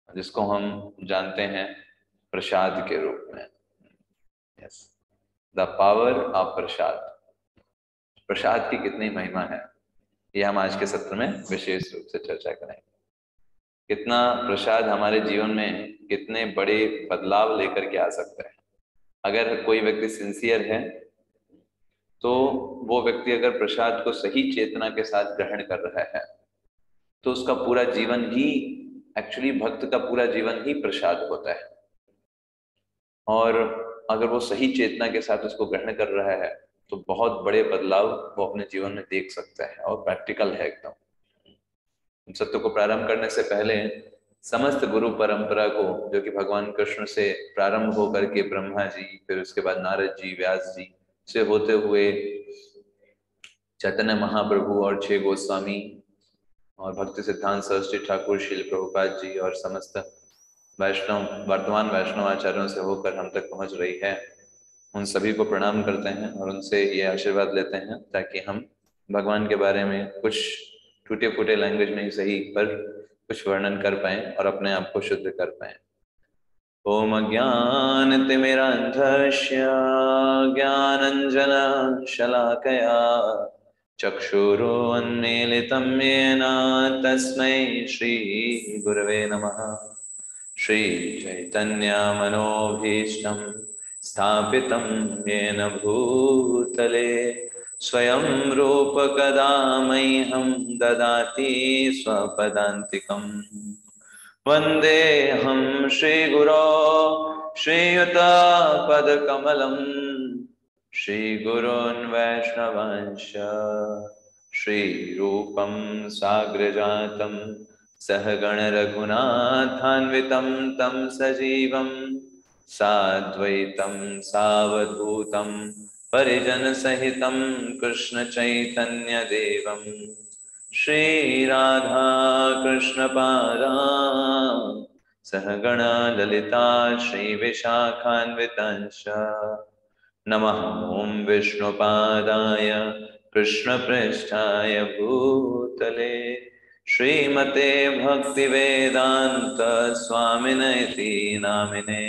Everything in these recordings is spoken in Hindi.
जिसको हम जानते हैं प्रसाद के रूप में। यस, द पावर ऑफ प्रसाद। प्रसाद की कितनी महिमा है, ये हम आज के सत्र में विशेष रूप से चर्चा करेंगे। कितना प्रसाद हमारे जीवन में कितने बड़े बदलाव लेकर के आ सकता है। अगर कोई व्यक्ति सिंसियर है तो वो व्यक्ति अगर प्रसाद को सही चेतना के साथ ग्रहण कर रहा है तो उसका पूरा जीवन ही, एक्चुअली भक्त का पूरा जीवन ही प्रसाद होता है। और अगर वो सही चेतना के साथ उसको ग्रहण कर रहा है तो बहुत बड़े बदलाव वो अपने जीवन में देख सकता है, और प्रैक्टिकल है एकदम। सत्य को प्रारंभ करने से पहले समस्त गुरु परंपरा को, जो कि भगवान कृष्ण से प्रारंभ होकर के ब्रह्मा जी, फिर उसके बाद नारद जी, व्यास जी से होते हुए चैतन्य महाप्रभु और 6 गोस्वामी और भक्ति सिद्धांत सरस्वती ठाकुर, श्रील प्रभुपाद जी और समस्त वैष्णव, वर्तमान वैष्णव आचार्यों से होकर हम तक पहुंच रही है, उन सभी को प्रणाम करते हैं और उनसे ये आशीर्वाद लेते हैं ताकि हम भगवान के बारे में कुछ टूटे फूटे लैंग्वेज में ही सही पर कुछ वर्णन कर पाएं और अपने आप को शुद्ध कर पाएं। ओम अज्ञानतिमिरान्धस्य ज्ञानाञ्जन शलाकया चक्षुरुन्मीलितं येन तस्मै श्री गुरवे नमः। श्री चैतन्यमनोभीष्टं स्थापितं येन भूतले स्वयं रूप कदा मह्यं ददाति स्वपदान्तिकम्। वन्देऽहं श्रीगुरो श्रीयुतपदकमलं श्रीगुरोन् वैष्णवांश्च श्रीरूपं साग्रजातं सहगण रघुनाथान्वितं तं सजीवं साद्वैतं सावधूतं परिजनसहितं कृष्णचैतन्यदेवं श्री राधा कृष्ण पादा सहगणा ललिता श्री विशाखान्वितांश्च नमः ओं विष्णुपादाय कृष्णपृष्ठाय भूतले श्रीमते भक्तिवेदांत स्वामिने इति नामिने।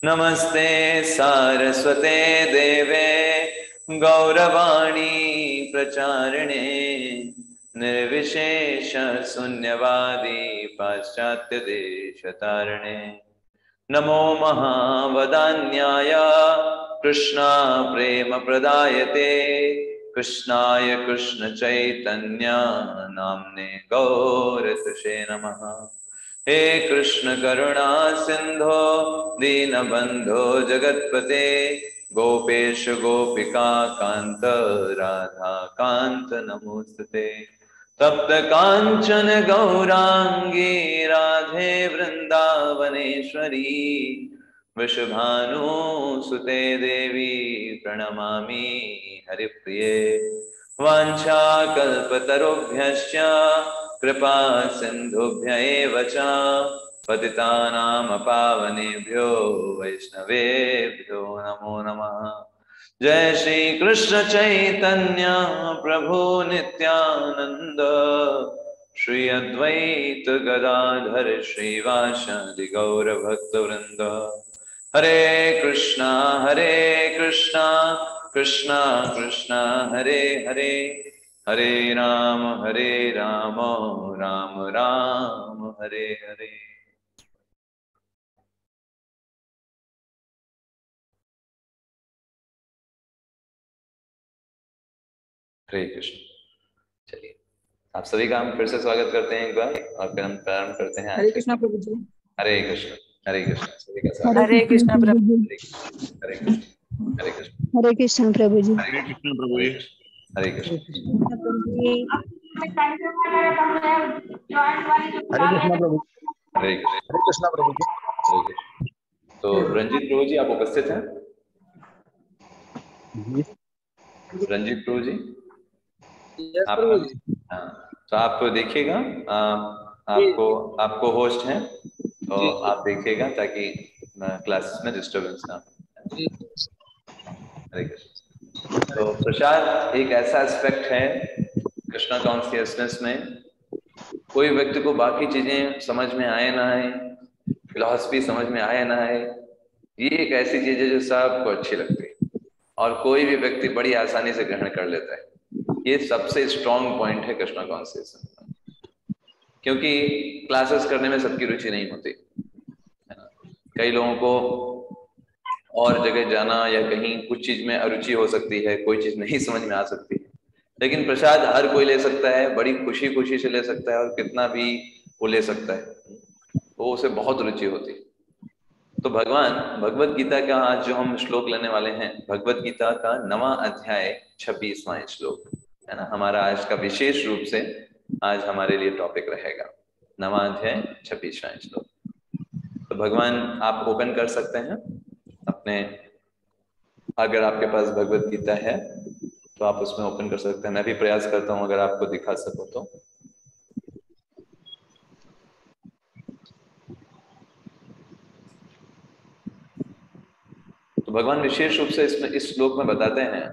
नमस्ते सारस्वते देवे गौरवाणी प्रचारिणे निर्विशेष शून्यवादी पाश्चात्य देशतारिणे। नमो महावदान्याय कृष्णा प्रेम प्रदायते कृष्णाय कृष्ण चैतन्य नाम्ने गौरतुषे नमः। हे कृष्ण करुणा सिंधो दीनबंधो जगत्पते गोपेश गोपिका कांत राधा कांत नमोस्तुते। तप्त कांचन गौरांगी राधे वृंदावनेश्वरी वृषभानुसुते देवी प्रणमामि हरिप्रिये। वाञ्छाकल्पतरुभ्यश्च कृपा सिन्धुभ्य एव च पतितानां पावनेभ्यो वैष्णवेभ्यो नमो नमः। जय श्री कृष्ण चैतन्य प्रभु नित्यानंद श्री अद्वैत गदाधर श्रीवासादि गौर भक्तवृंद। हरे कृष्णा कृष्णा कृष्णा हरे हरे, हरे राम राम राम हरे हरे। हरे कृष्ण। चलिए आप सभी का हम फिर से स्वागत करते हैं एक बार, और फिर हम प्रारंभ करते हैं। हरे कृष्णा प्रभु जी। हरे कृष्ण सभी का स्वागत। हरे कृष्णा प्रभु जी। हरे कृष्ण हरे कृष्ण हरे कृष्ण प्रभु जी। हरे कृष्ण प्रभु जी। हरे कृष्ण हरे कृष्णा प्रभु। हरे कृष्णा प्रभु जी। तो रंजीत प्रभु जी आप उपस्थित हैं? रंजीत प्रभु जी आप, हाँ, तो आप देखिएगा, आपको होस्ट हैं तो आप देखिएगा ताकि क्लासेस में डिस्टर्बेंस ना हो। हरे कृष्ण। तो प्रसाद एक ऐसा एस्पेक्ट है कृष्णा कॉन्शियसनेस में कोई व्यक्ति को बाकी चीजें समझ में आए ना आए, फिलॉसफी समझ में आए ना आए, ये एक ऐसी चीज है जो सबको अच्छी लगती है और कोई भी व्यक्ति बड़ी आसानी से ग्रहण कर लेता है। ये सबसे स्ट्रॉन्ग पॉइंट है कृष्णा कॉन्शियसनेस का। क्योंकि क्लासेस करने में सबकी रुचि नहीं होती है ना। कई लोगों को और जगह जाना या कहीं कुछ चीज में अरुचि हो सकती है, कोई चीज नहीं समझ में आ सकती है, लेकिन प्रसाद हर कोई ले सकता है, बड़ी खुशी खुशी से ले सकता है और कितना भी वो ले सकता है, तो उसे बहुत रुचि होती है। तो भगवान भगवत गीता का आज जो हम श्लोक लेने वाले हैं, भगवत गीता का 9वां अध्याय 26वां श्लोक है ना, हमारा आज का विशेष रूप से आज हमारे लिए टॉपिक रहेगा। 9वां अध्याय 26वां श्लोक। तो भगवान आप ओपन कर सकते हैं अपने, अगर आपके पास भगवत गीता है तो आप उसमें ओपन कर सकते हैं। मैं भी प्रयास करता हूं अगर आपको दिखा सकूं तो। तो भगवान विशेष रूप से इसमें इस श्लोक में बताते हैं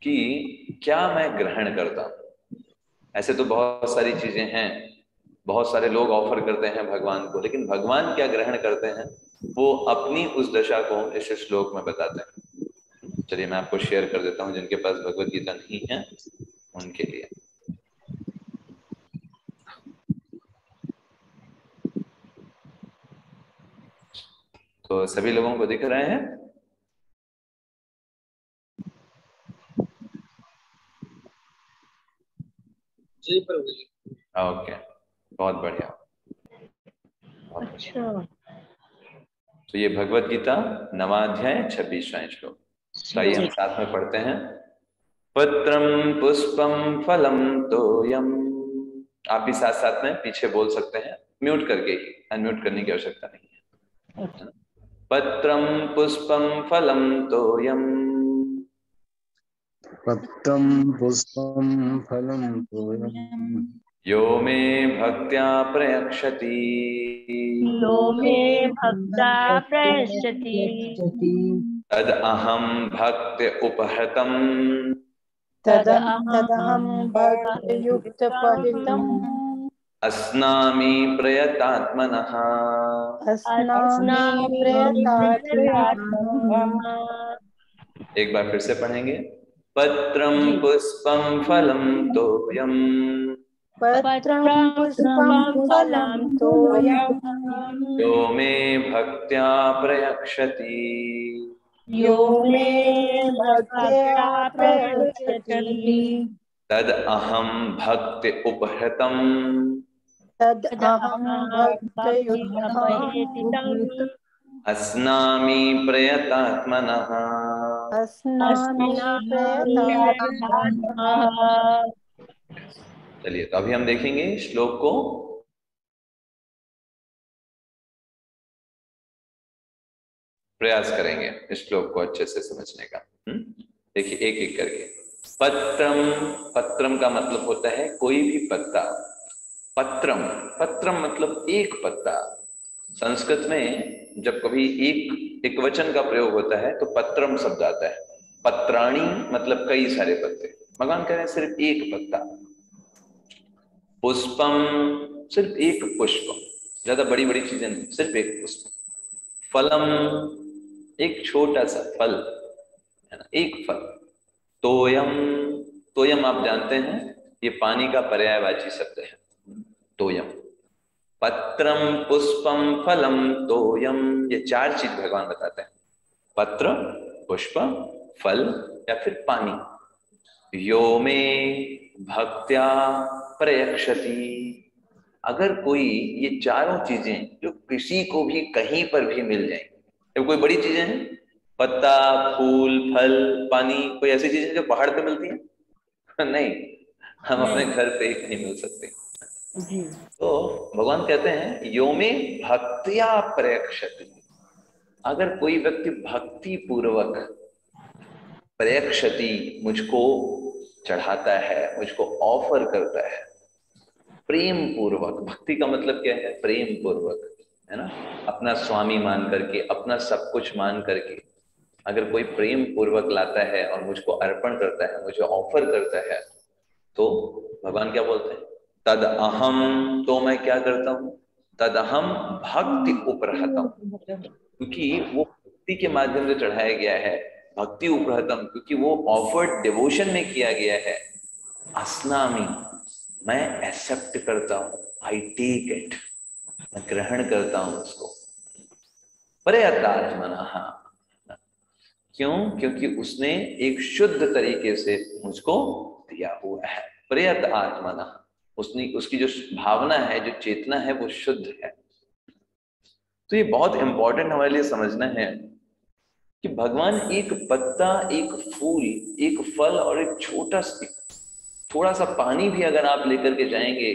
कि क्या मैं ग्रहण करता हूं। ऐसे तो बहुत सारी चीजें हैं, बहुत सारे लोग ऑफर करते हैं भगवान को, लेकिन भगवान क्या ग्रहण करते हैं वो अपनी उस दशा को इस श्लोक में बताते हैं। चलिए मैं आपको शेयर कर देता हूं, जिनके पास भगवत गीता नहीं है उनके लिए। तो सभी लोगों को दिख रहे हैं? जी प्रभु जी। ओके, बहुत बढ़िया। अच्छा, तो ये भगवत गीता 9वां अध्याय 26वां श्लोक। तो आइए हम साथ में पढ़ते हैं। पत्रम पुष्पम फलम तोयम। आप भी साथ साथ में पीछे बोल सकते हैं, म्यूट करके ही, अनम्यूट करने की आवश्यकता नहीं है। पत्रम पुष्पम फलम तोयम पत्रं पुष्पं फलं तोयं यो मे भक्त्या प्रयक्षति यो मे भक्ता प्रयच्छति तद अहम भक्ति उपहतम तदहं भक्तयुक्तपहितम् अस्नामि प्रयतात्मनः। अस्नामि प्रयतात्मनः। एक बार फिर से पढ़ेंगे। पत्रम पुष्पम फलम तोयम पत्रं पुष्पं फलं तोयं यो मे भक्त्या प्रयक्षति यो मे भक्त्या प्रयच्छति तद अहम भक्ति उपहृतम तदहं भक्तयुक्तम् अस्नामि प्रयतात्मनः। अस्नामि प्रयतात्मनः। चलिए, तो अभी हम देखेंगे श्लोक को। प्रयास करेंगे इस श्लोक को अच्छे से समझने का। देखिए एक एक करके। पत्रम, पत्रम का मतलब होता है कोई भी पत्ता। पत्रम, पत्रम मतलब एक पत्ता। संस्कृत में जब कभी एक वचन का प्रयोग होता है तो पत्रम शब्द आता है। पत्राणी मतलब कई सारे पत्ते। भगवान कह रहे हैं सिर्फ एक पत्ता। पुष्पम, सिर्फ एक पुष्प, ज्यादा बड़ी बड़ी चीजें नहीं, सिर्फ एक पुष्प। फलम, एक छोटा सा फल है ना, एक फल। तोयम, तोयम आप जानते हैं ये पानी का पर्यायवाची शब्द है, तोयम। पत्रम पुष्पम फलम तोयम, ये चार चीज भगवान बताते हैं। पत्र, पुष्प, फल या फिर पानी। यो में भक्त्या प्रयक्षति, अगर कोई ये चारों चीजें जो किसी को भी कहीं पर भी मिल जाए, जब कोई बड़ी चीजें हैं, पत्ता, फूल, फल, पानी, कोई ऐसी चीजें जो पहाड़ पे मिलती हैं नहीं, हम अपने घर पे ही कहीं मिल सकते हैं। तो भगवान कहते हैं यो में भक्त्या प्रयक्षति, अगर कोई व्यक्ति भक्ति पूर्वक प्रयक्षति मुझको चढ़ाता है, मुझको ऑफर करता है, प्रेम पूर्वक। भक्ति का मतलब क्या है? प्रेम पूर्वक, है ना, अपना स्वामी मान करके, अपना सब कुछ मान करके अगर कोई प्रेम पूर्वक लाता है और मुझको अर्पण करता है, मुझे ऑफर करता है, तो भगवान क्या बोलते हैं? तद अहम, तो मैं क्या करता हूँ, तद अहम भक्ति उपरहतम, क्योंकि वो भक्ति के माध्यम से चढ़ाया गया है, भक्ति उपरहतम क्योंकि वो ऑफर्ड डिवोशन में किया गया है। अस्नामी, मैं एक्सेप्ट करता हूँ, आई टेक इट, मैं ग्रहण करता हूँ उसको। प्रयतात्मना, क्यों, क्योंकि उसने एक शुद्ध तरीके से मुझको दिया हुआ है। प्रयत आत्मना, उसने, उसकी जो भावना है, जो चेतना है, वो शुद्ध है। तो ये बहुत इंपॉर्टेंट हमारे लिए समझना है कि भगवान एक पत्ता, एक फूल, एक फल और एक छोटा थोड़ा सा पानी भी अगर आप लेकर के जाएंगे,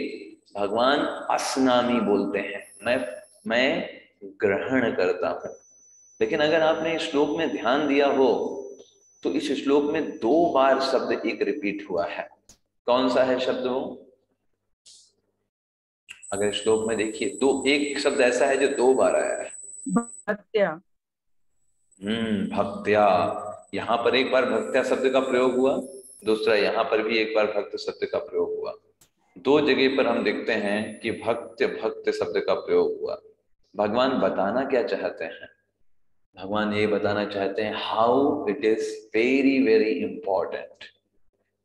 भगवान अस्नामी बोलते हैं, मैं ग्रहण करता हूं। लेकिन अगर आपने इस श्लोक में ध्यान दिया हो तो इस श्लोक में 2 बार शब्द एक रिपीट हुआ है। कौन सा है शब्द वो? अगर श्लोक में देखिए, एक शब्द ऐसा है जो 2 बार आया है, भक्त्या। भक्त्या। यहां पर एक बार भक्त्या शब्द का प्रयोग हुआ, दूसरा यहां पर भी एक बार भक्त शब्द का प्रयोग हुआ। 2 जगह पर हम देखते हैं कि भक्त भक्त शब्द का प्रयोग हुआ। भगवान बताना क्या चाहते हैं? भगवान ये बताना चाहते हैं how it is very very important.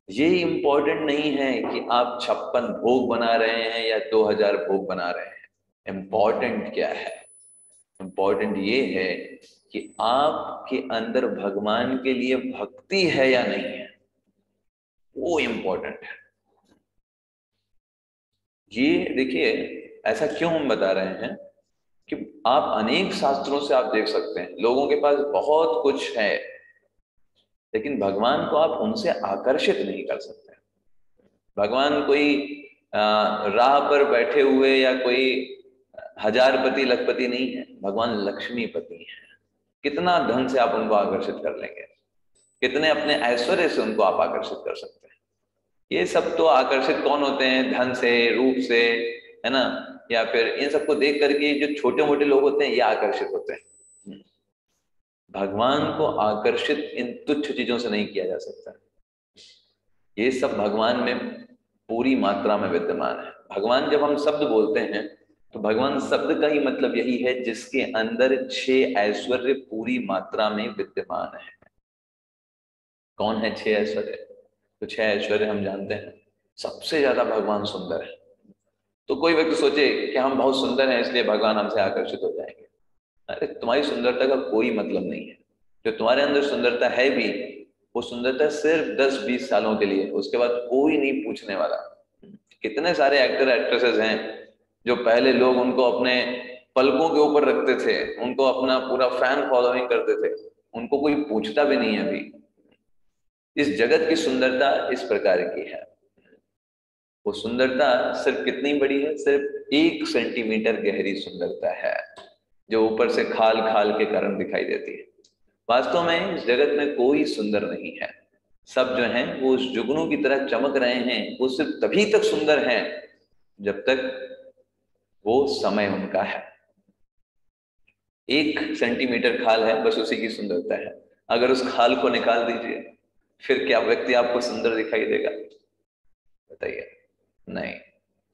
ये इंपॉर्टेंट नहीं है कि आप 56 भोग बना रहे हैं या 2000 भोग बना रहे हैं। इंपॉर्टेंट क्या है? इंपॉर्टेंट ये है कि आपके अंदर भगवान के लिए भक्ति है या नहीं है, वो इंपॉर्टेंट है। ये देखिए, ऐसा क्यों हम बता रहे हैं कि आप अनेक शास्त्रों से आप देख सकते हैं, लोगों के पास बहुत कुछ है, लेकिन भगवान को आप उनसे आकर्षित नहीं कर सकते। भगवान कोई राह पर बैठे हुए या कोई हजारपति लखपति नहीं है, भगवान लक्ष्मीपति है। कितना धन से आप उनको आकर्षित कर लेंगे, कितने अपने ऐश्वर्य से उनको आप आकर्षित कर सकते हैं। ये सब तो आकर्षित कौन होते हैं? धन से, रूप से, है ना, या फिर इन सबको देख करके जो छोटे मोटे लोग होते हैं ये आकर्षित होते हैं। भगवान को आकर्षित इन तुच्छ चीजों से नहीं किया जा सकता। ये सब भगवान में पूरी मात्रा में विद्यमान है। भगवान, जब हम शब्द बोलते हैं तो भगवान शब्द का ही मतलब यही है जिसके अंदर 6 ऐश्वर्य पूरी मात्रा में विद्यमान है। कौन है 6 ऐश्वर्य? तो 6 ऐश्वर्य हम जानते हैं। सबसे ज्यादा भगवान सुंदर है। तो कोई व्यक्ति सोचे कि हम बहुत सुंदर हैं इसलिए भगवान हमसे आकर्षित हो जाएंगे। अरे, तुम्हारी सुंदरता का कोई मतलब नहीं है। जो तुम्हारे अंदर सुंदरता है भी, वो सुंदरता सिर्फ 10-20 सालों के लिए, उसके बाद कोई नहीं पूछने वाला। कितने सारे एक्टर एक्ट्रेसेस हैं जो पहले लोग उनको अपने पलकों के ऊपर रखते थे, उनको अपना पूरा फैन फॉलोइंग करते थे, उनको कोई पूछता भी नहीं है अभी। इस जगत की सुंदरता इस प्रकार की है। वो सुंदरता सिर्फ कितनी बड़ी है? सिर्फ 1 सेंटीमीटर गहरी सुंदरता है, जो ऊपर से खाल खाल के कारण दिखाई देती है। वास्तव में इस जगत में कोई सुंदर नहीं है। सब जो हैं वो उस जुगनू की तरह चमक रहे हैं। वो सिर्फ तभी तक सुंदर हैं जब तक वो समय उनका है। 1 सेंटीमीटर खाल है, बस उसी की सुंदरता है। अगर उस खाल को निकाल दीजिए, फिर क्या व्यक्ति आपको सुंदर दिखाई देगा? बताइए। नहीं।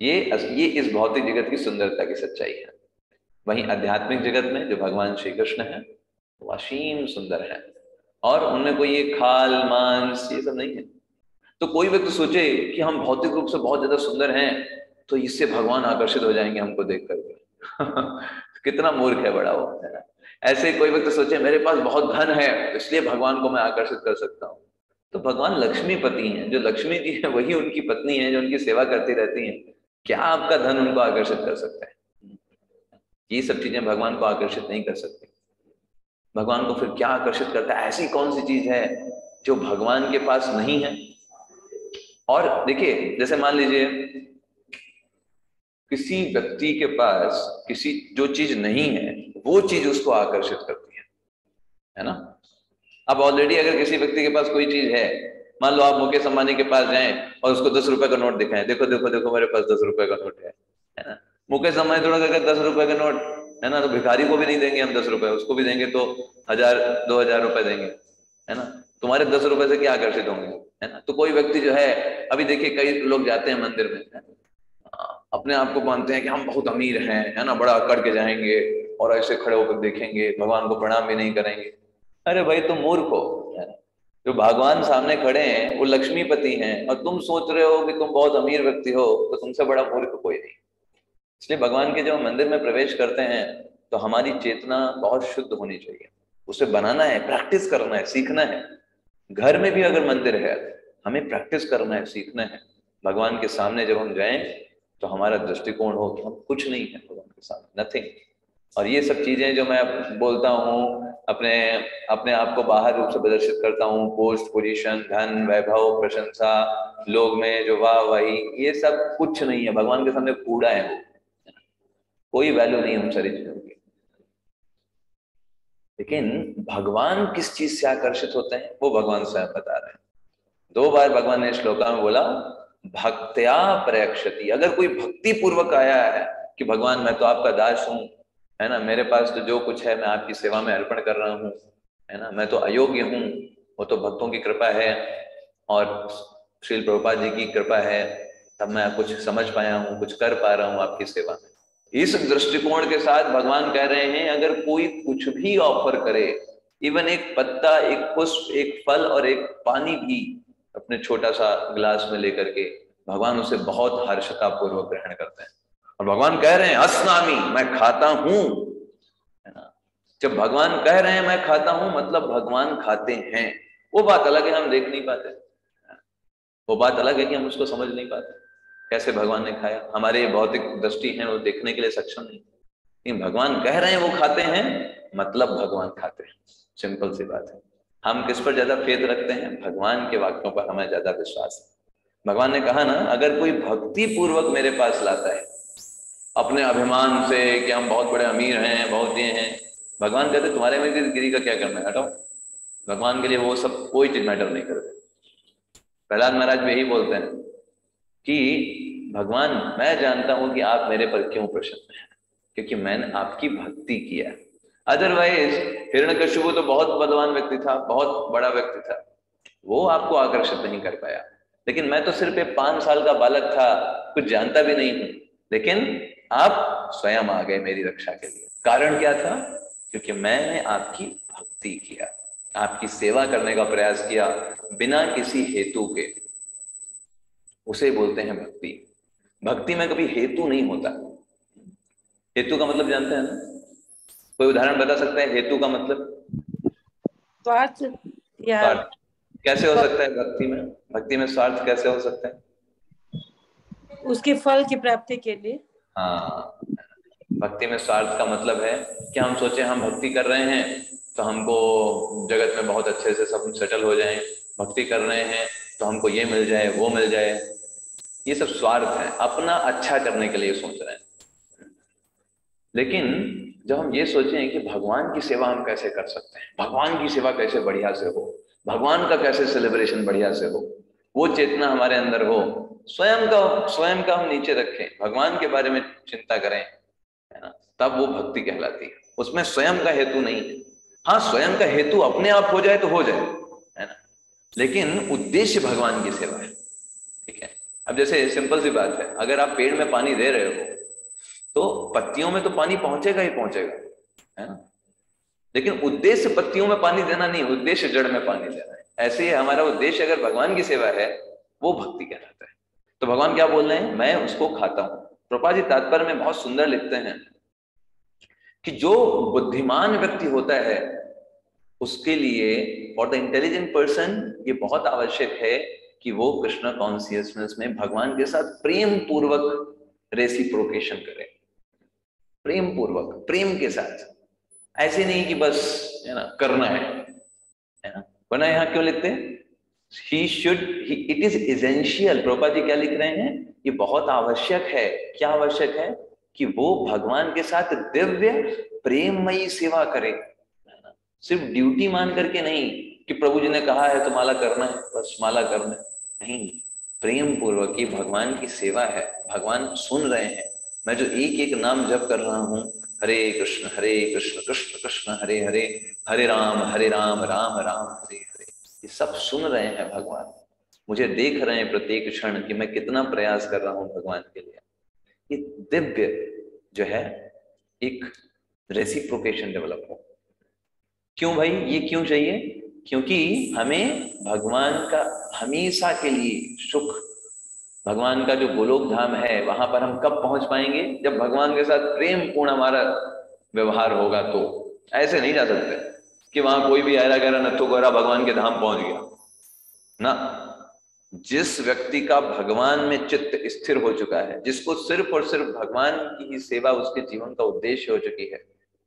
ये इस भौतिक जगत की सुंदरता की सच्चाई है। वहीं आध्यात्मिक जगत में जो भगवान श्री कृष्ण है वो असीम सुंदर है, और उनमें कोई ये खाल मांस ये सब नहीं है। तो कोई व्यक्ति सोचे कि हम भौतिक रूप से बहुत ज्यादा सुंदर हैं तो इससे भगवान आकर्षित हो जाएंगे हमको देख करके। कितना मूर्ख है बड़ा वो, है ना। ऐसे कोई व्यक्ति सोचे मेरे पास बहुत धन है इसलिए भगवान को मैं आकर्षित कर सकता हूँ। तो भगवान लक्ष्मीपति हैं, जो लक्ष्मी जी है वही उनकी पत्नी है, जो उनकी सेवा करती रहती हैं। क्या आपका धन उनको आकर्षित कर सकता है? ये सब चीजें भगवान को आकर्षित नहीं कर सकती। भगवान को फिर क्या आकर्षित करता है? ऐसी कौन सी चीज है जो भगवान के पास नहीं है? और देखिए, जैसे मान लीजिए किसी व्यक्ति के पास किसी जो चीज नहीं है वो चीज उसको आकर्षित करती है ना। अब ऑलरेडी अगर किसी व्यक्ति के पास कोई चीज है, मान लो आप मुकेश अंबानी के पास जाएं और उसको 10 रुपए का नोट दिखाएं, देखो देखो देखो मेरे पास 10 रुपए का नोट है ना। मुकेश अंबानी थोड़ा अगर 10 रुपए का नोट है ना, तो भिखारी को भी नहीं देंगे हम 10 रुपए, उसको भी देंगे तो 1000-2000 रुपए देंगे, है ना। तुम्हारे 10 रुपए से क्या आकर्षित होंगे, है ना। तो कोई व्यक्ति जो है, अभी देखिए कई लोग जाते हैं मंदिर में, अपने आप को मानते हैं कि हम बहुत अमीर हैं, है ना, बड़ा अकड़ के जाएंगे और ऐसे खड़े होकर देखेंगे, भगवान को प्रणाम भी नहीं करेंगे। अरे भाई तुम मूर्ख हो, है ना? जो भगवान सामने खड़े हैं वो लक्ष्मीपति हैं और तुम सोच रहे हो कि तुम बहुत अमीर व्यक्ति हो, तो तुमसे बड़ा मूर्ख कोई नहीं। इसलिए भगवान के जब मंदिर में प्रवेश करते हैं तो हमारी चेतना बहुत शुद्ध होनी चाहिए। उसे बनाना है, प्रैक्टिस करना है, सीखना है। घर में भी अगर मंदिर है, हमें प्रैक्टिस करना है, सीखना है। भगवान के सामने जब हम जाएं तो हमारा दृष्टिकोण हो कि हम कुछ नहीं है भगवान के सामने, नथिंग। और ये सब चीजें जो मैं बोलता हूँ, अपने अपने आप को बाहर रूप से प्रदर्शित करता हूँ, पोस्ट, पोजीशन, धन, वैभव, प्रशंसा, लोग में जो वाह वाही, ये सब कुछ नहीं है भगवान के सामने, कूड़ा है वो, कोई वैल्यू नहीं हम सारी चीजों की। लेकिन भगवान किस चीज से आकर्षित होते हैं वो भगवान स्वयं बता रहे हैं। 2 बार भगवान ने श्लोका में बोला भक्त्या प्रयक्षति। अगर कोई भक्ति पूर्वक आया है कि भगवान मैं तो आपका दास हूँ, है ना, मेरे पास तो जो कुछ है मैं आपकी सेवा में अर्पण कर रहा हूँ, है ना, मैं तो अयोग्य हूँ, वो तो भक्तों की कृपा है और श्रील प्रभुपाद जी की कृपा है, तब मैं कुछ समझ पाया हूँ, कुछ कर पा रहा हूँ आपकी सेवा में। इस दृष्टिकोण के साथ भगवान कह रहे हैं अगर कोई कुछ भी ऑफर करे, इवन एक पत्ता, एक पुष्प, एक फल और एक पानी भी अपने छोटा सा गिलास में लेकर के, भगवान उसे बहुत हर्षता पूर्वक ग्रहण करते हैं। और भगवान कह रहे हैं अस्नामी, मैं खाता हूं, है ना। जब भगवान कह रहे हैं मैं खाता हूं, मतलब भगवान खाते हैं। वो बात अलग है हम देख नहीं पाते, वो बात अलग है कि हम उसको समझ नहीं पाते कैसे भगवान ने खाया। हमारे भौतिक दृष्टि है वो देखने के लिए सक्षम नहीं। लेकिन भगवान कह रहे हैं वो खाते हैं, मतलब भगवान खाते हैं। सिंपल सी बात है। हम किस पर ज्यादा फेथ रखते हैं? भगवान के वाक्यों पर हमें ज्यादा विश्वास है। भगवान ने कहा ना, अगर कोई भक्ति पूर्वक मेरे पास लाता है अपने अभिमान से कि हम बहुत बड़े अमीर हैं, बहुत ये हैं, भगवान कहते तुम्हारे में गिरी का क्या करना है, हटाओ। भगवान के लिए वो सब कोई चीज मैटर नहीं करते। प्रहलाद महाराज भी यही बोलते हैं कि भगवान मैं जानता हूं कि आप मेरे पर क्यों प्रसन्न हैं, क्योंकि मैंने आपकी भक्ति किया। अदरवाइज हिरण्यकशिपु तो बहुत बलवान व्यक्ति था, बहुत बड़ा व्यक्ति था, वो आपको आकर्षित नहीं कर पाया। लेकिन मैं तो सिर्फ एक 5 साल का बालक था, कुछ जानता भी नहीं हूं, लेकिन आप स्वयं आ गए मेरी रक्षा के लिए। कारण क्या था? क्योंकि मैंने आपकी भक्ति किया, आपकी सेवा करने का प्रयास किया बिना किसी हेतु के। उसे बोलते हैं भक्ति। भक्ति में कभी हेतु नहीं होता। हेतु का मतलब जानते हैं ना? कोई उदाहरण बता सकता है हेतु का मतलब? स्वार्थ या स्वार्थ कैसे हो सकता है भक्ति में? भक्ति में स्वार्थ कैसे हो सकता है? उसके फल की प्राप्ति के लिए। हाँ, भक्ति में स्वार्थ का मतलब है कि हम सोचे हम भक्ति कर रहे हैं तो हमको जगत में बहुत अच्छे से सब सेटल हो जाए, भक्ति कर रहे हैं तो हमको ये मिल जाए, वो मिल जाए। ये सब स्वार्थ है, अपना अच्छा करने के लिए सोच रहे हैं। लेकिन जब हम ये सोचें कि भगवान की सेवा हम कैसे कर सकते हैं, भगवान की सेवा कैसे बढ़िया से हो, भगवान का कैसे सेलिब्रेशन बढ़िया से हो, वो चेतना हमारे अंदर हो, स्वयं का हम नीचे रखें, भगवान के बारे में चिंता करें, है ना, तब वो भक्ति कहलाती है। उसमें स्वयं का हेतु नहीं है। हाँ, स्वयं का हेतु अपने आप हो जाए तो हो जाए, है ना, लेकिन उद्देश्य भगवान की सेवा है। ठीक है। अब जैसे सिंपल सी बात है, अगर आप पेड़ में पानी दे रहे हो तो पत्तियों में तो पानी पहुंचेगा ही पहुंचेगा, है ना, लेकिन उद्देश्य पत्तियों में पानी देना नहीं, उद्देश्य जड़ में पानी देना है। ऐसे ही हमारा उद्देश्य अगर भगवान की सेवा है, वो भक्ति कहलाता है। तो भगवान क्या बोल रहे हैं? मैं उसको खाता हूं। प्रभुपाद जी तात्पर्य में बहुत सुंदर लिखते हैं कि जो बुद्धिमान व्यक्ति होता है उसके लिए, फॉर द इंटेलिजेंट पर्सन, ये बहुत आवश्यक है कि वो कृष्ण कॉन्शियसनेस में भगवान के साथ प्रेम पूर्वक रेसिप्रोकेशन करे, प्रेम पूर्वक, प्रेम के साथ। ऐसे नहीं कि बस, है ना, करना है ना। वरना यहाँ क्यों लिखते हैं? He should, it is essential. Prabhupada ji क्या लिख रहे हैं? ये बहुत आवश्यक है। क्या आवश्यक है? कि वो भगवान के साथ दिव्य प्रेममयी सेवा करे, सिर्फ ड्यूटी मान करके नहीं कि प्रभु जी ने कहा है तो माला करना है, बस माला करना है, नहीं, प्रेम पूर्वक की भगवान की सेवा है। भगवान सुन रहे हैं, मैं जो एक एक नाम जप कर रहा हूँ, हरे कृष्ण कृष्ण कृष्ण हरे हरे, हरे राम राम राम हरे हरे, ये सब सुन रहे हैं भगवान। मुझे देख रहे हैं प्रत्येक क्षण कि मैं कितना प्रयास कर रहा हूँ भगवान के लिए। ये दिव्य जो है एक रेसिप्रोकेशन डेवलप हो। क्यों भाई, ये क्यों चाहिए? क्योंकि हमें भगवान का हमेशा के लिए सुख, भगवान का जो गोलोक धाम है वहां पर हम कब पहुंच पाएंगे? जब भगवान के साथ प्रेम पूर्ण हमारा व्यवहार होगा। तो ऐसे नहीं जा सकते कि वहां कोई भी आयरा गहरा नत्थु गोरा भगवान के धाम पहुंच गया ना। जिस व्यक्ति का भगवान में चित्त स्थिर हो चुका है, जिसको सिर्फ और सिर्फ भगवान की ही सेवा उसके जीवन का उद्देश्य हो चुकी है,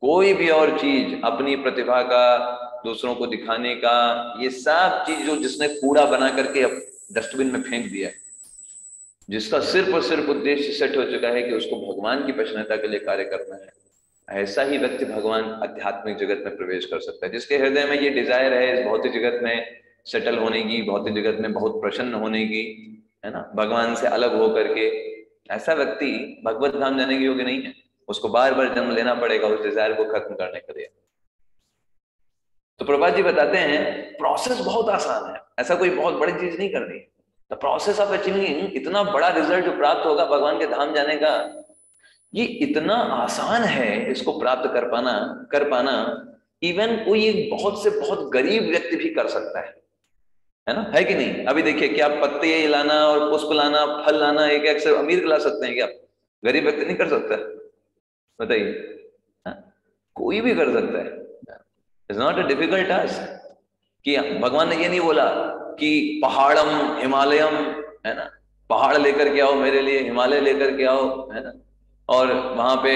कोई भी और चीज, अपनी प्रतिभा का, दूसरों को दिखाने का, ये सब चीज जो जिसने कूड़ा बना करके अब डस्टबिन में फेंक दिया, जिसका सिर्फ और सिर्फ उद्देश्य सेट हो चुका है कि उसको भगवान की प्रसन्नता के लिए कार्य करना है, ऐसा ही व्यक्ति भगवान आध्यात्मिक जगत में प्रवेश कर सकता है। जिसके हृदय में ये डिजायर है इस भौतिक जगत में सेटल होने की, भौतिक जगत में बहुत प्रसन्न होने की, है ना, भगवान से अलग हो करके, ऐसा व्यक्ति भगवत धाम जाने के योग्य नहीं है। उसको बार बार जन्म लेना पड़ेगा उस डिजायर को खत्म करने के लिए। तो प्रभुपाद जी बताते हैं प्रोसेस बहुत आसान है, ऐसा कोई बहुत बड़ी चीज नहीं करनी है। द प्रोसेस ऑफ अचीविंग, इतना बड़ा रिजल्ट जो प्राप्त होगा भगवान के धाम जाने का, ये इतना आसान है इसको प्राप्त कर पाना इवन कोई एक बहुत से बहुत गरीब व्यक्ति भी कर सकता है ना, है कि नहीं? अभी देखिए कि आप पत्ते लाना और पुष्प लाना, फल लाना, एक एक से अमीर ला सकते हैं क्या? गरीब व्यक्ति नहीं कर सकता? बताइए, कोई भी कर सकता है। It's not a difficult task. कि भगवान ने ये नहीं बोला कि पहाड़म हिमालयम, है ना, पहाड़ लेकर के आओ मेरे लिए, हिमालय लेकर के आओ, है ना, और वहां पे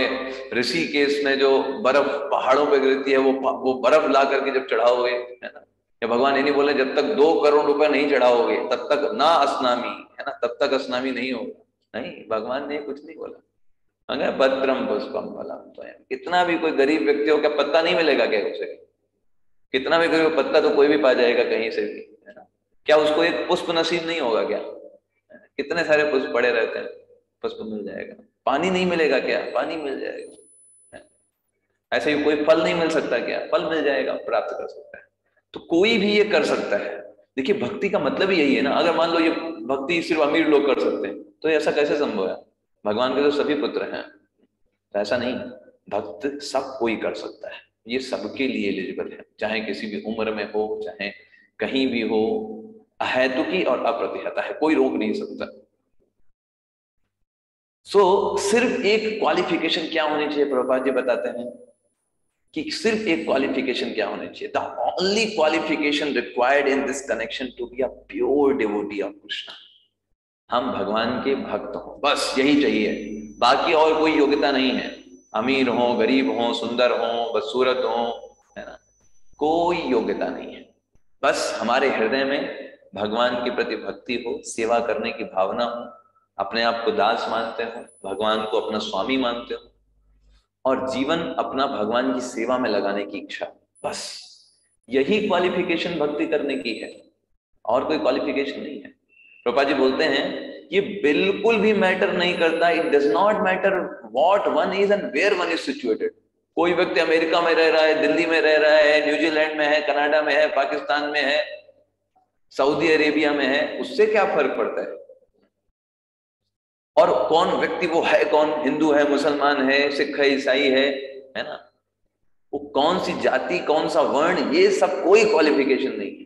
ऋषिकेश में जो बर्फ पहाड़ों पे गिरती है वो बर्फ ला करके जब चढ़ाओगे, है ना, या भगवान ये नहीं बोले जब तक 2 करोड़ रुपए नहीं चढ़ाओगे तब तक ना अस्नामी, है ना, तब तक अस्नामी नहीं होगा। नहीं, भगवान ने कुछ नहीं बोला। अगर भद्रम पुष्पम फलम, तो कितना भी कोई गरीब व्यक्ति हो, क्या पत्ता नहीं मिलेगा क्या उसे? कितना भी गरीब पत्ता तो कोई भी पा जाएगा कहीं से भी, है ना। क्या उसको एक पुष्प नसीब नहीं होगा क्या? कितने सारे पुष्प पड़े रहते हैं, पुष्प मिल जाएगा। पानी नहीं मिलेगा क्या? पानी मिल जाएगा। ऐसे ही कोई फल नहीं मिल सकता क्या? फल मिल जाएगा, प्राप्त कर सकता है। तो कोई भी ये कर सकता है। देखिए भक्ति का मतलब ही यही है ना। अगर मान लो ये भक्ति सिर्फ अमीर लोग कर सकते हैं तो ऐसा कैसे संभव है? भगवान के तो सभी पुत्र हैं, तो ऐसा नहीं, भक्त सब कोई कर सकता है। ये सबके लिए एलिजिबल है, चाहे किसी भी उम्र में हो, चाहे कहीं भी हो। अहेतुकी और अप्रतिहता है, कोई रोक नहीं सकता। सिर्फ एक क्वालिफिकेशन क्या होनी चाहिए? प्रभुपाद जी बताते हैं कि सिर्फ एक क्वालिफिकेशन क्या होनी चाहिए? The only qualification required in this connection to be a pure devotee of Krishna. हम भगवान के भक्त हों, बस यही चाहिए। बाकी और कोई योग्यता नहीं है। अमीर हो, गरीब हो, सुंदर हो, बदसूरत हो, है ना, कोई योग्यता नहीं है। बस हमारे हृदय में भगवान के प्रति भक्ति हो, सेवा करने की भावना हो, अपने आप को दास मानते हो, भगवान को अपना स्वामी मानते हो, और जीवन अपना भगवान की सेवा में लगाने की इच्छा। बस यही क्वालिफिकेशन भक्ति करने की है, और कोई क्वालिफिकेशन नहीं है। प्रभुपाद जी बोलते हैं ये बिल्कुल भी मैटर नहीं करता, it does not matter what one is and where one is situated. कोई व्यक्ति अमेरिका में रह रहा है, दिल्ली में रह रहा है, न्यूजीलैंड में है, कनाडा में है, पाकिस्तान में है, सऊदी अरेबिया में है, उससे क्या फर्क पड़ता है? और कौन व्यक्ति वो है, कौन हिंदू है, मुसलमान है, सिख है, ईसाई है ना, वो कौन सी जाति, कौन सा वर्ण, ये सब कोई क्वालिफिकेशन नहीं है।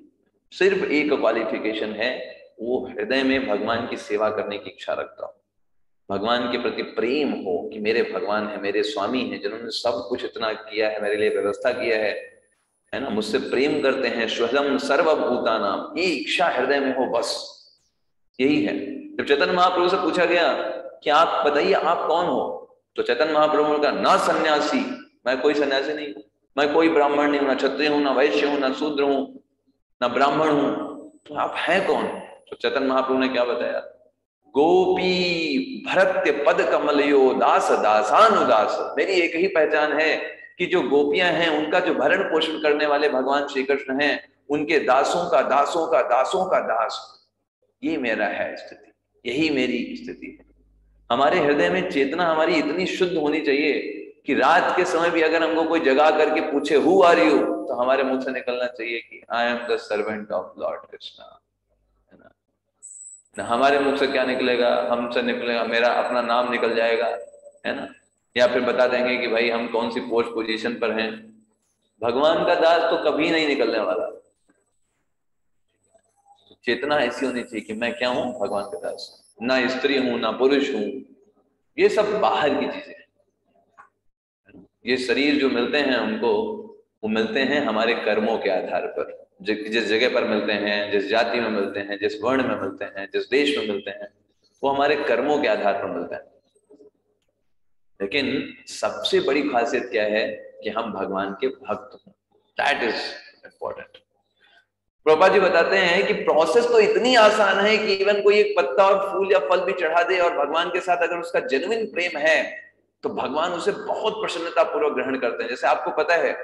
सिर्फ एक क्वालिफिकेशन है, वो हृदय में भगवान की सेवा करने की इच्छा रखता हो, भगवान के प्रति प्रेम हो कि मेरे भगवान है, मेरे स्वामी हैं, जिन्होंने सब कुछ इतना किया है, मेरे लिए व्यवस्था किया है ना, मुझसे प्रेम करते हैं। स्वयं सर्वभूतानाम, ये इच्छा हृदय में हो, बस यही है। जब चैतन्य महाप्रभु से पूछा गया कि आप बताइए आप कौन हो, तो चैतन्य महाप्रभु ने कहा ना सन्यासी, मैं कोई सन्यासी नहीं हूं, मैं कोई ब्राह्मण नहीं हूं, ना क्षत्रिय हूं, ना वैश्य हूं, ना शूद्र हूं, ना ब्राह्मण हूं, तो आप हैं कौन? तो चैतन्य महाप्रभु ने क्या बताया? गोपी भरत्य पद कमलयो दास दासानुदास। मेरी एक ही पहचान है कि जो गोपियां हैं उनका जो भरण पोषण करने वाले भगवान श्री कृष्ण हैं, उनके दासों का दासों का दासों का दास, ये मेरा है स्थिति, यही मेरी स्थिति है। हमारे हृदय में चेतना हमारी इतनी शुद्ध होनी चाहिए कि रात के समय भी अगर हमको कोई जगा करके पूछे हु आर यू, तो हमारे मुंह से निकलना चाहिए कि I am the servant of Lord Krishna, है ना। हमारे मुख से क्या निकलेगा, हमसे निकलेगा मेरा अपना नाम निकल जाएगा, है ना, या फिर बता देंगे कि भाई हम कौन सी पोस्ट पोजीशन पर हैं। भगवान का दास तो कभी नहीं निकलने वाला। चेतना ऐसी होनी चाहिए कि मैं क्या हूं, भगवान का दास, ना स्त्री हूं ना पुरुष हूं, ये सब बाहर की चीजें हैं। ये शरीर जो मिलते हैं हमको, वो मिलते हैं हमारे कर्मों के आधार पर। जिस जगह पर मिलते हैं, जिस जाति में मिलते हैं, जिस वर्ण में मिलते हैं, जिस देश में मिलते हैं, वो हमारे कर्मों के आधार पर मिलते हैं। लेकिन सबसे बड़ी खासियत क्या है कि हम भगवान के भक्त हों। That is important. Prabhupada ji बताते हैं कि प्रोसेस तो इतनी आसान है कि इवन कोई एक पत्ता और फूल या फल भी चढ़ा दे और भगवान के साथ अगर उसका जेन्युइन प्रेम है तो भगवान उसे बहुत प्रसन्नता पूर्वक ग्रहण करते हैं। जैसे आपको पता है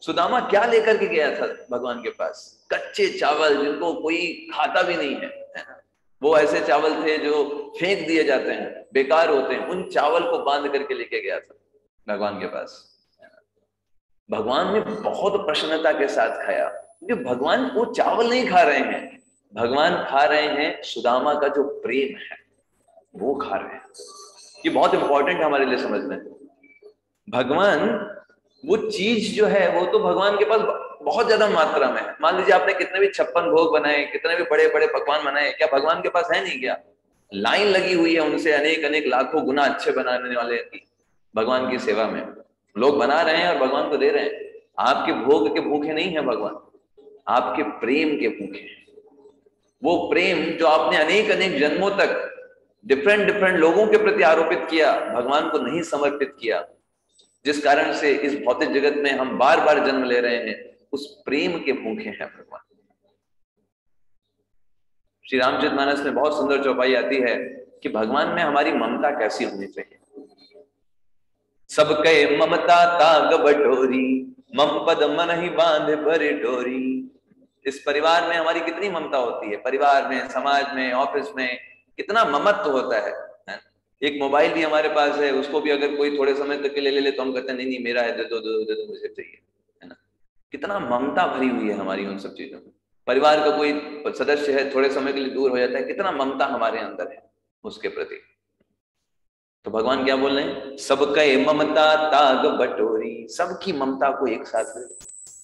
सुदामा क्या लेकर के गया था भगवान के पास? कच्चे चावल, जिनको कोई खाता भी नहीं है, वो ऐसे चावल थे जो फेंक दिए जाते हैं, बेकार होते हैं, उन चावल को बांध करके लेके गया था भगवान के पास। भगवान ने बहुत प्रसन्नता के साथ खाया, क्योंकि भगवान वो चावल नहीं खा रहे हैं, भगवान खा रहे हैं सुदामा का जो प्रेम है वो खा रहे हैं। ये बहुत इंपॉर्टेंट है हमारे लिए समझना। भगवान वो चीज जो है वो तो भगवान के पास बहुत ज्यादा मात्रा में है। मान लीजिए आपने कितने भी 56 भोग बनाए, कितने भी बड़े बड़े पकवान बनाए, क्या भगवान के पास है नहीं? क्या लाइन लगी हुई है उनसे अनेक अनेक लाखों गुना अच्छे बनाने वाले की भगवान की सेवा में। लोग बना रहे हैं और भगवान को दे रहे हैं। आपके भोग के भूखे नहीं है भगवान, आपके प्रेम के भूखे हैं। वो प्रेम जो आपने अनेक अनेक जन्मों तक डिफरेंट डिफरेंट लोगों के प्रति आरोपित किया, भगवान को नहीं समर्पित किया, जिस कारण से इस भौतिक जगत में हम बार बार जन्म ले रहे हैं, उस प्रेम के भूखे हैं भगवान। श्री रामचरितमानस में बहुत सुंदर चौपाई आती है कि भगवान में हमारी ममता कैसी होनी चाहिए। सबके ममता ताग बटोरी, मम पद मन ही बांध भरे डोरी। इस परिवार में हमारी कितनी ममता होती है, परिवार में, समाज में, ऑफिस में कितना ममत्व होता है। एक मोबाइल भी हमारे पास है, उसको भी अगर कोई थोड़े समय तक के लिए ले ले तो हम कहते हैं नहीं नहीं मेरा है, दे दो दे दो दे दो, मुझे चाहिए, है ना। कितना ममता भरी हुई है हमारी उन सब चीजों में। परिवार का कोई सदस्य है, थोड़े समय के लिए दूर हो जाता है, कितना ममता हमारे अंदर है उसके प्रति। तो भगवान क्या बोल रहे हैं? सबके ममता ताग बटोरी, सबकी ममता को एक साथ ले,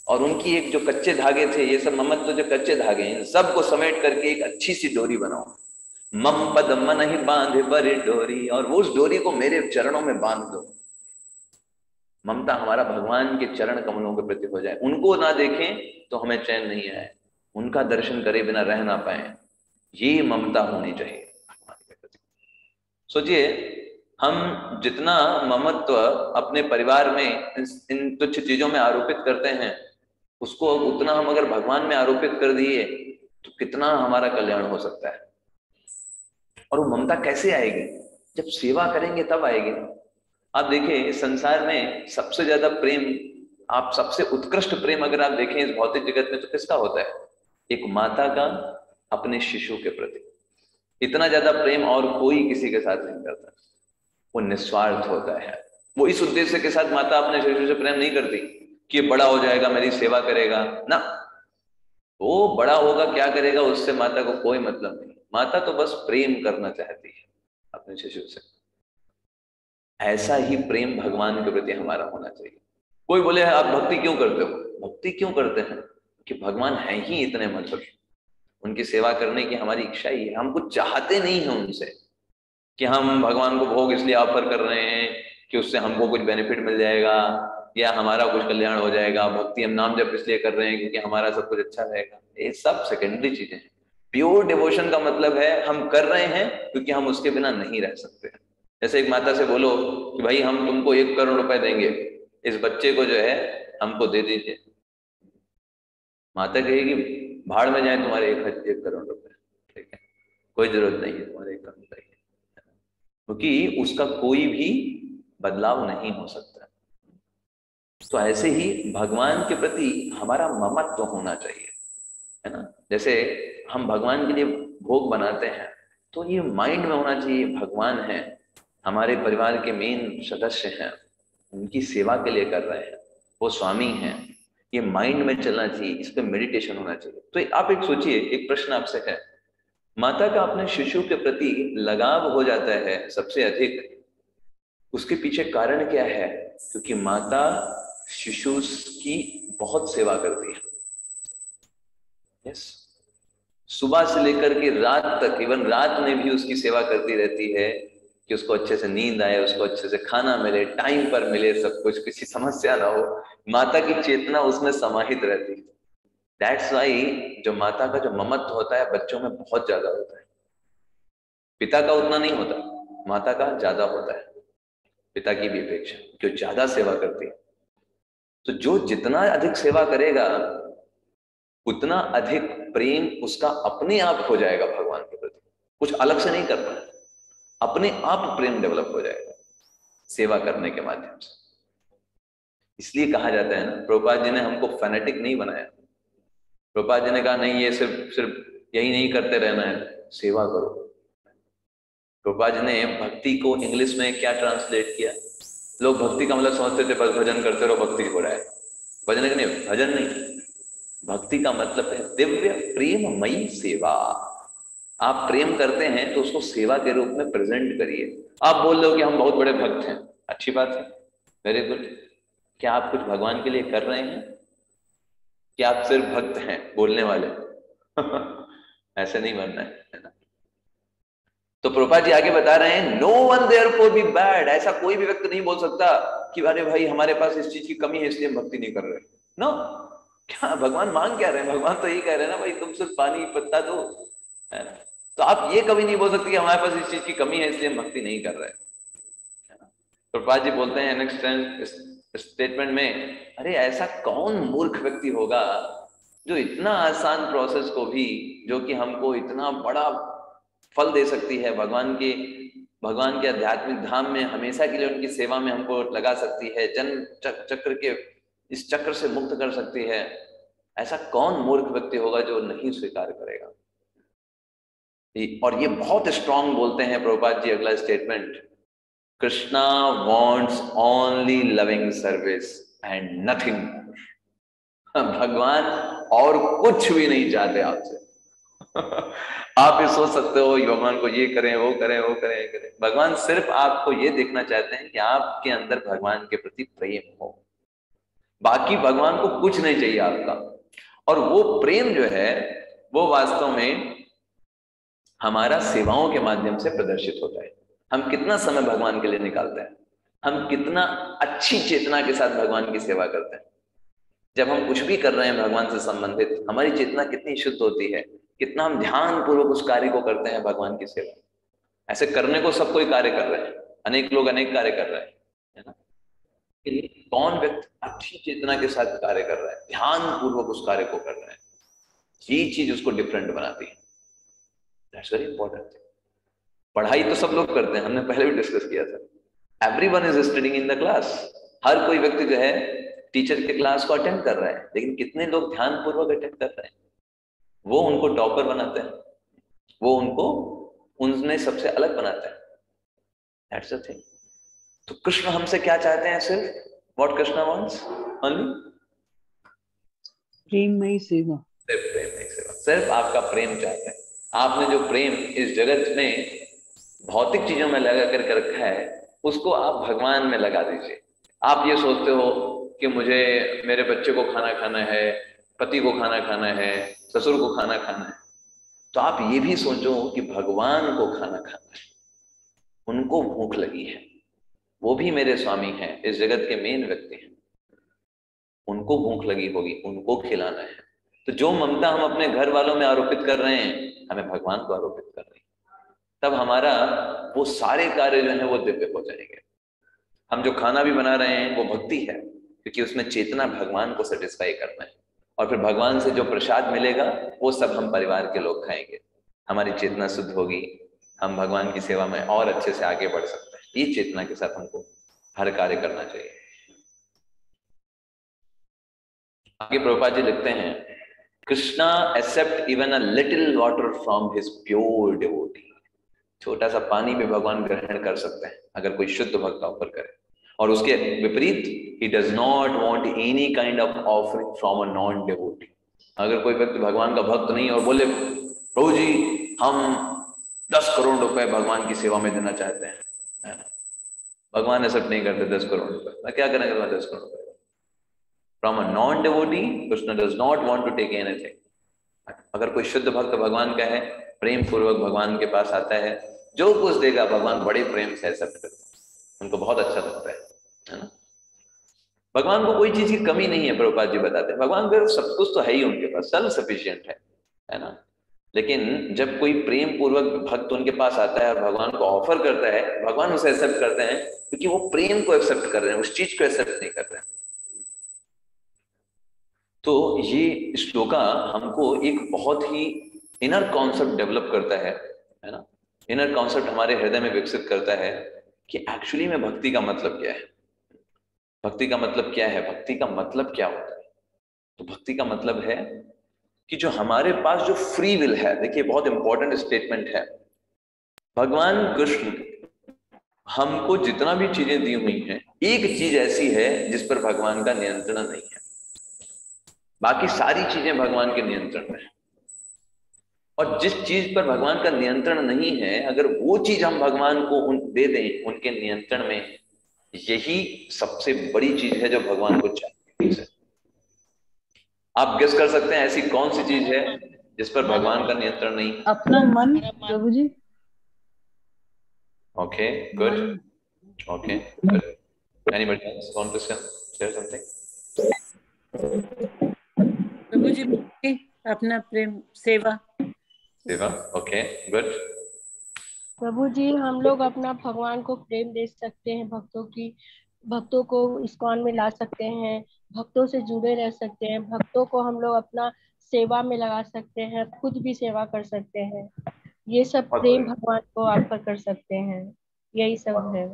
और उनकी एक जो कच्चे धागे थे, ये सब ममत्व जो कच्चे धागे हैं, सबको समेट करके एक अच्छी सी डोरी बनाओ। मम पद मन ही बांध बरे डोरी, और वो उस डोरी को मेरे चरणों में बांध दो। ममता हमारा भगवान के चरण कमलों के प्रति हो जाए। उनको ना देखें तो हमें चैन नहीं आए, उनका दर्शन करे बिना रह ना पाए, ये ममता होनी चाहिए भगवान के प्रति। सोचिए, हम जितना ममत्व अपने परिवार में इन तुच्छ चीजों में आरोपित करते हैं, उसको उतना हम अगर भगवान में आरोपित कर दिए तो कितना हमारा कल्याण हो सकता है। और वो ममता कैसे आएगी? जब सेवा करेंगे तब आएगी। आप देखिए इस संसार में सबसे ज्यादा प्रेम, आप सबसे उत्कृष्ट प्रेम अगर आप देखें इस भौतिक जगत में, तो किसका होता है? एक माता का अपने शिशु के प्रति। इतना ज्यादा प्रेम और कोई किसी के साथ नहीं करता। वो निस्वार्थ होता है। वो इस उद्देश्य के साथ माता अपने शिशु से प्रेम नहीं करती कि बड़ा हो जाएगा मेरी सेवा करेगा ना, वो बड़ा होगा क्या करेगा उससे माता को कोई मतलब नहीं। माता तो बस प्रेम करना चाहती है अपने शिशु से। ऐसा ही प्रेम भगवान के प्रति हमारा होना चाहिए। कोई बोले आप भक्ति क्यों करते हो? भक्ति क्यों करते हैं कि भगवान है ही इतने मधुर, उनकी सेवा करने की हमारी इच्छा ही है। हम कुछ चाहते नहीं है उनसे कि हम भगवान को भोग इसलिए ऑफर कर रहे हैं कि उससे हमको कुछ बेनिफिट मिल जाएगा या हमारा कुछ कल्याण हो जाएगा। भक्ति हम नाम जप इसलिए कर रहे हैं क्योंकि हमारा सब कुछ अच्छा रहेगा। ये सब सेकेंडरी चीजें हैं। प्योर डिवोशन का मतलब है हम कर रहे हैं क्योंकि हम उसके बिना नहीं रह सकते। जैसे एक माता से बोलो कि भाई हम तुमको 1 करोड़ रुपए देंगे, इस बच्चे को जो है हमको दे दीजिए। माता कहेगी भाड़ में जाए तुम्हारे 1 करोड़ रुपए, ठीक है, कोई जरूरत नहीं है तुम्हारे 1 करोड़ रुपए, क्योंकि उसका कोई भी बदलाव नहीं हो सकता। तो ऐसे ही भगवान के प्रति हमारा ममत्व होना चाहिए, है ना। जैसे हम भगवान के लिए भोग बनाते हैं तो ये माइंड में होना चाहिए भगवान है, हमारे परिवार के मेन सदस्य हैं, उनकी सेवा के लिए कर रहे हैं, वो स्वामी हैं। ये माइंड में चलना चाहिए, इस पर मेडिटेशन होना चाहिए। तो आप एक सोचिए, एक प्रश्न आपसे है, माता का अपने शिशु के प्रति लगाव हो जाता है सबसे अधिक। उसके पीछे कारण क्या है? क्योंकि माता शिशु की बहुत सेवा करती है। यस, सुबह से लेकर के रात तक, इवन रात में भी उसकी सेवा करती रहती है कि उसको अच्छे से नींद आए, उसको अच्छे से खाना मिले, टाइम पर मिले, सब कुछ, किसी समस्या ना हो। माता की चेतना उसमें समाहित रहती है। दैट्स वाई जो माता का जो ममत्व होता है बच्चों में बहुत ज्यादा होता है। पिता का उतना नहीं होता, माता का ज्यादा होता है, पिता की भी अपेक्षा, क्यों ज्यादा सेवा करती है। तो जो जितना अधिक सेवा करेगा उतना अधिक प्रेम उसका अपने आप हो जाएगा भगवान के प्रति, कुछ अलग से नहीं करना है, अपने आप प्रेम डेवलप हो जाएगा सेवा करने के माध्यम से। इसलिए कहा जाता है ना, प्रभुपाद जी ने हमको फैनेटिक नहीं बनाया। प्रभुपाद जी ने कहा नहीं, ये सिर्फ सिर्फ यही नहीं करते रहना है, सेवा करो। प्रभुपाद जी ने भक्ति को इंग्लिश में क्या ट्रांसलेट किया? लोग भक्ति का मतलब समझते थे बस भजन करते रहो, भक्ति हो रहा है। भजन नहीं, भजन नहीं, भक्ति का मतलब है दिव्य प्रेममयी सेवा। आप प्रेम करते हैं तो उसको सेवा के रूप में प्रेजेंट करिए। आप बोल रहे हो कि हम बहुत बड़े भक्त हैं, अच्छी बात है, वेरी गुड। क्या आप कुछ भगवान के लिए कर रहे हैं कि आप सिर्फ भक्त हैं बोलने वाले? ऐसे नहीं बनना है ना। तो प्रभुपाद जी आगे बता रहे हैं, no one therefore be bad. ऐसा कोई भी व्यक्ति नहीं बोल सकता कि अरे भाई हमारे पास इस चीज की कमी है इसलिए हम भक्ति नहीं कर रहे। नो, क्या भगवान मांग क्या रहे हैं? भगवान तो यही कह रहे हैं ना, भाई तुम सिर्फ पानी पत्ता दो, है ना। तो आप ये कभी नहीं बोल सकते कि हमारे पास इस चीज की कमी है इसलिए हम भक्ति नहीं कर रहे। प्रभुपाद जी बोलते हैं नेक्स्ट स्टेटमेंट में, अरे ऐसा कौन मूर्ख व्यक्ति होगा जो इतना आसान प्रोसेस को भी, जो कि हमको इतना बड़ा फल दे सकती है, भगवान के आध्यात्मिक धाम में हमेशा के लिए उनकी सेवा में हमको लगा सकती है, जन्म चक्र के इस चक्र से मुक्त कर सकती है। ऐसा कौन मूर्ख व्यक्ति होगा जो नहीं स्वीकार करेगा? और ये बहुत स्ट्रांग बोलते हैं प्रभुपाद जी अगला statement, Krishna wants only loving service and nothing more. भगवान और कुछ भी नहीं चाहते आपसे। आप ये सोच सकते हो भगवान को ये करें वो करें वो करें ये करें, भगवान सिर्फ आपको ये देखना चाहते हैं कि आपके अंदर भगवान के प्रति प्रेम हो, बाकी भगवान को कुछ नहीं चाहिए आपका। और वो प्रेम जो है वो वास्तव में हमारा सेवाओं के माध्यम से प्रदर्शित होता है। हम कितना समय भगवान के लिए निकालते हैं, हम कितना अच्छी चेतना के साथ भगवान की सेवा करते हैं। जब हम कुछ भी कर रहे हैं भगवान से संबंधित, हमारी चेतना कितनी शुद्ध होती है, कितना हम ध्यान पूर्वक उस कार्य को करते हैं भगवान की सेवा। ऐसे करने को सब कोई कार्य कर रहे हैं, अनेक लोग अनेक कार्य कर रहे हैं, है ना। कौन व्यक्ति अच्छी चेतना के साथ कार्य कर रहा है, ध्यान पूर्वक उस कार्य को कर रहा है, ये चीज उसको डिफरेंट बनाती है। That's very important. पढ़ाई तो सब लोग करते हैं, हमने पहले भी डिस्कस किया था, everyone is studying in the class. हर कोई व्यक्ति जो है टीचर के क्लास को अटेंड कर रहा है, लेकिन कितने लोग ध्यान पूर्वक अटेंड कर रहे हैं? वो उनको टॉपर बनाते हैं, वो उनको उनमें सबसे अलग बनाता है। That's the thing. तो कृष्ण हमसे क्या चाहते हैं? सिर्फ व्हाट कृष्ण वांट्स? ओनली प्रेममयी सेवा। सिर्फ प्रेममयी सेवा, सिर्फ आपका प्रेम चाहते हैं। आपने जो प्रेम इस जगत में भौतिक चीजों में लगा करके रखा है, उसको आप भगवान में लगा दीजिए। आप ये सोचते हो कि मुझे मेरे बच्चे को खाना खाना है, पति को खाना खाना है, ससुर को खाना खाना है, तो आप ये भी सोचो कि भगवान को खाना खाना है, उनको भूख लगी है, वो भी मेरे स्वामी हैं, इस जगत के मेन व्यक्ति हैं, उनको भूख लगी होगी, उनको खिलाना है। तो जो ममता हम अपने घर वालों में आरोपित कर रहे हैं, हमें भगवान को आरोपित कर रहे हैं। तब हमारा वो सारे कार्य जो है वो दिव्य हो जाएंगे। हम जो खाना भी बना रहे हैं वो भक्ति है, क्योंकि उसमें चेतना भगवान को सेटिस्फाई करना है। और फिर भगवान से जो प्रसाद मिलेगा वो सब हम परिवार के लोग खाएंगे, हमारी चेतना शुद्ध होगी, हम भगवान की सेवा में और अच्छे से आगे बढ़ सकते हैं। ये चेतना के साथ हमको हर कार्य करना चाहिए। आगे प्रभुपाद जी लिखते हैं, Krishna accept even a little water from his pure devotee. छोटा सा पानी भी भगवान ग्रहण कर सकते हैं अगर कोई शुद्ध भक्त ऑफर करे। और उसके विपरीत, he does not want any kind of offering from a non devotee. अगर कोई व्यक्ति भगवान का भक्त नहीं और बोले प्रभु जी हम 10 करोड़ रुपए भगवान की सेवा में देना चाहते हैं, है ना? भगवान एक्सेप्ट नहीं करते 10 करोड़ रुपए। मैं क्या करेंगे तुम्हारे 10 करोड़ रुपए? From a non devotee Krishna does not want to take anything. अगर कोई शुद्ध भक्त भगवान का है, प्रेम पूर्वक भगवान के पास आता है, जो कुछ देगा भगवान बड़े प्रेम से एक्सेप्ट करते हैं, उनको बहुत अच्छा लगता है ना? भगवान को कोई चीज की कमी नहीं है, प्रभुपाद जी बताते हैं। भगवान का सब कुछ तो है ही उनके पास, सेल्फ सफिशिएंट है ना? लेकिन जब कोई प्रेम पूर्वक भक्त उनके पास आता है और भगवान को ऑफर करता है, भगवान उसे एक्सेप्ट करते हैं, क्योंकि वो प्रेम को एक्सेप्ट कर रहे हैं, उस चीज को एक्सेप्ट नहीं कर रहे हैं। तो ये श्लोका हमको एक बहुत ही इनर कॉन्सेप्ट डेवलप करता है ना? इनर कॉन्सेप्ट हमारे हृदय में विकसित करता है कि एक्चुअली में भक्ति का मतलब क्या है। भक्ति का मतलब क्या है? भक्ति का मतलब क्या होता है? तो भक्ति का मतलब है कि जो हमारे पास जो फ्री विल है, देखिए बहुत इंपॉर्टेंट स्टेटमेंट है, भगवान कृष्ण हमको जितना भी चीजें दी हुई हैं, एक चीज ऐसी है जिस पर भगवान का नियंत्रण नहीं है, बाकी सारी चीजें भगवान के नियंत्रण में है। और जिस चीज पर भगवान का नियंत्रण नहीं है, अगर वो चीज हम भगवान को दे दें उनके नियंत्रण में, यही सबसे बड़ी चीज है जो भगवान को चाहिए। आप गेस कर सकते हैं ऐसी कौन सी चीज है जिस पर भगवान का नियंत्रण नहीं? अपना मन प्रभु जी। Okay good, okay good. Anybody else want to share something? प्रभु जी अपना प्रेम सेवा। सेवा, ओके गुड। प्रभु जी हम लोग अपना भगवान को प्रेम दे सकते हैं, भक्तों को इस्कॉन में ला सकते हैं, भक्तों से जुड़े रह सकते हैं, भक्तों को हम लोग अपना सेवा में लगा सकते हैं, खुद भी सेवा कर सकते हैं। ये सब बहुत प्रेम बढ़िया, भगवान को ऑफर कर सकते हैं, यही सब है।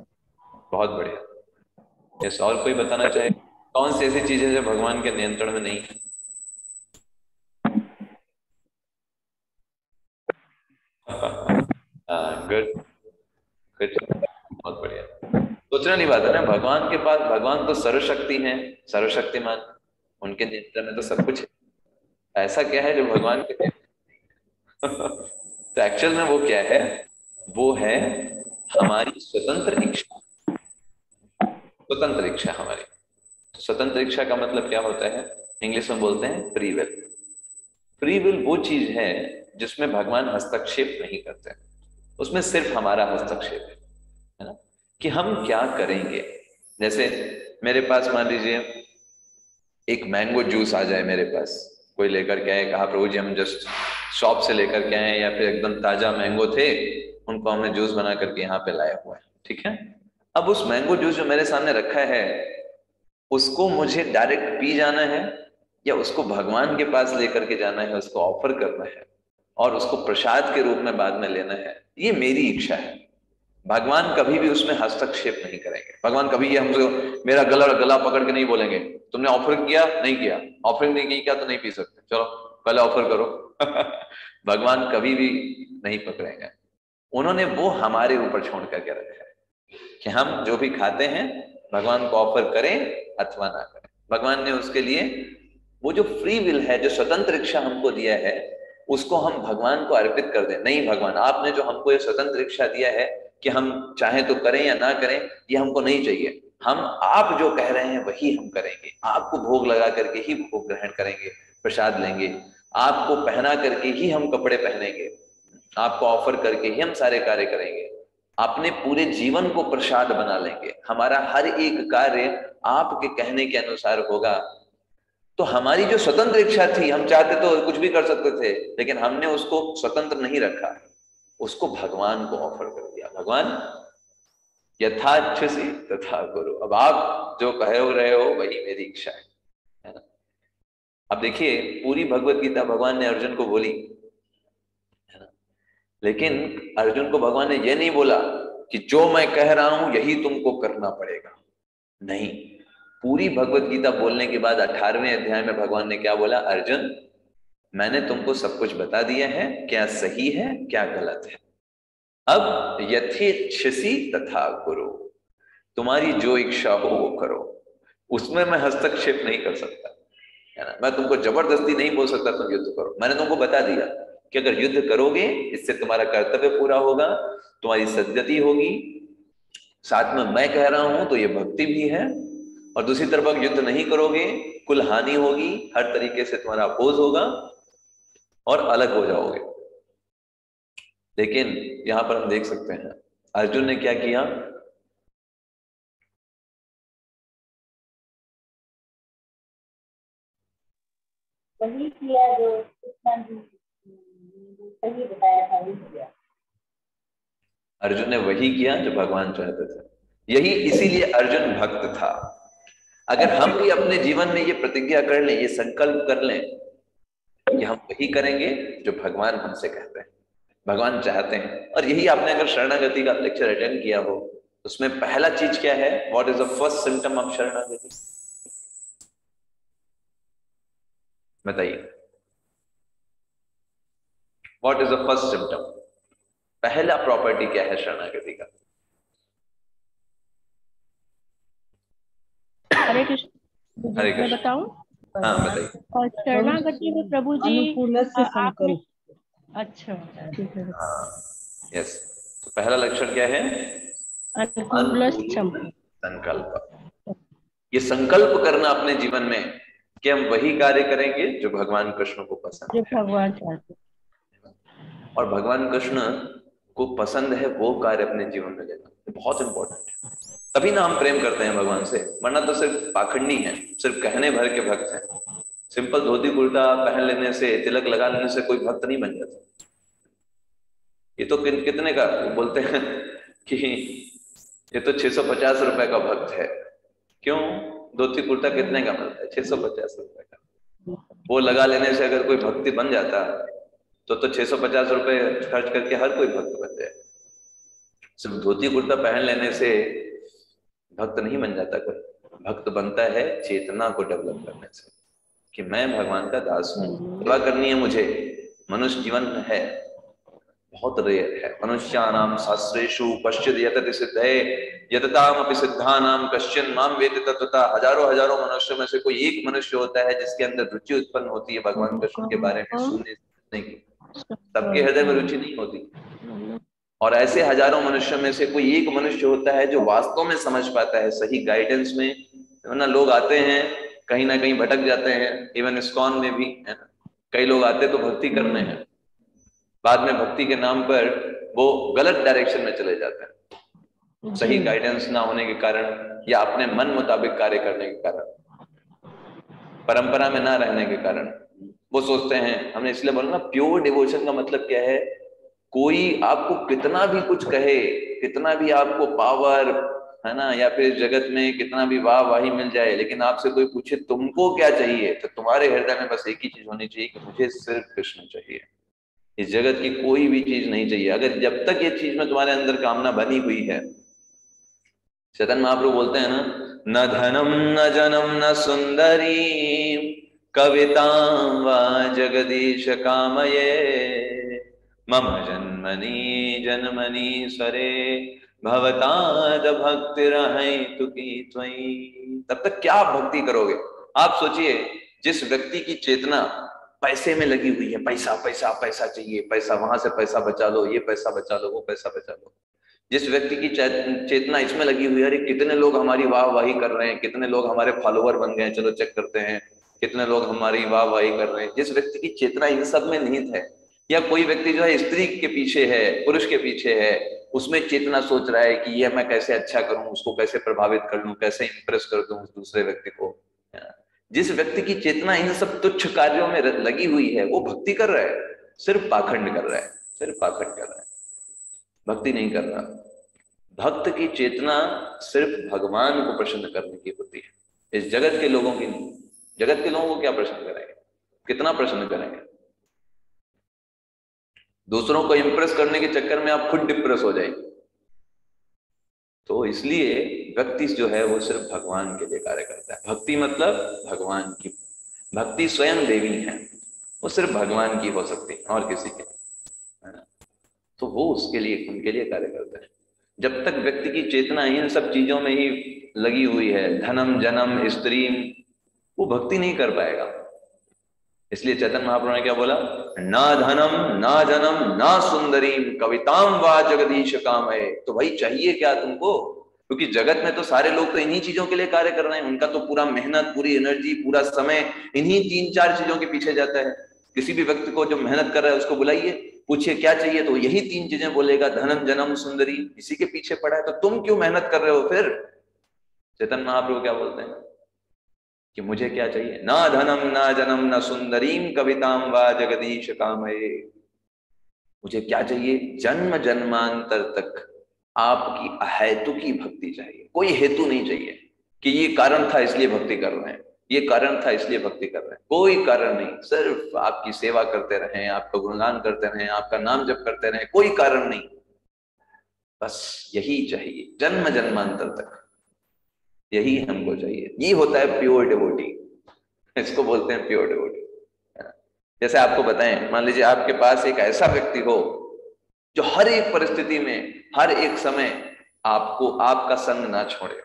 बहुत बढ़िया। यस, और कोई बताना चाहे कौन सी ऐसी चीज है जो भगवान के नियंत्रण में नहीं है? गुड गुड, बहुत बढ़िया। सोचने वाली बात है ना, भगवान के पास, भगवान तो सर्वशक्ति हैं, सर्वशक्तिमान, उनके नियंत्रण में तो सब कुछ है। ऐसा क्या है जो भगवान के तो एक्चुअल में वो क्या है? वो है हमारी स्वतंत्र इच्छा। स्वतंत्र इच्छा हमारी। स्वतंत्र इच्छा का मतलब क्या होता है? इंग्लिश में बोलते हैं फ्री विल। फ्री विल वो चीज है जिसमें भगवान हस्तक्षेप नहीं करते, उसमें सिर्फ हमारा हस्तक्षेप है ना, कि हम क्या करेंगे। जैसे मेरे पास मान लीजिए एक मैंगो जूस आ जाए, मेरे पास कोई लेकर के आए, कहा प्रभु जी हम जस्ट शॉप से लेकर के आए, या फिर एकदम ताजा मैंगो थे, उनको हमने जूस बना करके यहाँ पे लाया हुआ है, ठीक है। अब उस मैंगो जूस जो मेरे सामने रखा है, उसको मुझे डायरेक्ट पी जाना है या उसको भगवान के पास लेकर के जाना है, उसको ऑफर करना है और उसको प्रसाद के रूप में बाद में लेना है, ये मेरी इच्छा है। भगवान कभी भी उसमें हस्तक्षेप नहीं करेंगे। भगवान कभी ये हमसे मेरा गला पकड़ के नहीं बोलेंगे तुमने ऑफर किया नहीं किया, ऑफरिंग नहीं किया तो नहीं पी सकते, चलो पहले ऑफर करो। भगवान कभी भी नहीं पकड़ेंगे। उन्होंने वो हमारे ऊपर छोड़ करके रखा है कि हम जो भी खाते हैं भगवान को ऑफर करें अथवा ना करें। भगवान ने उसके लिए वो जो फ्री विल है, जो स्वतंत्र इच्छा हमको दिया है, उसको हम भगवान को अर्पित कर दें। नहीं भगवान, आपने जो हमको ये स्वतंत्र इच्छा दिया है कि हम चाहे तो करें या ना करें, ये हमको नहीं चाहिए। हम आप जो कह रहे हैं वही हम करेंगे। आपको भोग लगा करके ही भोग ग्रहण करेंगे, प्रसाद लेंगे, आपको पहना करके ही हम कपड़े पहनेंगे, आपको ऑफर करके ही हम सारे कार्य करेंगे, अपने पूरे जीवन को प्रसाद बना लेंगे। हमारा हर एक कार्य आपके कहने के अनुसार होगा। तो हमारी जो स्वतंत्र इच्छा थी, हम चाहते तो कुछ भी कर सकते थे, लेकिन हमने उसको स्वतंत्र नहीं रखा, उसको भगवान को ऑफर कर दिया। भगवान यथाच्छसी तथा गुरु, अब आप जो कह रहे हो वही मेरी इच्छा है ना। अब देखिए पूरी भगवत गीता भगवान ने अर्जुन को बोली है ना, लेकिन अर्जुन को भगवान ने यह नहीं बोला कि जो मैं कह रहा हूं यही तुमको करना पड़ेगा। नहीं, पूरी भगवत गीता बोलने के बाद 18वें अध्याय में भगवान ने क्या बोला? अर्जुन मैंने तुमको सब कुछ बता दिया है, क्या सही है क्या गलत है। अब यथेच्छसी तथा कुरु, तुम्हारी जो इच्छा हो वो करो, उसमें मैं हस्तक्षेप नहीं कर सकता है ना। मैं तुमको जबरदस्ती नहीं बोल सकता तुम युद्ध करो, मैंने तुमको बता दिया कि अगर युद्ध करोगे इससे तुम्हारा कर्तव्य पूरा होगा, तुम्हारी सद्गति होगी, साथ में मैं कह रहा हूं तो ये भक्ति भी है, और दूसरी तरफ अगर युद्ध नहीं करोगे कुल हानि होगी, हर तरीके से तुम्हारा अपोज होगा और अलग हो जाओगे। लेकिन यहां पर हम देख सकते हैं अर्जुन ने क्या किया, वही किया जो कृष्ण जी सही बताया था, वही किया। अर्जुन ने वही किया जो भगवान चाहते थे, यही इसीलिए अर्जुन भक्त था। अगर हम भी अपने जीवन में ये प्रतिज्ञा कर लें, ये संकल्प कर लें कि हम वही करेंगे जो भगवान हमसे कहते हैं, भगवान चाहते हैं, और यही आपने अगर शरणागति का लेक्चर अटेंड किया हो, उसमें पहला चीज क्या है, what is the first symptom of शरणागति, बताइए, what is the first symptom, पहला प्रॉपर्टी क्या है शरणागति का? हरे कृष्ण। हरे मैं कृष्ण। बताऊं? हाँ बताइए। और शरणागति में प्रभु जी अनुकूल से आपने, संकल्प। अच्छा ठीक है, यस, तो पहला लक्षण क्या है? अनुकूल संकल्प। संकल्प। ये संकल्प करना अपने जीवन में कि हम वही कार्य करेंगे जो भगवान कृष्ण को पसंद जो है, भगवान चाहते। और भगवान कृष्ण को पसंद है वो कार्य अपने जीवन में लेना, ये बहुत इंपॉर्टेंट है। तभी ना हम प्रेम करते हैं भगवान से, वरना तो सिर्फ पाखंडी है, सिर्फ कहने भर के भक्त हैं। सिंपल धोती कुर्ता पहन लेने से, तिलक लगा लेने से कोई भक्त नहीं बन जाता। ये तो कितने का बोलते हैं कि ये तो 650 रुपए का भक्त है। क्यों? धोती कुर्ता कितने का मिलता है? 650 रुपए का। वो लगा लेने से अगर कोई भक्ति बन जाता तो 650 रुपए खर्च करके हर कोई भक्त बन जाए। सिर्फ धोती कुर्ता पहन लेने से भक्त नहीं बन जाता कोई, भक्त बनता है चेतना को डेवलप करने से, कि मैं भगवान का दास हूँ, सेवा करनी है मुझे। मनुष्य जीवन में है, बहुत रेयर है, मनुष्यानाम शास्त्रेषु पश्चिद यतति सिद्धे यततामपि सिद्धानाम कश्चिन माम वेत्ति तत्वतः। हजारों हजारों मनुष्यों में से कोई एक मनुष्य होता है जिसके अंदर रुचि उत्पन्न होती है भगवान कृष्ण के बारे में सुनने की। सबके हृदय में रुचि नहीं होती, और ऐसे हजारों मनुष्यों में से कोई एक मनुष्य होता है जो वास्तव में समझ पाता है सही गाइडेंस में। ना लोग आते हैं कहीं ना कहीं भटक जाते हैं, इवन इस्कॉन में भी है ना, कई लोग आते तो भक्ति करने हैं, बाद में भक्ति के नाम पर वो गलत डायरेक्शन में चले जाते हैं, सही गाइडेंस ना होने के कारण, या अपने मन मुताबिक कार्य करने के कारण, परंपरा में ना रहने के कारण। वो सोचते हैं, हमने इसलिए बोला ना, प्योर डिवोशन का मतलब क्या है, कोई आपको कितना भी कुछ कहे, कितना भी आपको पावर है ना, या फिर जगत में कितना भी वाह वाही मिल जाए, लेकिन आपसे कोई पूछे तुमको क्या चाहिए, तो तुम्हारे हृदय में बस एक ही चीज होनी चाहिए कि मुझे सिर्फ कृष्ण चाहिए, इस जगत की कोई भी चीज नहीं चाहिए। अगर जब तक ये चीज में तुम्हारे अंदर कामना बनी हुई है, चैतन्य महाप्रभु बोलते हैं ना, न धनम न जनम न सुंदरी कवितां वा जगदीश कामये मम जन्मनि जन्मनि सरे भवताद भक्तिरहैतुकी त्वयि। तब तक क्या आप भक्ति करोगे? आप सोचिए, जिस व्यक्ति की चेतना पैसे में लगी हुई है, पैसा पैसा पैसा चाहिए, पैसा, वहां से पैसा बचा लो, ये पैसा बचा लो, वो पैसा बचा लो, जिस व्यक्ति की चेतना इसमें लगी हुई है, अरे कितने लोग हमारी वाह वाही कर रहे हैं, कितने लोग हमारे फॉलोवर बन गए, चलो चेक करते हैं, कितने लोग हमारी वाह वाही कर रहे हैं, जिस व्यक्ति की चेतना इन सब में निहित है, या कोई व्यक्ति जो है स्त्री के पीछे है, पुरुष के पीछे है, उसमें चेतना सोच रहा है कि ये मैं कैसे अच्छा करूं, उसको कैसे प्रभावित कर लूं, कैसे इंप्रेस कर दूं उस दूसरे व्यक्ति को। जिस व्यक्ति की चेतना इन सब तुच्छ कार्यों में लगी हुई है, वो भक्ति कर रहा है, सिर्फ पाखंड कर रहा है, सिर्फ पाखंड कर रहा है, भक्ति नहीं कर रहा। भक्त की चेतना सिर्फ भगवान को प्रसन्न करने की होती है, इस जगत के लोगों की नहीं। जगत के लोगों को क्या प्रसन्न करेंगे, कितना प्रसन्न करेंगे? दूसरों को इंप्रेस करने के चक्कर में आप खुद डिप्रेस हो जाएंगे। तो इसलिए व्यक्ति जो है वो सिर्फ भगवान के लिए कार्य करता है। भक्ति मतलब भगवान की, भक्ति स्वयं देवी है, वो सिर्फ भगवान की हो सकती है और किसी की, है ना। तो वो उसके लिए, उनके लिए कार्य करता है। जब तक व्यक्ति की चेतना इन सब चीजों में ही लगी हुई है, धनम जनम स्त्री, वो भक्ति नहीं कर पाएगा। इसलिए चैतन्य महाप्रभु ने क्या बोला, ना धनम ना जनम ना सुंदरीम कविताम वा जगदीश कामये। तो भाई चाहिए क्या तुमको, क्योंकि जगत में तो सारे लोग तो इन्हीं चीजों के लिए कार्य कर रहे हैं, उनका तो पूरा मेहनत, पूरी एनर्जी, पूरा समय इन्हीं 3-4 चीजों के पीछे जाता है। किसी भी व्यक्ति को जो मेहनत कर रहा है उसको बुलाइए, पूछिए क्या चाहिए, तो यही 3 चीजें बोलेगा, धनम जनम सुंदरी, इसी के पीछे पड़ा है। तो तुम क्यों मेहनत कर रहे हो फिर? चैतन्य महाप्रभु क्या बोलते हैं कि मुझे क्या चाहिए, ना धनम ना जनम ना सुंदरीम कविताम वा जगदीश कामये। मुझे क्या चाहिए, जन्म जन्मांतर तक आपकी अहेतु की भक्ति चाहिए। कोई हेतु नहीं चाहिए कि ये कारण था इसलिए भक्ति कर रहे हैं, ये कारण था इसलिए भक्ति कर रहे हैं, कोई कारण नहीं। सिर्फ आपकी सेवा करते रहें, आपका गुणगान करते रहें, आपका नाम जप करते रहें, कोई कारण नहीं, बस यही चाहिए जन्म जन्मांतर तक, यही हमको चाहिए। ये होता है प्योर डिवोटी, इसको बोलते हैं प्योर डिवोटी। जैसे आपको बताएं, मान लीजिए आपके पास एक ऐसा व्यक्ति हो जो हर एक परिस्थिति में, हर एक समय आपको, आपका संग ना छोड़े,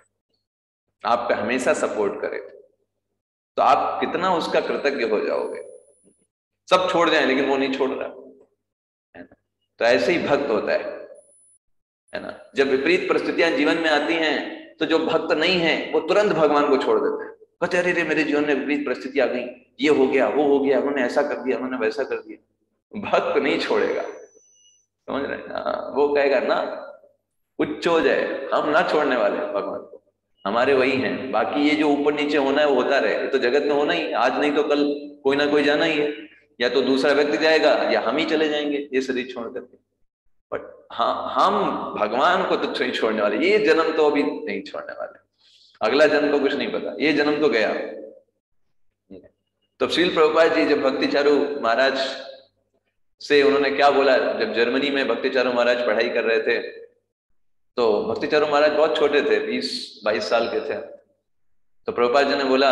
आप पे हमेशा सपोर्ट करे, तो आप कितना उसका कृतज्ञ हो जाओगे। सब छोड़ जाएं लेकिन वो नहीं छोड़ रहा है ना। तो ऐसे ही भक्त होता है ना। जब विपरीत परिस्थितियां जीवन में आती हैं तो जो भक्त नहीं है वो तुरंत भगवान को छोड़ देते हैं, कहते अरे रे मेरे जीवन में विपरीत परिस्थिति आ गई, ये हो गया वो हो गया, उन्होंने ऐसा कर दिया उन्होंने वैसा कर दिया। भक्त नहीं छोड़ेगा, समझ रहे हैं? वो कहेगा ना कुछ हो जाए, हम ना छोड़ने वाले हैं भगवान को, हमारे वही हैं, बाकी ये जो ऊपर नीचे होना है वो होता रहे, तो जगत में होना ही, आज नहीं तो कल कोई ना कोई जाना ही है, या तो दूसरा व्यक्ति जाएगा या हम ही चले जाएंगे ये शरीर छोड़ करके। बट हाँ, हम भगवान को तो नहीं छोड़ने वाले, ये जन्म तो अभी नहीं छोड़ने वाले, अगला जन्म तो कुछ नहीं पता, ये जन्म तो गया। तो श्रील प्रभुपाद जी जब भक्ति चारू महाराज से उन्होंने क्या बोला, जब जर्मनी में भक्ति चारू महाराज पढ़ाई कर रहे थे, तो भक्ति चारू महाराज बहुत छोटे थे, 20-22 साल के थे। तो प्रभुपाद जी ने बोला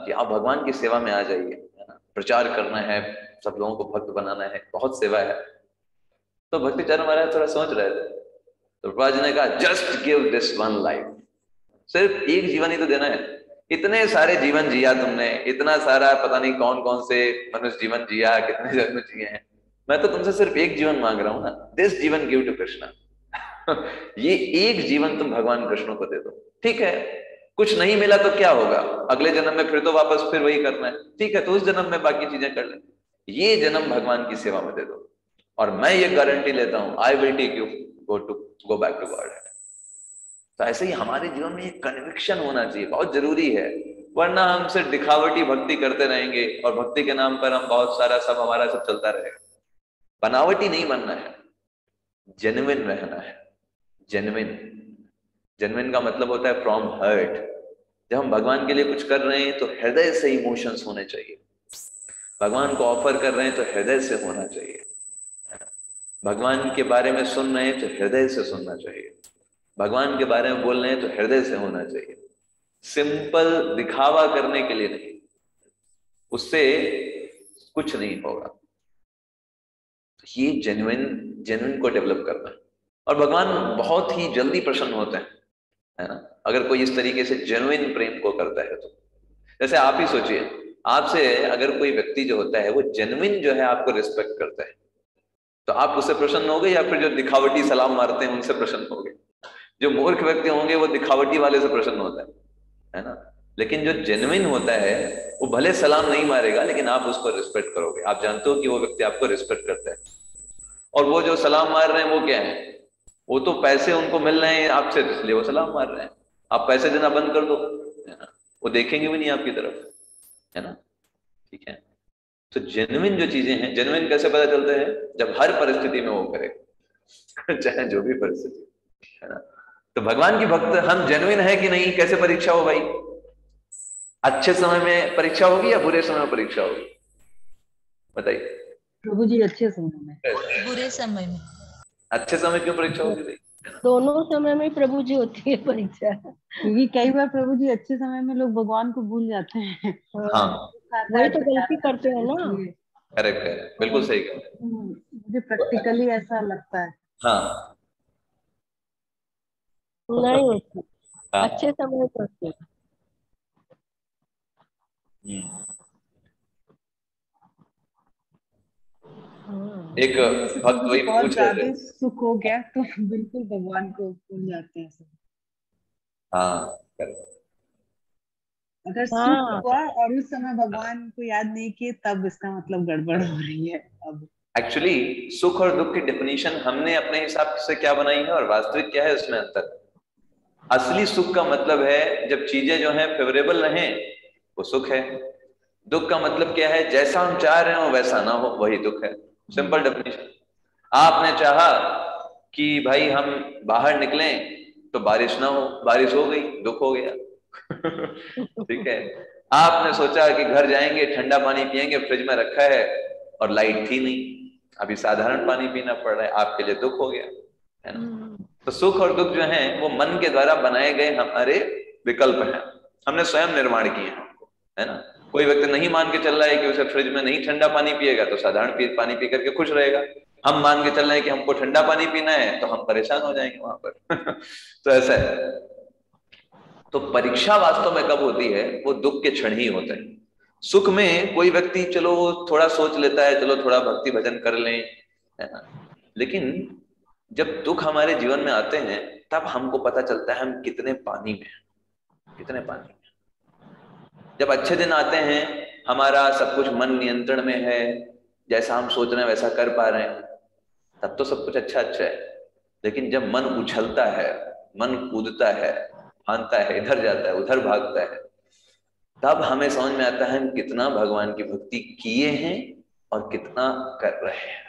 कि आप भगवान की सेवा में आ जाइए, है ना, प्रचार करना है, सब लोगों को भक्त बनाना है, बहुत सेवा है। तो भक्ति चारू महाराज थोड़ा सोच रहे थे, तो प्रभुपाद जी ने कहा just give this one life, सिर्फ एक जीवन ही तो देना है, इतने सारे जीवन जिया तुमने, इतना सारा पता नहीं कौन कौन से मनुष्य जीवन जिया, कितने जन्म जिए हैं, मैं तो तुमसे सिर्फ एक जीवन मांग रहा हूं ना, दिस जीवन गिव टू कृष्णा। ये एक जीवन तुम भगवान कृष्ण को दे दो, ठीक है, कुछ नहीं मिला तो क्या होगा, अगले जन्म में फिर तो वापस फिर वही करना है, ठीक है, तो उस जन्म में बाकी चीजें कर ले, ये जन्म भगवान की सेवा में दे दो, और मैं ये गारंटी लेता हूं I will take you go back to God. तो ऐसे ही हमारे जीवन में एक कन्विक्शन होना चाहिए, बहुत जरूरी है, वरना हम सिर्फ दिखावटी भक्ति करते रहेंगे और भक्ति के नाम पर हम बहुत सारा सब हमारा सब चलता रहेगा। बनावटी नहीं बनना है, जेन्युइन रहना है। जेन्युइन का मतलब होता है फ्रॉम हर्ट। जब हम भगवान के लिए कुछ कर रहे हैं तो हृदय से इमोशंस होने चाहिए, भगवान को ऑफर कर रहे हैं तो हृदय से होना चाहिए, भगवान के बारे में सुन रहे हैं तो हृदय से सुनना चाहिए, भगवान के बारे में बोल रहे हैं तो हृदय से होना चाहिए, सिंपल दिखावा करने के लिए नहीं, उससे कुछ नहीं होगा। तो ये जेन्युइन को डेवलप करना है, और भगवान बहुत ही जल्दी प्रसन्न होते हैं, है ना, अगर कोई इस तरीके से जेन्युइन प्रेम को करता है तो। जैसे आप ही सोचिए, आपसे अगर कोई व्यक्ति जो होता है वो जेन्युइन जो है आपको रिस्पेक्ट करता है, तो आप उससे प्रसन्न हो गए, या फिर जो दिखावटी सलाम मारते हैं उनसे प्रसन्न हो गए? जो मूर्ख व्यक्ति होंगे वो दिखावटी वाले से प्रसन्न होता है ना। लेकिन जो जेन्युइन होता है वो भले सलाम नहीं मारेगा लेकिन आप उसको रिस्पेक्ट करोगे, आप जानते हो कि वो व्यक्ति आपको रिस्पेक्ट करता है। और वो जो सलाम मार रहे हैं वो क्या है, वो तो पैसे उनको मिल रहे हैं आपसे, इसलिए वो सलाम मार रहे हैं, आप पैसे देना बंद कर दो, है ना, वो देखेंगे भी नहीं आपकी तरफ, है ना, ठीक है। तो जेन्युइन जो चीजें हैं, जेन्युइन कैसे पता चलते हैं, जब हर परिस्थिति में वो करे चाहे जो भी परिस्थिति, है ना। तो भगवान की भक्त हम जेन्युइन है कि नहीं, कैसे परीक्षा हो भाई? अच्छे समय में परीक्षा होगी या बुरे समय में परीक्षा होगी, बताइए प्रभु जी? अच्छे समय में। बुरे समय में। अच्छे समय क्यों परीक्षा होगी भाई? दोनों समय में प्रभु जी होती है परीक्षा, क्योंकि कई बार प्रभु जी अच्छे समय में लोग भगवान को भूल जाते हैं। हाँ, वही तो गलती करते हैं ना। करेक्ट है, बिल्कुल सही कहा। मुझे प्रैक्टिकली ऐसा लगता है। हाँ, नहीं होती, हाँ। अच्छे समय में होती है। एक जैसे भक्त कभी वही बहुत पूछ रहे थे। ज्यादा सुख हो गया तो बिल्कुल भगवान को भूल जाते हैं सब। हाँ correct। अगर सुख हाँ हुआ और उस समय भगवान को याद नहीं किए तब इसका मतलब गड़बड़ हो रही है अब। एक्चुअली सुख और दुख की डेफिनेशन हमने अपने हिसाब से क्या बनाई है और वास्तविक क्या है, उसमें अंतर। असली सुख का मतलब है जब चीजें जो है फेवरेबल रहें, वो सुख है। दुख का मतलब क्या है, जैसा हम चाह रहे हो वैसा ना हो, वही दुख है। Simple definition. आपने चाहा कि भाई हम बाहर निकलें तो बारिश ना हो, बारिश हो गई, दुख हो गया। ठीक है। आपने सोचा कि घर जाएंगे ठंडा पानी पिएंगे, फ्रिज में रखा है और लाइट थी नहीं, अभी साधारण पानी पीना पड़ रहा है, आपके लिए दुख हो गया, है ना। तो सुख और दुख जो है वो मन के द्वारा बनाए गए हमारे विकल्प हैं, हमने स्वयं निर्माण किए हैं, है ना। कोई व्यक्ति नहीं मान के चल रहा है कि उसे फ्रिज में नहीं ठंडा पानी पिएगा तो साधारण पानी पी करके खुश रहेगा। हम मान के चल रहे हैं कि हमको ठंडा पानी पीना है तो हम परेशान हो जाएंगे वहां पर। तो ऐसा है। तो परीक्षा वास्तव में कब होती है, वो दुख के क्षण ही होते हैं। सुख में कोई व्यक्ति चलो थोड़ा सोच लेता है, चलो थोड़ा भक्ति भजन कर लें, है ना। लेकिन जब दुख हमारे जीवन में आते हैं तब हमको पता चलता है हम कितने पानी में हैं, कितने पानी में। जब अच्छे दिन आते हैं, हमारा सब कुछ मन नियंत्रण में है, जैसा हम सोच रहे हैं वैसा कर पा रहे हैं, तब तो सब कुछ अच्छा अच्छा है। लेकिन जब मन उछलता है, मन कूदता है, फांदता है, इधर जाता है उधर भागता है, तब हमें समझ में आता है हम कितना भगवान की भक्ति किए हैं और कितना कर रहे हैं।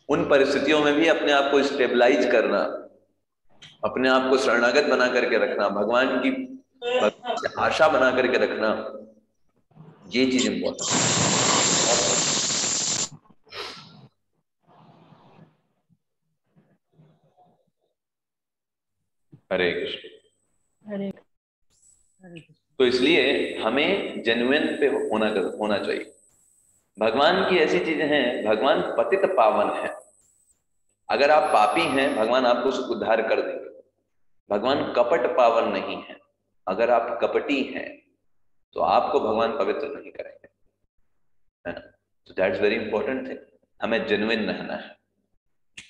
उन परिस्थितियों में भी अपने आप को स्टेबलाइज करना, अपने आप को शरणागत बना करके रखना, भगवान की आशा बना करके रखना, ये चीज इंपॉर्टेंट है। हरे कृष्ण। हरे तो इसलिए हमें जेन्युइन पे होना चाहिए। भगवान की ऐसी चीजें हैं, भगवान पतित पावन है। अगर आप पापी हैं भगवान आपको उद्धार कर देंगे। भगवान कपट पावन नहीं है। अगर आप कपटी हैं तो आपको भगवान पवित्र नहीं करेंगे, है ना। तो दैट्स वेरी इंपॉर्टेंट थिंग। हमें जेन्युइन रहना है,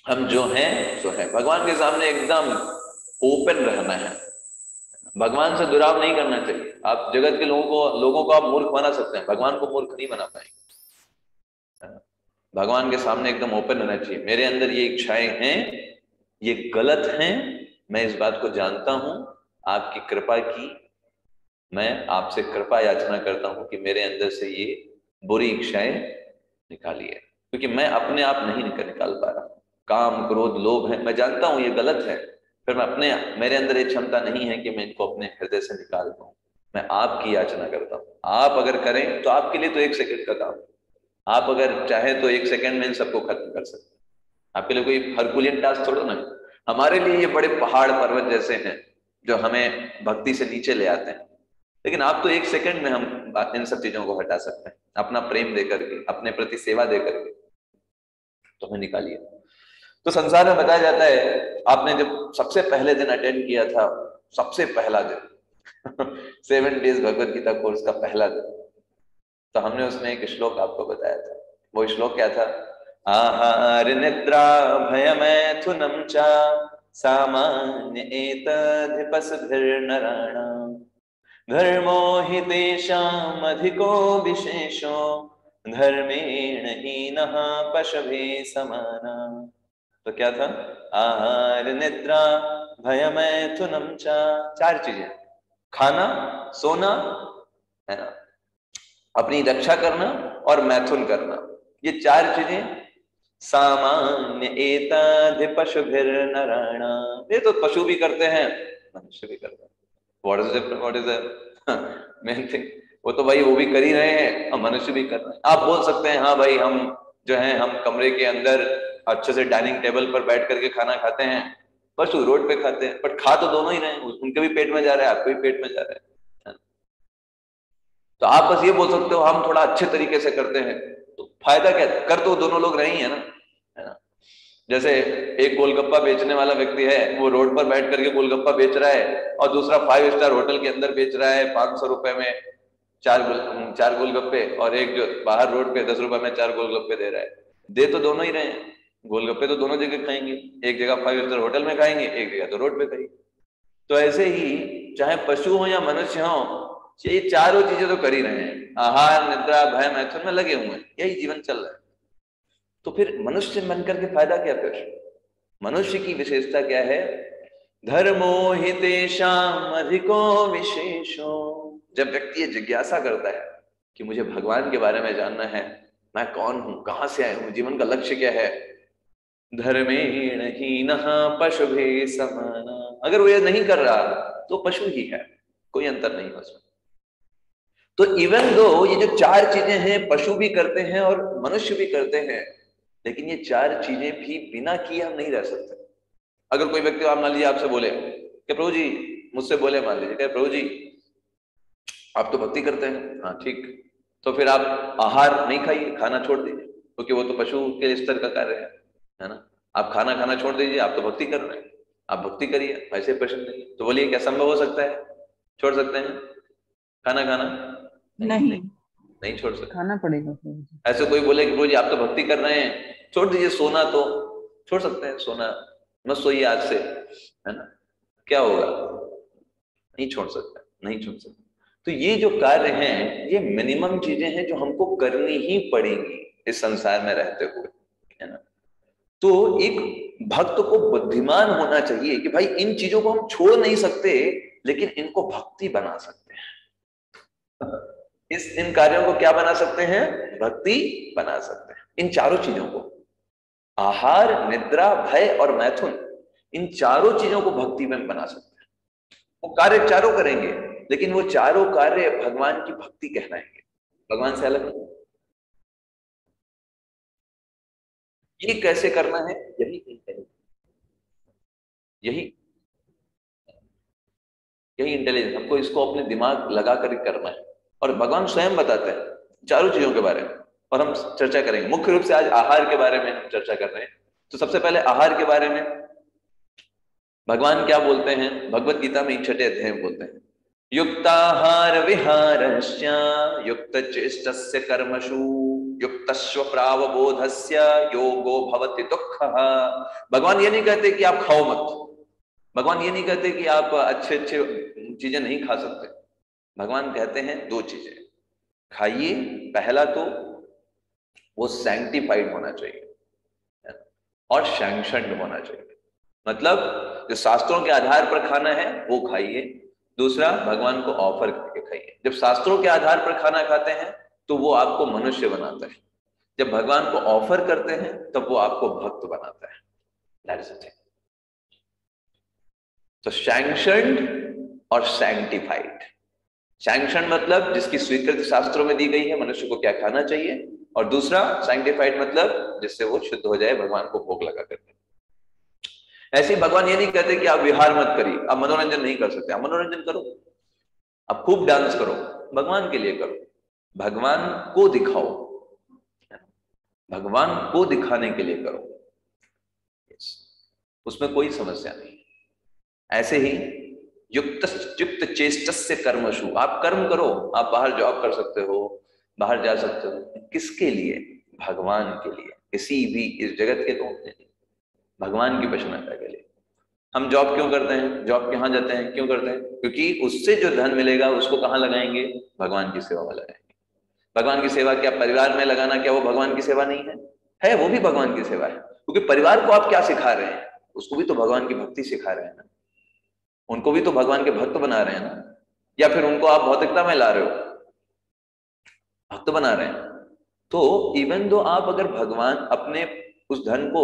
हम जो हैं सो है, भगवान के सामने एकदम ओपन रहना है। भगवान से दुराव नहीं करना चाहिए। आप जगत के लोगों को आप मूर्ख बना सकते हैं, भगवान को मूर्ख नहीं बना पाएंगे। भगवान के सामने एकदम ओपन रहना चाहिए। मेरे अंदर ये इच्छाएं हैं, ये गलत हैं, मैं इस बात को जानता हूं, आपकी कृपा की मैं आपसे कृपा याचना करता हूं कि मेरे अंदर से ये बुरी इच्छाएं निकालिए, क्योंकि मैं अपने आप नहीं निकाल पा रहा। काम क्रोध लोभ है, मैं जानता हूं ये गलत है, फिर मैं मेरे अंदर ये क्षमता नहीं है कि मैं इनको अपने हृदय से निकाल पाऊं। मैं आपकी याचना करता हूं, आप अगर करें तो आपके लिए तो 1 सेकंड का काम। आप अगर चाहे तो 1 सेकंड में इन सबको खत्म कर सकते हैं। आपके लिए कोई हरकुलियन टास्क थोड़ा ना। हमारे लिए ये बड़े पहाड़ पर्वत जैसे हैं जो हमें भक्ति से नीचे ले आते हैं, लेकिन आप तो 1 सेकंड में हम इन सब चीजों को हटा सकते हैं, अपना प्रेम देकर के, अपने प्रति सेवा देकर के। तो हमें निकालिए। तो संसार में बताया जाता है, आपने जब सबसे पहले दिन अटेंड किया था, सबसे पहला दिन 7 डेज भगवत गीता कोर्स का पहला दिन, तो हमने उसमें एक श्लोक आपको बताया था। वो श्लोक क्या था? आहार निद्रा भयमैथुनं च सामान्य एतद्धिपस्भिर्नराणाम् धर्मो हि तेषाम् अधिको विशेषो धर्मेण हीनः पशुभिः समानः। तो क्या था? आहार निद्रा भयमैथुनं च, 4 चीजें, खाना, सोना, है ना, अपनी रक्षा करना और मैथुन करना, ये 4 चीजें सामान्य एतद् पशुभिर्नराणाम्, ये तो पशु भी करते हैं, मनुष्य भी करते हैं। What is main thing? वो तो भाई वो भी कर ही रहे हैं और मनुष्य भी कर रहे हैं। आप बोल सकते हैं हाँ भाई हम जो है हम कमरे के अंदर अच्छे से डाइनिंग टेबल पर बैठ करके खाना खाते हैं, पशु रोड पे खाते हैं, बट खा तो दोनों ही रहे हैं, उनके भी पेट में जा रहा है, आपके भी पेट में जा रहा है। तो आप बस ये बोल सकते हो हम थोड़ा अच्छे तरीके से करते हैं, तो फायदा क्या? कर तो दोनों लोग रहे ही है ना, है ना। जैसे एक गोलगप्पा बेचने वाला व्यक्ति है, वो रोड पर बैठ करके गोलगप्पा बेच रहा है और दूसरा 5 स्टार होटल के अंदर बेच रहा है 500 रुपए में चार गोलगप्पे और एक जो बाहर रोड पे 10 रुपए में 4 गोलगप्पे दे रहा है, दे तो दोनों ही रहे हैं। गोलगप्पे तो दोनों जगह खाएंगे, एक जगह 5 स्टार होटल में खाएंगे, एक जगह तो रोड पे खाएंगे। तो ऐसे ही चाहे पशु हो या मनुष्य हो, ये चारों चीजें तो कर ही रहे हैं, आहार निद्रा भय मैथुन में लगे हुए हैं, यही जीवन चल रहा है। तो फिर मनुष्य बनकर के फायदा क्या? फिर मनुष्य की विशेषता क्या है? धर्मो हितेषाम अधिको विशेषो। जब व्यक्ति ये जिज्ञासा करता है कि मुझे भगवान के बारे में जानना है, मैं कौन हूं, कहां से आया हूं, जीवन का लक्ष्य क्या है, धर्मेण हीनः पशुभिः समाना, अगर वो ये नहीं कर रहा तो पशु ही है, कोई अंतर नहीं उसमें। तो इवन दो ये जो चार चीजें हैं पशु भी करते हैं और मनुष्य भी करते हैं, लेकिन ये चार चीजें भी बिना किए हम नहीं रह सकते। अगर कोई व्यक्ति आप मान लीजिए आपसे बोले कि प्रभु जी, मुझसे बोले मान लीजिए कि प्रभु जी आप तो भक्ति करते हैं, हाँ ठीक, तो फिर आप आहार नहीं खाइए, खाना छोड़ दीजिए, क्योंकि वो तो पशु के स्तर का कार्य है ना। आप खाना खाना छोड़ दीजिए, आप तो भक्ति कर रहे हैं, आप भक्ति करिए, ऐसे प्रश्न नहीं। तो बोलिए क्या संभव हो सकता है? छोड़ सकते हैं खाना खाना? नहीं छोड़ सकते, खाना पड़ेगा। ऐसे कोई बोले कि प्रभु जी आप तो भक्ति कर रहे हैं, छोड़ दीजिए सोना, तो छोड़ सकते हैं सोना, मत सोइए आज से, है ना, क्या होगा? नहीं छोड़ सकते, नहीं छोड़ सकते। तो ये जो कार्य हैं, ये मिनिमम चीजें हैं जो हमको करनी ही पड़ेंगी इस संसार में रहते हुए, है ना। तो एक भक्त को बुद्धिमान होना चाहिए कि भाई इन चीजों को हम छोड़ नहीं सकते, लेकिन इनको भक्ति बना सकते हैं। इन कार्यों को क्या बना सकते हैं? भक्ति बना सकते हैं। इन चारों चीजों को, आहार निद्रा भय और मैथुन, इन चारों चीजों को भक्ति में बना सकते हैं। वो कार्य चारों करेंगे, लेकिन वो चारों कार्य भगवान की भक्ति कहलाएंगे, भगवान से अलग नहीं। ये कैसे करना है? यही इंटेलिजेंस, हमको इसको अपने दिमाग लगा कर करना है। और भगवान स्वयं बताते हैं चारों चीजों के बारे में, और हम चर्चा करेंगे। मुख्य रूप से आज आहार के बारे में हम चर्चा कर रहे हैं। तो सबसे पहले आहार के बारे में भगवान क्या बोलते हैं? भगवत गीता में 6ठे अध्याय में बोलते हैं, युक्ताहार विहारस्य युक्तचेष्टस्य कर्मसु युक्तस्व प्रावबोधस्य योगो भवति दुःखः। भगवान ये नहीं कहते कि आप खाओ मत, भगवान ये नहीं कहते कि आप अच्छे चीजें नहीं खा सकते। भगवान कहते हैं दो चीजें खाइए। पहला तो वो सैंक्टिफाइड होना चाहिए और सैंक्शन्ड होना चाहिए, मतलब जो शास्त्रों के आधार पर खाना है वो खाइए। दूसरा, भगवान को ऑफर करके खाइए। जब शास्त्रों के आधार पर खाना खाते हैं तो वो आपको मनुष्य बनाता है, जब भगवान को ऑफर करते हैं तब वो आपको भक्त बनाता है। That is it. तो सैंक्शन्ड और सैंक्टिफाइड। सैंक्शन मतलब जिसकी स्वीकृति शास्त्रों में दी गई है, मनुष्य को क्या खाना चाहिए, और दूसरा सैंक्टिफाइड मतलब जिससे वो शुद्ध हो जाए, भगवान को भोग लगा करके। ऐसे ही भगवान ये नहीं कहते कि आप विहार मत करिए, आप मनोरंजन नहीं कर सकते, आप मनोरंजन करो, आप खूब डांस करो, भगवान के लिए करो, भगवान को दिखाओ, भगवान को दिखाने के लिए करो, उसमें कोई समस्या नहीं। ऐसे ही युक्त चेष्टस्य कर्मसु, आप कर्म करो, आप बाहर जॉब कर सकते हो, बाहर जा सकते हो, किसके लिए? भगवान के लिए। किसी भी इस जगत के तो भगवान की प्रसन्नता के लिए। हम जॉब क्यों करते हैं? जॉब कहाँ जाते हैं, क्यों करते हैं? क्योंकि उससे जो धन मिलेगा उसको कहाँ लगाएंगे? भगवान की सेवा में लगाएंगे। भगवान की सेवा क्या परिवार में लगाना, क्या वो भगवान की सेवा नहीं है? है, वो भी भगवान की सेवा है। क्योंकि परिवार को आप क्या सिखा रहे हैं? उसको भी तो भगवान की भक्ति सिखा रहे हैं ना, उनको भी तो भगवान के भक्त बना रहे हैं ना, या फिर उनको आप भौतिकता में ला रहे हो, भक्त बना रहे हैं। तो इवन दो आप अगर भगवान अपने उस धन को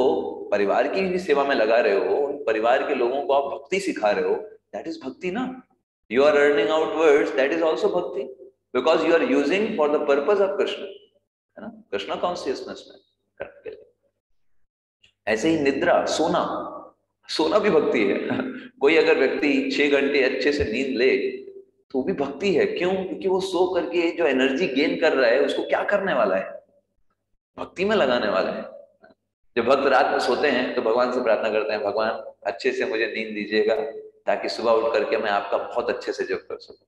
परिवार की भी सेवा में लगा रहे हो, उन परिवार के लोगों को आप भक्ति सिखा रहे हो, दैट इज भक्ति ना। You are earning outwards, that is also भक्ति, because you are using for the purpose of Krishna, है ना, कृष्ण कॉन्शियसनेस में करने के लिए। ऐसे ही निद्रा, सोना, सोना भी भक्ति है। कोई अगर व्यक्ति 6 घंटे अच्छे से नींद ले तो भी भक्ति है। क्यों? क्योंकि वो सो करके जो एनर्जी गेन कर रहा है उसको क्या करने वाला है? भक्ति में लगाने वाला है। जब भक्त रात में सोते हैं तो भगवान से प्रार्थना करते हैं, भगवान अच्छे से मुझे नींद दीजिएगा ताकि सुबह उठ करके मैं आपका बहुत अच्छे से जप कर सकूं।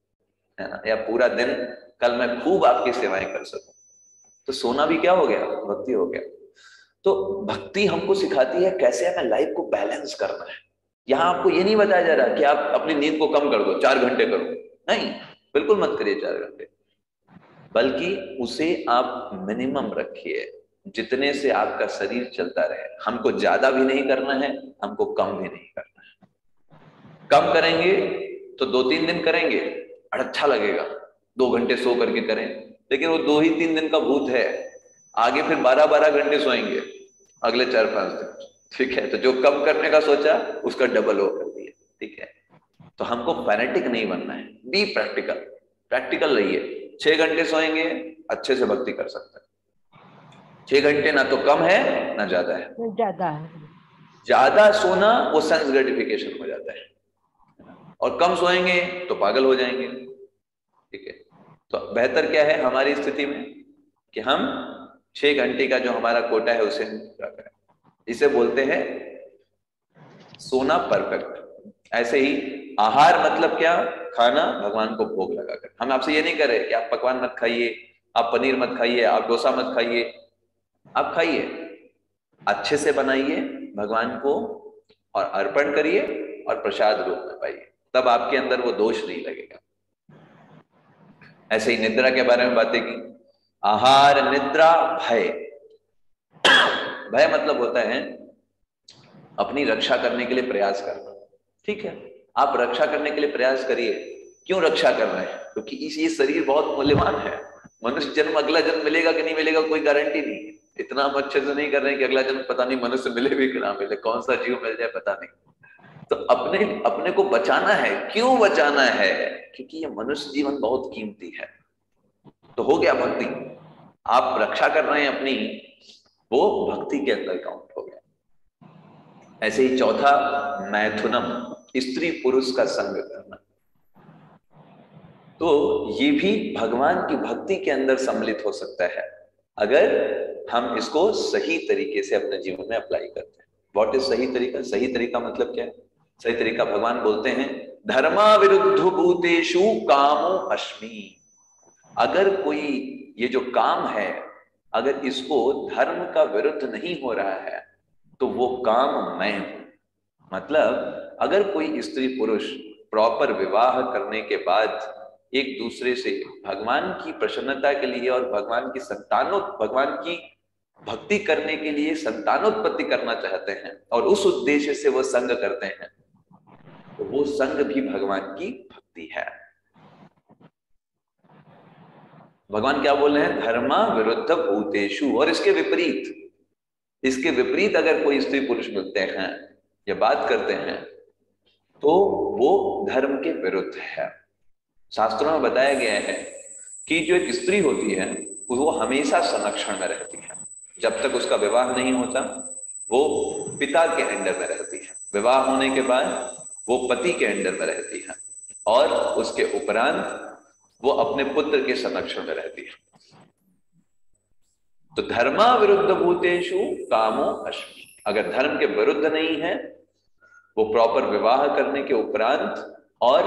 है ना, या पूरा दिन कल मैं खूब आपकी सेवाएं कर सकूं, तो सोना भी क्या हो गया, भक्ति हो गया। तो भक्ति हमको सिखाती है कैसे हमें लाइफ को बैलेंस करना है। यहाँ आपको ये नहीं बताया जा रहा कि आप अपनी नींद को कम कर दो, 4 घंटे करो, नहीं, बिल्कुल मत करिए 4 घंटे, बल्कि उसे आप मिनिमम रखिए, जितने से आपका शरीर चलता रहे। हमको ज्यादा भी नहीं करना है, हमको कम भी नहीं करना है। कम करेंगे तो 2-3 दिन करेंगे और अच्छा लगेगा, 2 घंटे सो करके करें, लेकिन वो 2 ही 3 दिन का भूत है, आगे फिर 12-12 घंटे सोएंगे अगले 4-5 दिन, ठीक है। तो जो कम करने का सोचा उसका डबल वो कर दिया, ठीक है। तो हमको फैनेटिक नहीं बनना है, बी प्रैक्टिकल, प्रैक्टिकल रहिए। 6 घंटे सोएंगे, अच्छे से भक्ति कर सकते हैं। 6 घंटे ना तो कम है ना ज्यादा है। ज्यादा है, ज्यादा सोना वो सेंस ग्रेटिफिकेशन हो जाता है, और कम सोएंगे तो पागल हो जाएंगे, ठीक है। तो बेहतर क्या है हमारी स्थिति में कि हम 6 घंटे का जो हमारा कोटा है उसे हम पूरा करें। इसे बोलते हैं सोना परफेक्ट। ऐसे ही आहार मतलब क्या, खाना भगवान को भोग लगाकर। हम आपसे ये नहीं कर रहे कि आप पकवान मत खाइए, आप पनीर मत खाइए, आप डोसा मत खाइए, आप खाइए, अच्छे से बनाइए, भगवान को और अर्पण करिए और प्रसाद रूप में पाइए, तब आपके अंदर वो दोष नहीं लगेगा। ऐसे ही निद्रा के बारे में बातें की, आहार, निद्रा, भय। भय मतलब होता है अपनी रक्षा करने के लिए प्रयास करना, ठीक है। आप रक्षा करने के लिए प्रयास करिए। क्यों रक्षा कर रहे हैं? क्योंकि ये शरीर बहुत मूल्यवान है। मनुष्य जन्म, अगला जन्म मिलेगा कि नहीं मिलेगा कोई गारंटी नहीं है। इतना हम अच्छे से नहीं कर रहे हैं कि अगला जन्म पता नहीं मनुष्य मिले भी कि ना मिले, कौन सा जीव मिल जाए पता नहीं। तो अपने को बचाना है। क्यों बचाना है? क्योंकि ये मनुष्य जीवन बहुत कीमती है। तो हो गया भक्ति, आप रक्षा कर रहे हैं अपनी, वो भक्ति के अंदर काउंट हो गया। ऐसे ही चौथा, मैथुनम, स्त्री पुरुष का संग करना। तो ये भी भगवान की भक्ति के अंदर सम्मिलित हो सकता है अगर हम इसको सही तरीके से अपने जीवन में अप्लाई करते हैं। व्हाट इज सही तरीका? सही तरीका मतलब क्या है? सही तरीका भगवान बोलते हैं, धर्मा विरुद्ध भूतेषु कामो अस्मि। अगर कोई ये जो काम है, अगर इसको धर्म का विरुद्ध नहीं हो रहा है तो वो काम मैं हूं। मतलब अगर कोई स्त्री पुरुष प्रॉपर विवाह करने के बाद एक दूसरे से भगवान की प्रसन्नता के लिए और भगवान की भक्ति करने के लिए संतानोत्पत्ति करना चाहते हैं और उस उद्देश्य से वो संग करते हैं, तो वो संग भी भगवान की भक्ति है। भगवान क्या बोल रहे हैं? धर्मा विरुद्ध भूतेषु। और इसके विपरीत अगर कोई स्त्री पुरुष मिलते हैं या बात करते हैं तो वो धर्म के विरुद्ध है। शास्त्रों में बताया गया है कि जो एक स्त्री होती है वो हमेशा संरक्षण में रहती है। जब तक उसका विवाह नहीं होता वो पिता के अंडर में रहती है, विवाह होने के बाद वो पति के अंडर में रहती है, और उसके उपरांत वो अपने पुत्र के संरक्षण में रहती है। तो धर्मा विरुद्ध भूतेषु कामो अस्मि। अगर धर्म के विरुद्ध नहीं है, वो प्रॉपर विवाह करने के उपरांत और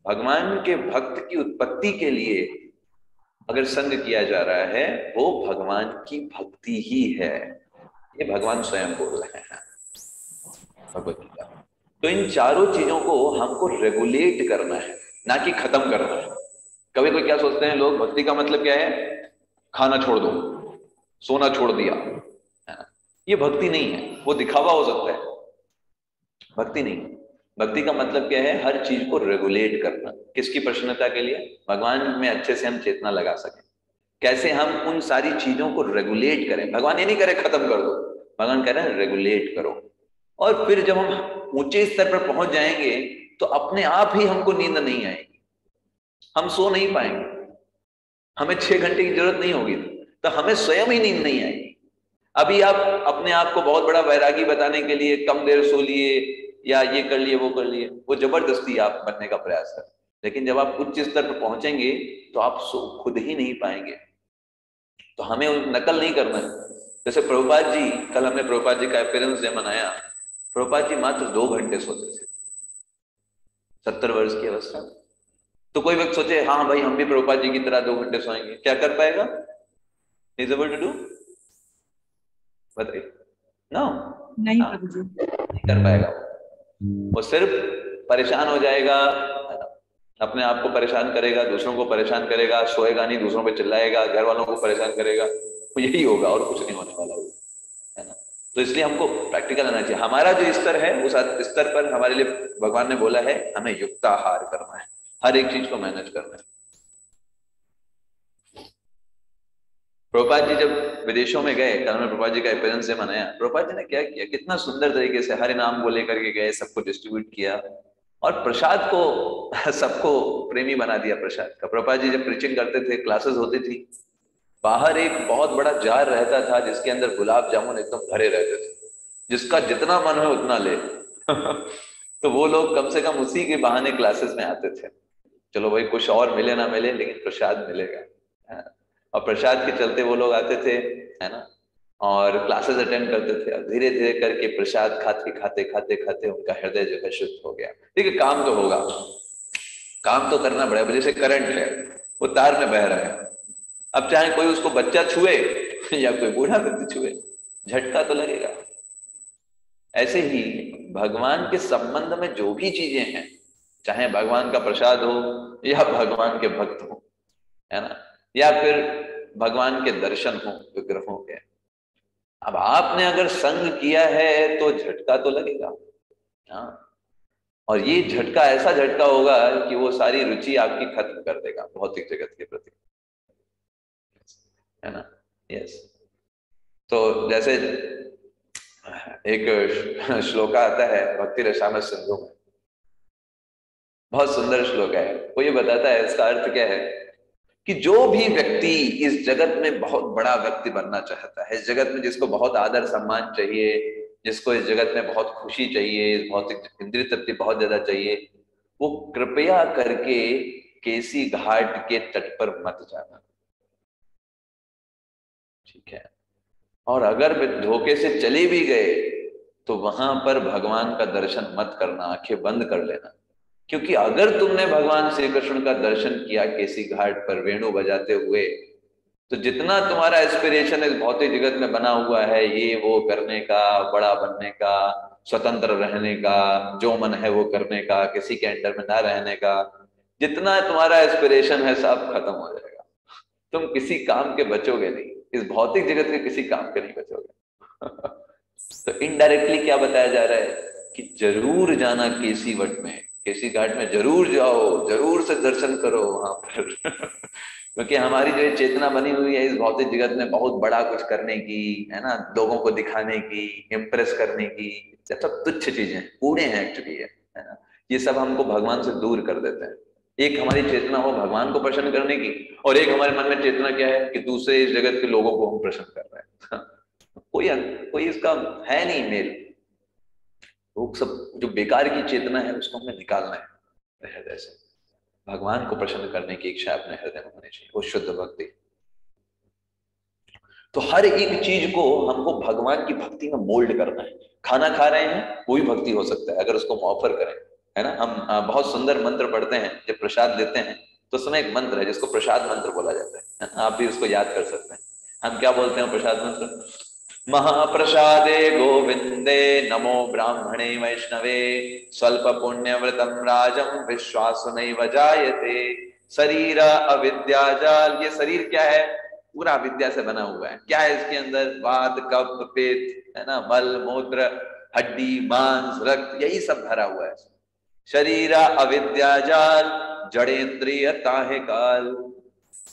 भगवान के भक्त की उत्पत्ति के लिए अगर संग किया जा रहा है, वो भगवान की भक्ति ही है। ये भगवान स्वयं बोल रहे हैं भगवत गीता। तो इन चारों चीजों को हमको रेगुलेट करना है, ना कि खत्म करना है। कभी कोई क्या सोचते हैं लोग, भक्ति का मतलब क्या है? खाना छोड़ दो, सोना छोड़ दिया। ये भक्ति नहीं है, वो दिखावा हो सकता है, भक्ति नहीं। भक्ति का मतलब क्या है? हर चीज को रेगुलेट करना। किसकी प्रसन्नता के लिए? भगवान में अच्छे से हम चेतना लगा सकें। कैसे हम उन सारी चीजों को रेगुलेट करें? भगवान ये नहीं करे खत्म कर दो, भगवान कह रहे हैं रेगुलेट करो। और फिर जब हम ऊंचे स्तर पर पहुंच जाएंगे तो अपने आप ही हमको नींद नहीं आएगी, हम सो नहीं पाएंगे, हमें 6 घंटे की जरूरत नहीं होगी, तो हमें स्वयं ही नींद नहीं आएगी। अभी आप अपने आप को बहुत बड़ा वैरागी बताने के लिए कम देर सो लिए या ये कर लिए वो कर लिए, वो जबरदस्ती आप बनने का प्रयास करें। लेकिन जब आप उच्च स्तर पर पहुंचेंगे तो आप खुद ही नहीं पाएंगे। तो हमें नकल नहीं करना है। जैसे प्रभुपाद जी, कल हमने प्रभुपाद जी का अपीयरेंस डे मनाया। प्रभुपाद जी मात्र 2 घंटे सोते थे, 70 वर्ष की अवस्था। तो कोई व्यक्ति सोचे हाँ भाई हम भी प्रभुपाद जी की तरह 2 घंटे सोएंगे, क्या कर पाएगा? Is able to do? बताइए। नो, नहीं प्रभु जी। नहीं कर पाएगा। वो सिर्फ परेशान हो जाएगा, अपने आप को परेशान करेगा, दूसरों को परेशान करेगा, सोएगा नहीं, दूसरों पे चिल्लाएगा, घर वालों को परेशान करेगा, तो यही होगा और कुछ नहीं होने वाला होगा, है ना। तो इसलिए हमको प्रैक्टिकल आना चाहिए। हमारा जो स्तर है उस स्तर पर हमारे लिए भगवान ने बोला है हमें युक्ताहार करना है, हर एक चीज को मैनेज करना है। प्रभुपाद जी जब विदेशों में गए, कल में प्रभुपाद जी का अपीयरेंस डे मनाया, प्रभुपाद जी ने क्या किया, कितना सुंदर तरीके से हरि नाम को लेकर के गए, सबको डिस्ट्रीब्यूट किया और प्रसाद को सबको प्रेमी बना दिया प्रसाद का। प्रभुपाद जी जब प्रीचिंग करते थे, क्लासेस होती थी, बाहर एक बहुत बड़ा जार रहता था जिसके अंदर गुलाब जामुन एकदम भरे रहते थे, जिसका जितना मन हो उतना ले तो वो लोग कम से कम उसी के बहाने क्लासेस में आते थे, चलो भाई कुछ और मिले ना मिले लेकिन प्रसाद मिलेगा। और प्रसाद के चलते वो लोग आते थे, है ना, और क्लासेस अटेंड करते थे, और धीरे धीरे करके प्रसाद खाते खाते खाते खाते उनका हृदय जो है शुद्ध हो गया। ठीक है, काम तो होगा, काम तो करना पड़ेगा। जैसे करंट है, वो तार में बह रहा है, अब चाहे कोई उसको बच्चा छुए या कोई बूढ़ा व्यक्ति छुए, झटका तो लगेगा। ऐसे ही भगवान के संबंध में जो भी चीजें हैं, चाहे भगवान का प्रसाद हो या भगवान के भक्त हो, है ना, या फिर भगवान के दर्शन हो विग्रहों के, अब आपने अगर संग किया है तो झटका तो लगेगा। हाँ, और ये झटका ऐसा झटका होगा कि वो सारी रुचि आपकी खत्म कर देगा भौतिक जगत के प्रति, है ना। यस, तो जैसे एक श्लोका आता है भक्ति रसामृत सिंधु में, बहुत सुंदर श्लोक है। वो ये बताता है, इसका अर्थ क्या है कि जो भी व्यक्ति इस जगत में बहुत बड़ा व्यक्ति बनना चाहता है, इस जगत में जिसको बहुत आदर सम्मान चाहिए, जिसको इस जगत में बहुत खुशी चाहिए, भौतिक इंद्रिय तृप्ति बहुत ज्यादा चाहिए, वो कृपया करके केसी घाट के तट पर मत जाना, ठीक है। और अगर धोखे से चले भी गए तो वहां पर भगवान का दर्शन मत करना, आंखें बंद कर लेना, क्योंकि अगर तुमने भगवान श्री कृष्ण का दर्शन किया केसी घाट पर वेणु बजाते हुए, तो जितना तुम्हारा एस्पिरेशन इस भौतिक जगत में बना हुआ है, ये वो करने का, बड़ा बनने का, स्वतंत्र रहने का, जो मन है वो करने का, किसी के अंडर में ना रहने का, जितना तुम्हारा एस्पिरेशन है सब खत्म हो जाएगा। तुम किसी काम के बचोगे नहीं, इस भौतिक जगत के किसी काम के नहीं बचोगे। तो इनडायरेक्टली क्या बताया जा रहा है कि जरूर जाना केसी वट में, केसी घाट में जरूर जाओ, जरूर से दर्शन करो वहां पर क्योंकि हमारी जो चेतना बनी हुई है इस भौतिक जगत में बहुत बड़ा कुछ करने की, है ना, लोगों को दिखाने की, इम्प्रेस करने की, सब तुच्छ चीजें, कूड़े हैं एक्चुअली, है ना। ये सब हमको भगवान से दूर कर देते हैं। एक हमारी चेतना हो भगवान को प्रसन्न करने की, और एक हमारे मन में चेतना क्या है कि दूसरे इस जगत के लोगों को हम प्रसन्न कर रहे हैं। कोई इसका है नहीं मेल। लोग सब जो बेकार की चेतना है उसको हमें निकालना है हृदय से। भगवान को प्रसन्न करने की इच्छा अपने हृदय में होनी चाहिए, वो शुद्ध भक्ति। तो हर एक चीज को हमको भगवान की भक्ति में मोल्ड करना है। खाना खा रहे हैं वो भी भक्ति हो सकता है अगर उसको ऑफर करें, है ना। हम बहुत सुंदर मंत्र पढ़ते हैं जब प्रसाद लेते हैं, तो उस समय एक मंत्र है जिसको प्रसाद मंत्र बोला जाता है, आप भी उसको याद कर सकते हैं। हम क्या बोलते हैं प्रसाद मंत्र? महाप्रसादे गोविंदे नमो ब्राह्मणे वैष्णवे स्वल्प पुण्यव्रतम राजम विश्वास नैव जायते शरीर अविद्याजाल। ये शरीर क्या है? पूरा विद्या से बना हुआ है। क्या है इसके अंदर? वात कफ पित्त, है ना, मल मूत्र हड्डी मांस रक्त, यही सब भरा हुआ है। शरीर अविद्याजाल जड़ेन्द्रिय ताहे काल।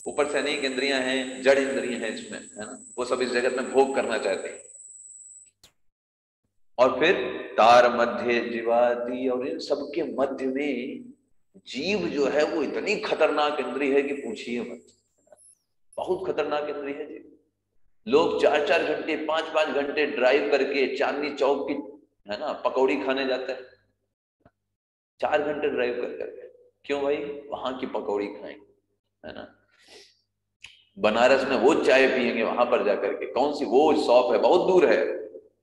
ऊपर से अनेक इंद्रियां हैं, जड़ इंद्रियां हैं इसमें, है ना, वो सब इस जगत में भोग करना चाहते हैं। और फिर तार मध्य जीवादि, और इन सबके मध्य में जीव जो है वो इतनी खतरनाक इंद्रिय है कि पूछिए मत, बहुत खतरनाक इंद्रिय है जी। लोग 4-4 घंटे 5-5 घंटे ड्राइव करके चांदनी चौक की, है ना, पकौड़ी खाने जाते हैं। 4 घंटे ड्राइव कर करके, क्यों भाई? वहां की पकौड़ी खाएंगे, है ना। बनारस में वो चाय पियेंगे वहां पर जाकर के, कौन सी वो शॉप है, बहुत दूर है,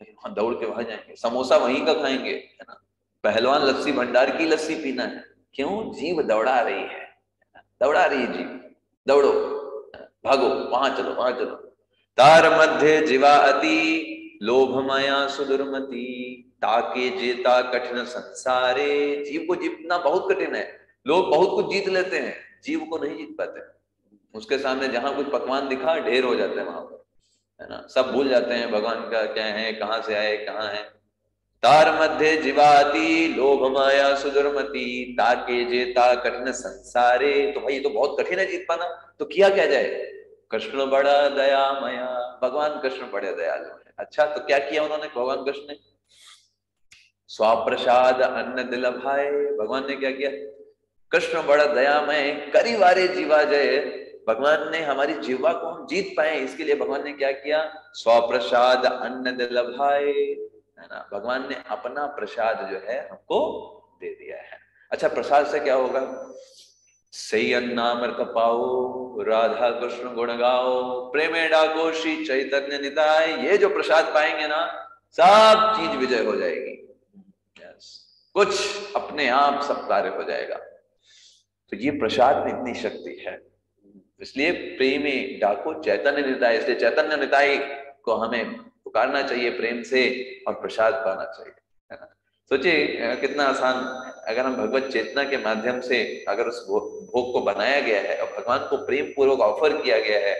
वहां दौड़ के वहां जाएंगे, समोसा वहीं का खाएंगे, है ना। पहलवान लस्सी भंडार की लस्सी पीना है, क्यों? जीव दौड़ा रही है, दौड़ा रही है जीव, दौड़ो, भागो, वहां चलो, वहां चलो। तार मध्य जीवा अति लोभमया सुदुर्मति, ताके जेता कठिन संसारे। जीव को जीतना बहुत कठिन है। लोग बहुत कुछ जीत लेते हैं, जीव को नहीं जीत पाते। उसके सामने जहां कुछ पकवान दिखा ढेर हो जाते हैं वहां पर, है ना। सब भूल जाते हैं भगवान का क्या है, कहाँ से आए, कहाँ है। तार मध्य जीवाति लोभ माया सुदुर्मति, ताके जेता कठिन संसारे। तो भाई ये तो बहुत कठिन है जीत पाना, तो किया क्या जाए। कृष्ण बड़ा दयामया, भगवान कृष्ण बड़े दयालु है। अच्छा, तो क्या किया उन्होंने, भगवान कृष्ण ने स्वाप्रसाद अन्न दिल भाए। भगवान ने क्या किया, कृष्ण बड़ा दयामय, करी वारे जीवा जय। भगवान ने हमारी जीवा को हम जीत पाए, इसके लिए भगवान ने क्या किया, स्वप्रसाद अन्न दिल भाए, है ना। भगवान ने अपना प्रसाद जो है हमको दे दिया है। अच्छा, प्रसाद से क्या होगा, सही अन्नामृत पाओ, राधा कृष्ण गुण गाओ, प्रेमे डाको श्री चैतन्य निताय। ये जो प्रसाद पाएंगे ना, सब चीज विजय हो जाएगी। कुछ अपने आप सब कार्य हो जाएगा। तो ये प्रसाद में इतनी शक्ति है, इसलिए प्रेमे डाको चैतन्य निताय। इसलिए चैतन्य निताय को हमें पुकारना चाहिए प्रेम से और प्रसाद पाना चाहिए, है ना। सोचिए कितना आसान, अगर हम भगवत चेतना के माध्यम से अगर उस भोग को बनाया गया है और भगवान को प्रेम पूर्वक ऑफर किया गया है,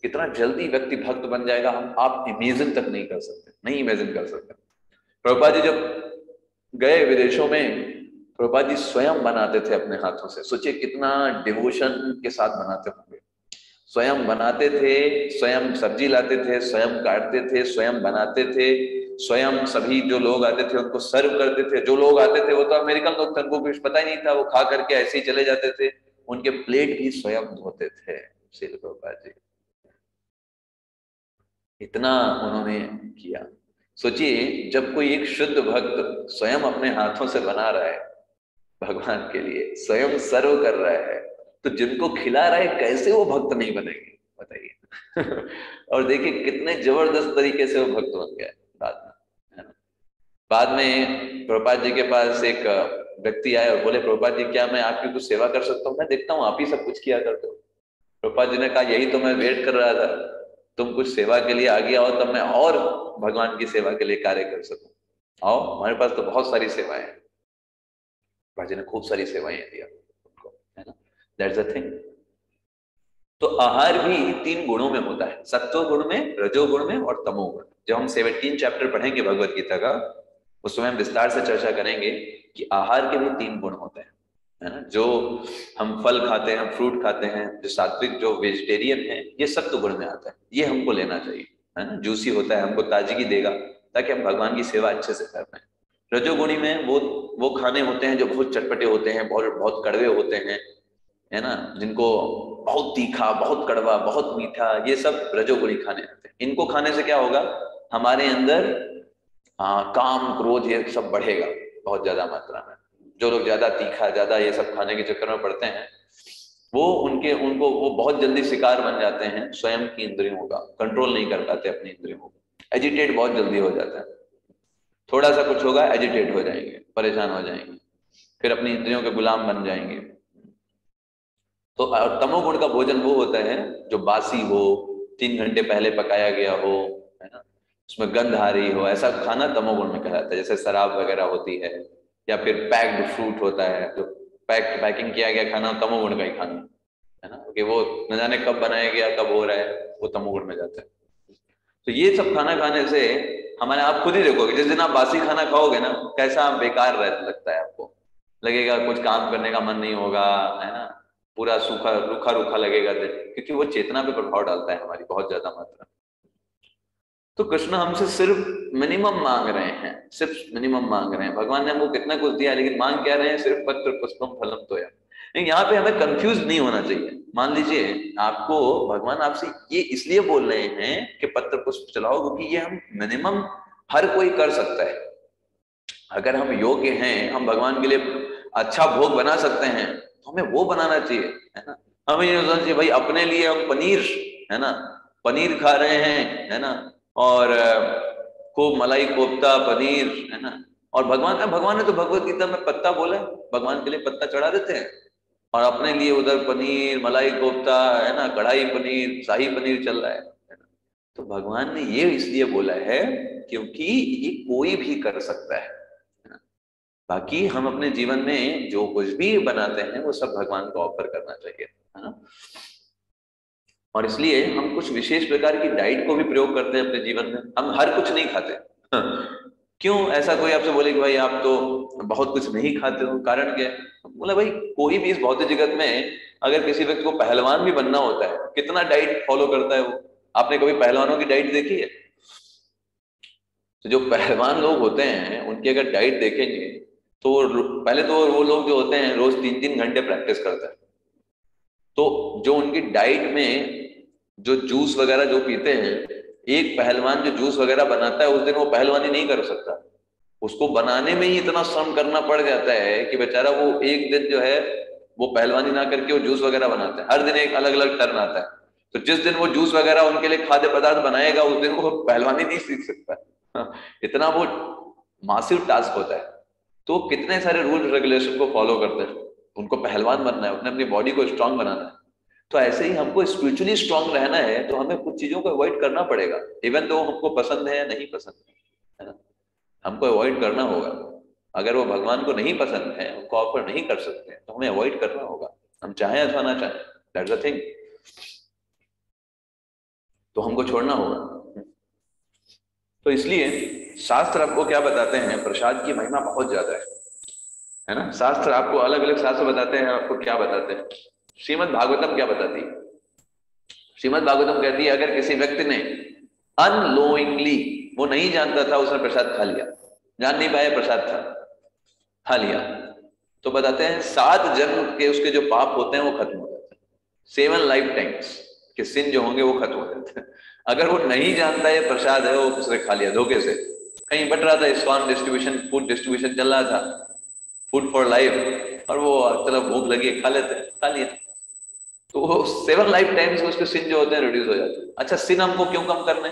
कितना जल्दी व्यक्ति भक्त बन जाएगा, हम आप इमेजिन तक नहीं कर सकते, नहीं इमेजिन कर सकते। प्रभुपाद जी जब गए विदेशों में, प्रभुपाद जी स्वयं बनाते थे अपने हाथों से। सोचिए कितना डिवोशन के साथ बनाते होंगे। स्वयं बनाते थे, स्वयं सब्जी लाते थे, स्वयं काटते थे, स्वयं बनाते थे, स्वयं सभी जो लोग आते थे उनको सर्व करते थे। जो लोग आते थे वो तो अमेरिकन लोग थे, उनको कुछ पता ही नहीं था, वो खा करके ऐसे ही चले जाते थे। उनके प्लेट भी स्वयं धोते थे श्रील प्रभुपाद जी, इतना उन्होंने किया। सोचिए जब कोई एक शुद्ध भक्त स्वयं अपने हाथों से बना रहा है भगवान के लिए, स्वयं सर्व कर रहा है, तो जिनको खिला रहा है कैसे वो भक्त नहीं बनेंगे, बताइए। और देखिए कितने जबरदस्त तरीके से वो भक्त बन गया बाद में, है ना। बाद में प्रभुपाद जी के पास एक व्यक्ति आए और बोले, प्रभुपाद जी क्या मैं आपकी कुछ सेवा कर सकता हूँ, मैं देखता हूँ आप ही सब कुछ किया करते हो। प्रभुपाद जी ने कहा, यही तो मैं वेट कर रहा था, तुम कुछ सेवा के लिए आगे आओ तब मैं और भगवान की सेवा के लिए कार्य कर सकूं। आओ, हमारे पास तो बहुत सारी सेवाएं हैं। प्रभुपाद जी ने खूब सारी सेवाएं दिया उनको, है ना। That's the thing. तो आहार भी 3 गुणों में होता है, सत्व गुण में, रजोगुण में और तमोगुण। जब हम 17 चैप्टर पढ़ेंगे भगवत गीता का, उस समय हम विस्तार से चर्चा करेंगे कि आहार के भी 3 गुण होते हैं, है ना। जो हम फल खाते हैं, हम फ्रूट खाते हैं, जो सात्विक जो वेजिटेरियन है, ये सत्व गुण में आता है, ये हमको लेना चाहिए, है ना। जूसी होता है, हमको ताजगी देगा ताकि हम भगवान की सेवा अच्छे से कर पाए। रजोगुणी में वो खाने होते हैं जो बहुत चटपटे होते हैं, बहुत बहुत कड़वे होते हैं, है ना, जिनको बहुत तीखा, बहुत कड़वा, बहुत मीठा, ये सब रजोगुणी खाने आते हैं। इनको खाने से क्या होगा, हमारे अंदर काम क्रोध ये सब बढ़ेगा बहुत ज्यादा मात्रा में। जो लोग ज्यादा तीखा, ज्यादा ये सब खाने के चक्कर में पड़ते हैं, वो उनको वो बहुत जल्दी शिकार बन जाते हैं स्वयं की इंद्रियों का, कंट्रोल नहीं कर पाते अपनी इंद्रियों को, एजिटेट बहुत जल्दी हो जाता है। थोड़ा सा कुछ होगा एजिटेट हो जाएंगे, परेशान हो जाएंगे, फिर अपनी इंद्रियों के गुलाम बन जाएंगे। तो तमोगुण का भोजन वो होता है जो बासी हो, 3 घंटे पहले पकाया गया हो, है ना, उसमें गंध आ रही हो, ऐसा खाना तमोगुण में कहलाता है। जैसे शराब वगैरह होती है, या फिर पैक्ड फ्रूट होता है, जो पैकिंग किया गया खाना तमोगुण का ही खाना है ना, क्योंकि वो न जाने कब बनाया गया, कब हो रहा है, वो तमोगुण में जाता है। तो ये सब खाना खाने से हमारे, आप खुद ही देखोगे, जिस दिन आप बासी खाना खाओगे ना, कैसा बेकार लगता है आपको, लगेगा कुछ काम करने का मन नहीं होगा, है ना, पूरा सूखा रूखा रूखा लगेगा दिन, क्योंकि वो चेतना पे प्रभाव डालता है हमारी बहुत ज्यादा मात्रा। तो कृष्ण हमसे सिर्फ मिनिमम मांग रहे हैं, सिर्फ मिनिमम मांग रहे हैं। भगवान ने हमको कितना कुछ दिया, लेकिन मांग क्या रहे हैं, सिर्फ पत्र पुष्पम फलम तोया। लेकिन यहाँ पे हमें कंफ्यूज नहीं होना चाहिए। मान लीजिए आपको भगवान आपसे ये इसलिए बोल रहे हैं कि पत्र पुष्प चलाओ, क्योंकि ये हम मिनिमम हर कोई कर सकता है। अगर हम योग्य हैं, हम भगवान के लिए अच्छा भोग बना सकते हैं, तो हमें वो बनाना चाहिए, है ना। हमें ये सोचना चाहिए भाई अपने लिए हम पनीर, है ना, पनीर खा रहे हैं, है ना, और खूब मलाई कोफ्ता पनीर, है ना, और भगवान ने तो भगवत गीता में पत्ता बोला है, भगवान के लिए पत्ता चढ़ा देते हैं, और अपने लिए उधर पनीर, मलाई कोफ्ता, है ना, कढ़ाई पनीर, शाही पनीर चल रहा है ना। तो भगवान ने ये इसलिए बोला है क्योंकि ये कोई भी कर सकता है ना। बाकी हम अपने जीवन में जो कुछ भी बनाते हैं वो सब भगवान को ऑफर करना चाहिए, है ना। और इसलिए हम कुछ विशेष प्रकार की डाइट को भी प्रयोग करते हैं अपने जीवन में। हम हर कुछ नहीं खाते। क्यों ऐसा कोई आपसे बोले कि भाई आप तो बहुत कुछ नहीं खाते हो, कारण क्या है? बोला भाई कोई भी इस भौतिक जगत में अगर किसी व्यक्ति को पहलवान भी बनना होता है, कितना डाइट फॉलो करता है वो? आपने कभी पहलवानों की डाइट देखी है? तो जो पहलवान लोग होते हैं उनकी अगर डाइट देखेंगे तो पहले तो वो लोग जो होते हैं रोज 3-3 घंटे प्रैक्टिस करते हैं। तो जो उनकी डाइट में जो जूस वगैरह जो पीते हैं, एक पहलवान जो जूस वगैरह बनाता है उस दिन वो पहलवानी नहीं कर सकता। उसको बनाने में ही इतना श्रम करना पड़ जाता है कि बेचारा वो एक दिन जो है वो पहलवानी ना करके वो जूस वगैरह बनाता है। हर दिन एक अलग अलग टर्न आता है। तो जिस दिन वो जूस वगैरह उनके लिए खाद्य पदार्थ बनाएगा उस दिन वो पहलवानी नहीं सीख सकता। इतना वो मासिव टास्क होता है। तो कितने सारे रूल रेगुलेशन को फॉलो करते हैं। उनको पहलवान बनना है, उन्हें अपनी बॉडी को स्ट्रांग बनाना है। तो ऐसे ही हमको स्पिरिचुअली स्ट्रांग रहना है तो हमें कुछ चीजों को अवॉइड करना पड़ेगा, इवन दो हमको पसंद है या नहीं पसंद है ना। हमको अवॉइड करना होगा। अगर वो भगवान को नहीं पसंद है, उनको ऑफर नहीं कर सकते तो हमें अवॉइड करना होगा, हम चाहें अथवा ना चाहें। That's the thing. तो हमको छोड़ना होगा। तो इसलिए शास्त्र आपको क्या बताते हैं, प्रसाद की महिमा बहुत ज्यादा है ना। शास्त्र आपको अलग अलग शास्त्र बताते हैं। आपको क्या बताते हैं? श्रीमद् भागवतम क्या बताती है? श्रीमद् भागवतम कहती है अगर किसी व्यक्ति ने अनलोइंगली, वो नहीं जानता था, उसने प्रसाद खा लिया, जान नहीं पाया प्रसाद था, खा लिया, तो बताते हैं 7 जन्म के उसके जो पाप होते हैं वो खत्म हो जाते हैं। 7 लाइफ टाइम्स के सिन जो होंगे वो खत्म हो जाते हैं। अगर वो नहीं जानता ये प्रसाद है, वो उसने खा लिया धोखे से, कहीं बट रहा था, इस्कॉन डिस्ट्रीब्यूशन, फूड डिस्ट्रीब्यूशन चल रहा था, फूड फॉर लाइफ, और वो चलो भूख लगी खा लेते, खा लिया, तो 7 लाइफ टाइम्स उसके सिन जो होते हैं रिड्यूस हो जाते हैं। अच्छा, सिन हमको क्यों कम करने?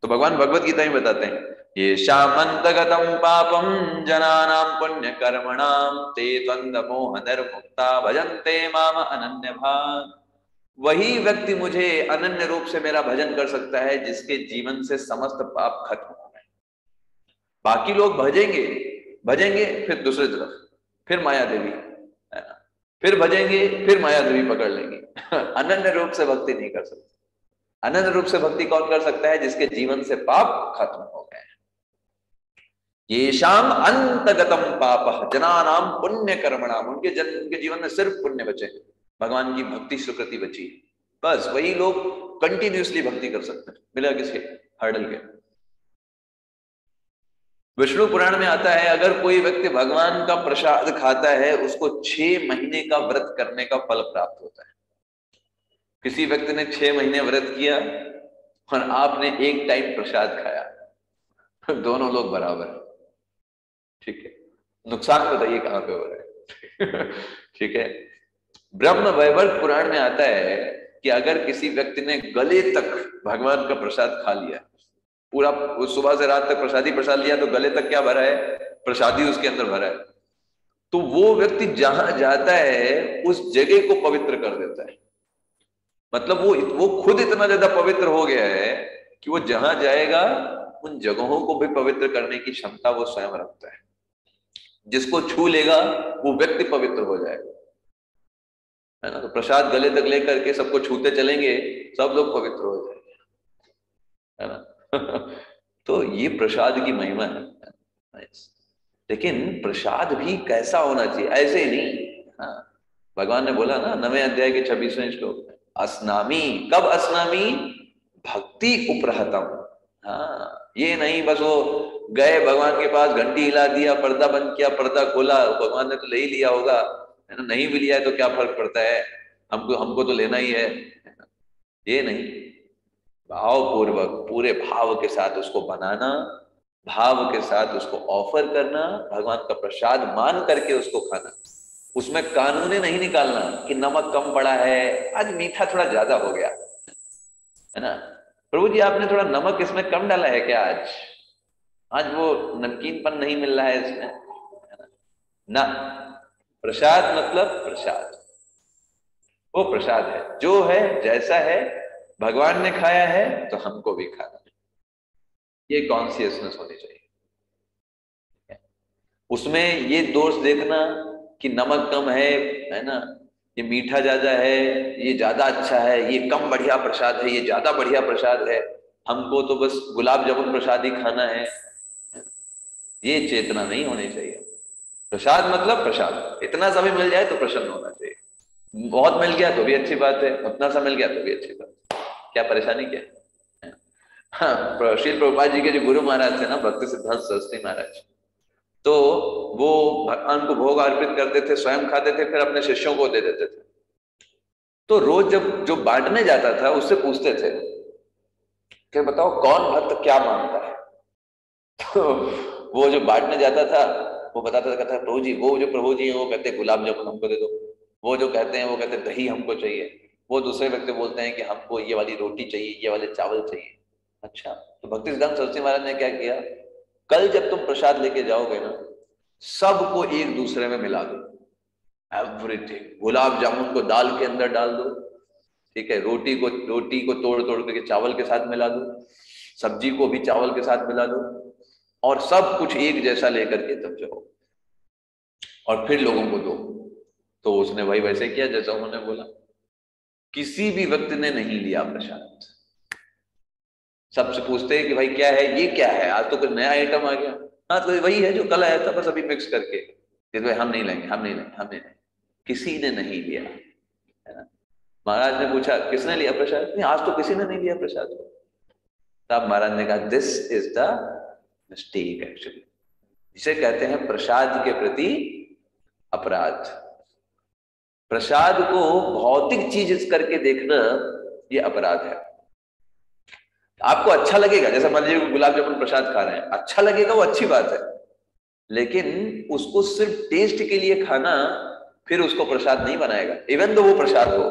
तो भगवान भगवत गीता में बताते हैं ये शामंतगतम पापम जनानां पुण्य कर्मणाम ते द्वंद्वमोह निर्मुक्ता भजन्ते माम अनन्य भाग। वही व्यक्ति मुझे अनन्य रूप से मेरा भजन कर सकता है जिसके जीवन से समस्त पाप खत्म हो गए। बाकी लोग भजेंगे भजेंगे, फिर दूसरी तरफ फिर माया देवी, है ना, फिर भजेंगे, फिर माया देवी पकड़ लेंगे। अनन्य रूप से भक्ति नहीं कर सकते। अनन्य रूप से भक्ति कौन कर सकता है? जिसके जीवन से पाप खत्म हो गए। ये शाम अंतगतम पाप जनानाम पुण्य कर्मणाम, उनके जीवन में सिर्फ पुण्य बचे, भगवान की भक्ति स्वीकृति बची, बस वही लोग कंटिन्यूसली भक्ति कर सकते हैं बिना किसी हर्डल के। विष्णु पुराण में आता है अगर कोई व्यक्ति भगवान का प्रसाद खाता है उसको 6 महीने का व्रत करने का फल प्राप्त होता है। किसी व्यक्ति ने 6 महीने व्रत किया और आपने एक टाइम प्रसाद खाया, दोनों लोग बराबर है, ठीक है। नुकसान बताइए कहां पे हो रहा है? ठीक है। ब्रह्म वैवर्त पुराण में आता है कि अगर किसी व्यक्ति ने गले तक भगवान का प्रसाद खा लिया, पूरा सुबह से रात तक प्रसादी प्रसाद लिया, तो गले तक क्या भरा है? प्रसादी उसके अंदर भरा है। तो वो व्यक्ति जहां जाता है उस जगह को पवित्र कर देता है। मतलब वो खुद इतना ज्यादा पवित्र हो गया है कि वो जहां जाएगा उन जगहों को भी पवित्र करने की क्षमता वो स्वयं रखता है। जिसको छू लेगा वो व्यक्ति पवित्र हो जाएगा, है ना। तो प्रसाद गले तक लेकर के सबको छूते चलेंगे, सब लोग पवित्र हो जाएंगे, है ना। तो ये प्रसाद की महिमा है। लेकिन प्रसाद भी कैसा होना चाहिए? ऐसे ही नहीं। हाँ, भगवान ने बोला ना 9वें अध्याय के 26वें श्लोक में, अस्नामी, कब अस्नामी? भक्ति उपरहतम। हाँ, ये नहीं बस वो गए भगवान के पास, घंटी हिला दिया, पर्दा बंद किया, पर्दा खोला, भगवान ने तो ले ही लिया होगा, है ना, नहीं भी लिया है तो क्या फर्क पड़ता है, हमको तो लेना ही है। ये नहीं, भावपूर्वक पूरे भाव के साथ उसको बनाना, भाव के साथ उसको ऑफर करना, भगवान का प्रसाद मान करके उसको खाना। उसमें कानूने नहीं निकालना कि नमक कम पड़ा है, आज मीठा थोड़ा ज्यादा हो गया, है ना, प्रभु जी आपने थोड़ा नमक इसमें कम डाला है क्या, आज वो नमकीनपन नहीं मिल रहा है इसमें, ना। प्रसाद मतलब प्रसाद, वो प्रसाद है, जो है जैसा है, भगवान ने खाया है तो हमको भी खाना है। ये कॉन्शियसनेस होनी चाहिए। उसमें ये दोष देखना कि नमक कम है ना, ये मीठा ज्यादा है, ये ज्यादा अच्छा है, ये कम बढ़िया प्रसाद है, ये ज्यादा बढ़िया प्रसाद है, हमको तो बस गुलाब जामुन प्रसाद ही खाना है, ये चेतना नहीं होनी चाहिए। प्रसाद मतलब प्रसाद, इतना सा भी मिल जाए तो प्रसन्न होना चाहिए। बहुत मिल गया तो भी अच्छी बात है, उतना सा मिल गया तो भी अच्छी बात है, क्या परेशानी क्या है। हाँ, श्रील प्रभुपाद जी के जो गुरु महाराज थे ना, भक्ति सिद्धांत सरस्वती महाराज, तो वो भगवान को भोग अर्पित करते थे, स्वयं खाते थे, फिर अपने शिष्यों को दे देते थे। तो रोज जब जो बांटने जाता था उससे पूछते थे कि बताओ कौन भक्त क्या मांगता है। तो वो जो बांटने जाता था वो बताता था, कहता प्रभु जी, वो जो प्रभु जी हैं वो कहते हैं गुलाब जामुन हमको दे दो, वो जो कहते हैं वो कहते हैं दही हमको चाहिए, वो दूसरे व्यक्ति बोलते हैं कि हमको ये वाली रोटी चाहिए, ये वाले चावल चाहिए। अच्छा, तो भक्ति सिद्धांत सरस्वती महाराज ने क्या किया, कल जब तुम प्रसाद लेके जाओगे ना, सबको एक दूसरे में मिला दो, एवरीथिंग। गुलाब जामुन को दाल के अंदर डाल दो, ठीक है, रोटी को तोड़ तोड़ करके चावल के साथ मिला दो, सब्जी को भी चावल के साथ मिला दो, और सब कुछ एक जैसा लेकर के तब जाओ और फिर लोगों को दो। तो उसने वही वैसे किया जैसा उन्होंने बोला। किसी भी व्यक्ति ने नहीं लिया प्रसाद। सबसे पूछते हैं कि भाई क्या है, ये क्या है, आज तो कुछ नया आइटम आ गया। हाँ, तो वही है जो कल आया था, बस अभी मिक्स करके। भाई हम नहीं लेंगे, हम नहीं लेंगे, हम नहीं लेंगे। किसी ने नहीं लिया, है ना। महाराज ने पूछा किसने लिया प्रसाद, नहीं आज तो किसी ने नहीं लिया प्रसाद। तब महाराज ने कहा this is the mistake actually, जिसे कहते हैं प्रसाद के प्रति अपराध। प्रसाद को भौतिक चीज करके देखना ये अपराध है। आपको अच्छा लगेगा, जैसा मान लीजिए गुलाब जामुन प्रसाद खा रहे हैं, अच्छा लगेगा, वो अच्छी बात है, लेकिन उसको सिर्फ टेस्ट के लिए खाना फिर उसको प्रसाद नहीं बनाएगा, इवन तो वो प्रसाद हो।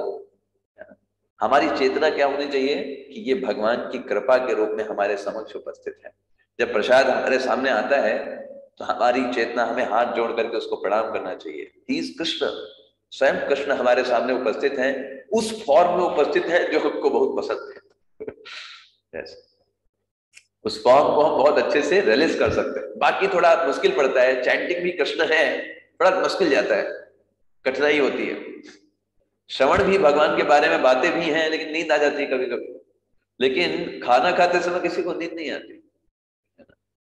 हमारी चेतना क्या होनी चाहिए कि ये भगवान की कृपा के रूप में हमारे समक्ष उपस्थित है। जब प्रसाद हमारे सामने आता है तो हमारी चेतना, हमें हाथ जोड़ करके उसको प्रणाम करना चाहिए। ही इज कृष्ण, स्वयं कृष्ण हमारे सामने उपस्थित है, उस फॉर्म में उपस्थित है जो हमको बहुत पसंद है। yes. उस फॉर्म को हम बहुत अच्छे से रिलीज कर सकते हैं। बाकी थोड़ा मुश्किल पड़ता है, चैंटिंग भी कृष्ण है, बड़ा मुश्किल जाता है, कठिनाई होती है। श्रवण भी भगवान के बारे में बातें भी हैं, लेकिन नींद आ जाती है कभी कभी। लेकिन खाना खाते समय किसी को नींद नहीं आती,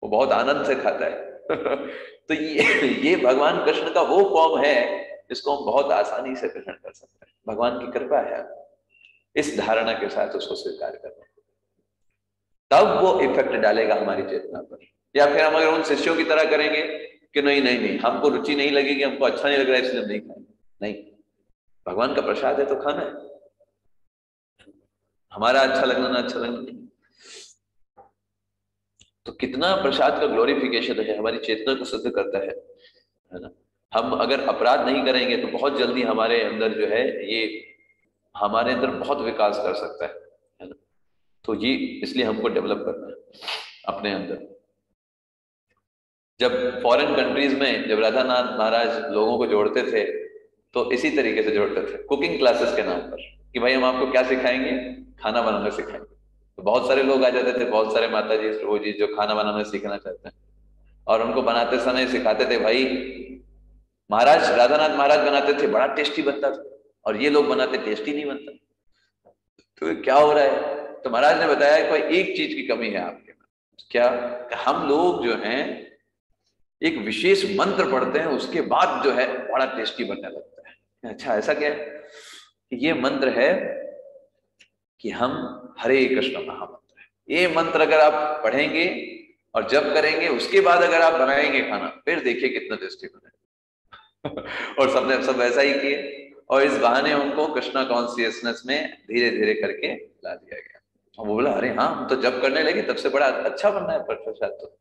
वो बहुत आनंद से खाता है। तो ये भगवान कृष्ण का वो फॉर्म है जिसको हम बहुत आसानी से ग्रहण कर सकते हैं। भगवान की कृपा है, इस धारणा के साथ उसको स्वीकार करना, तब वो इफेक्ट डालेगा हमारी चेतना पर। या फिर हम अगर उन शिष्यों की तरह करेंगे कि नहीं नहीं नहीं, हमको रुचि नहीं लगेगी, हमको अच्छा नहीं लग रहा है इसलिए नहीं खाएंगे, नहीं, भगवान का प्रसाद है तो खाना है, हमारा अच्छा लगना ना अच्छा लगना नहीं। तो कितना प्रसाद का ग्लोरिफिकेशन है, हमारी चेतना को सिद्ध करता है ना। हम अगर अपराध नहीं करेंगे तो बहुत जल्दी हमारे अंदर जो है ये हमारे अंदर बहुत विकास कर सकता है ना। तो ये इसलिए हमको डेवलप करना है अपने अंदर। जब फॉरेन कंट्रीज में जब राधानाथ महाराज लोगों को जोड़ते थे तो इसी तरीके से जोड़ते थे, कुकिंग क्लासेस के नाम पर, कि भाई हम आपको क्या सिखाएंगे, खाना बनाना सिखाएंगे। तो बहुत सारे लोग आ जाते थे, बहुत सारे माता जी प्रभु जी जो खाना बनाना सीखना चाहते हैं, और उनको बनाते समय सिखाते थे भाई महाराज, राधानाथ महाराज बनाते थे बड़ा टेस्टी बनता था, और ये लोग बनाते टेस्टी नहीं बनता। तो क्या हो रहा है, तो महाराज ने बताया कोई एक चीज की कमी है आपके में। क्या, हम लोग जो हैं एक विशेष मंत्र पढ़ते हैं, उसके बाद जो है बड़ा टेस्टी बनने लगता है। अच्छा ऐसा क्या है, ये मंत्र है कि हम हरे कृष्ण महामंत्र है। ये मंत्र अगर आप पढ़ेंगे और जब करेंगे उसके बाद अगर आप बनाएंगे खाना, फिर देखिए कितना टेस्टी बने। और सबने सब वैसा ही किए, और इस बहाने उनको कृष्णा कॉन्शियसनेस में धीरे धीरे करके ला दिया गया। और वो बोला अरे हाँ, हम तो जब करने लगे तब से बड़ा अच्छा बनना है प्रसाद तो,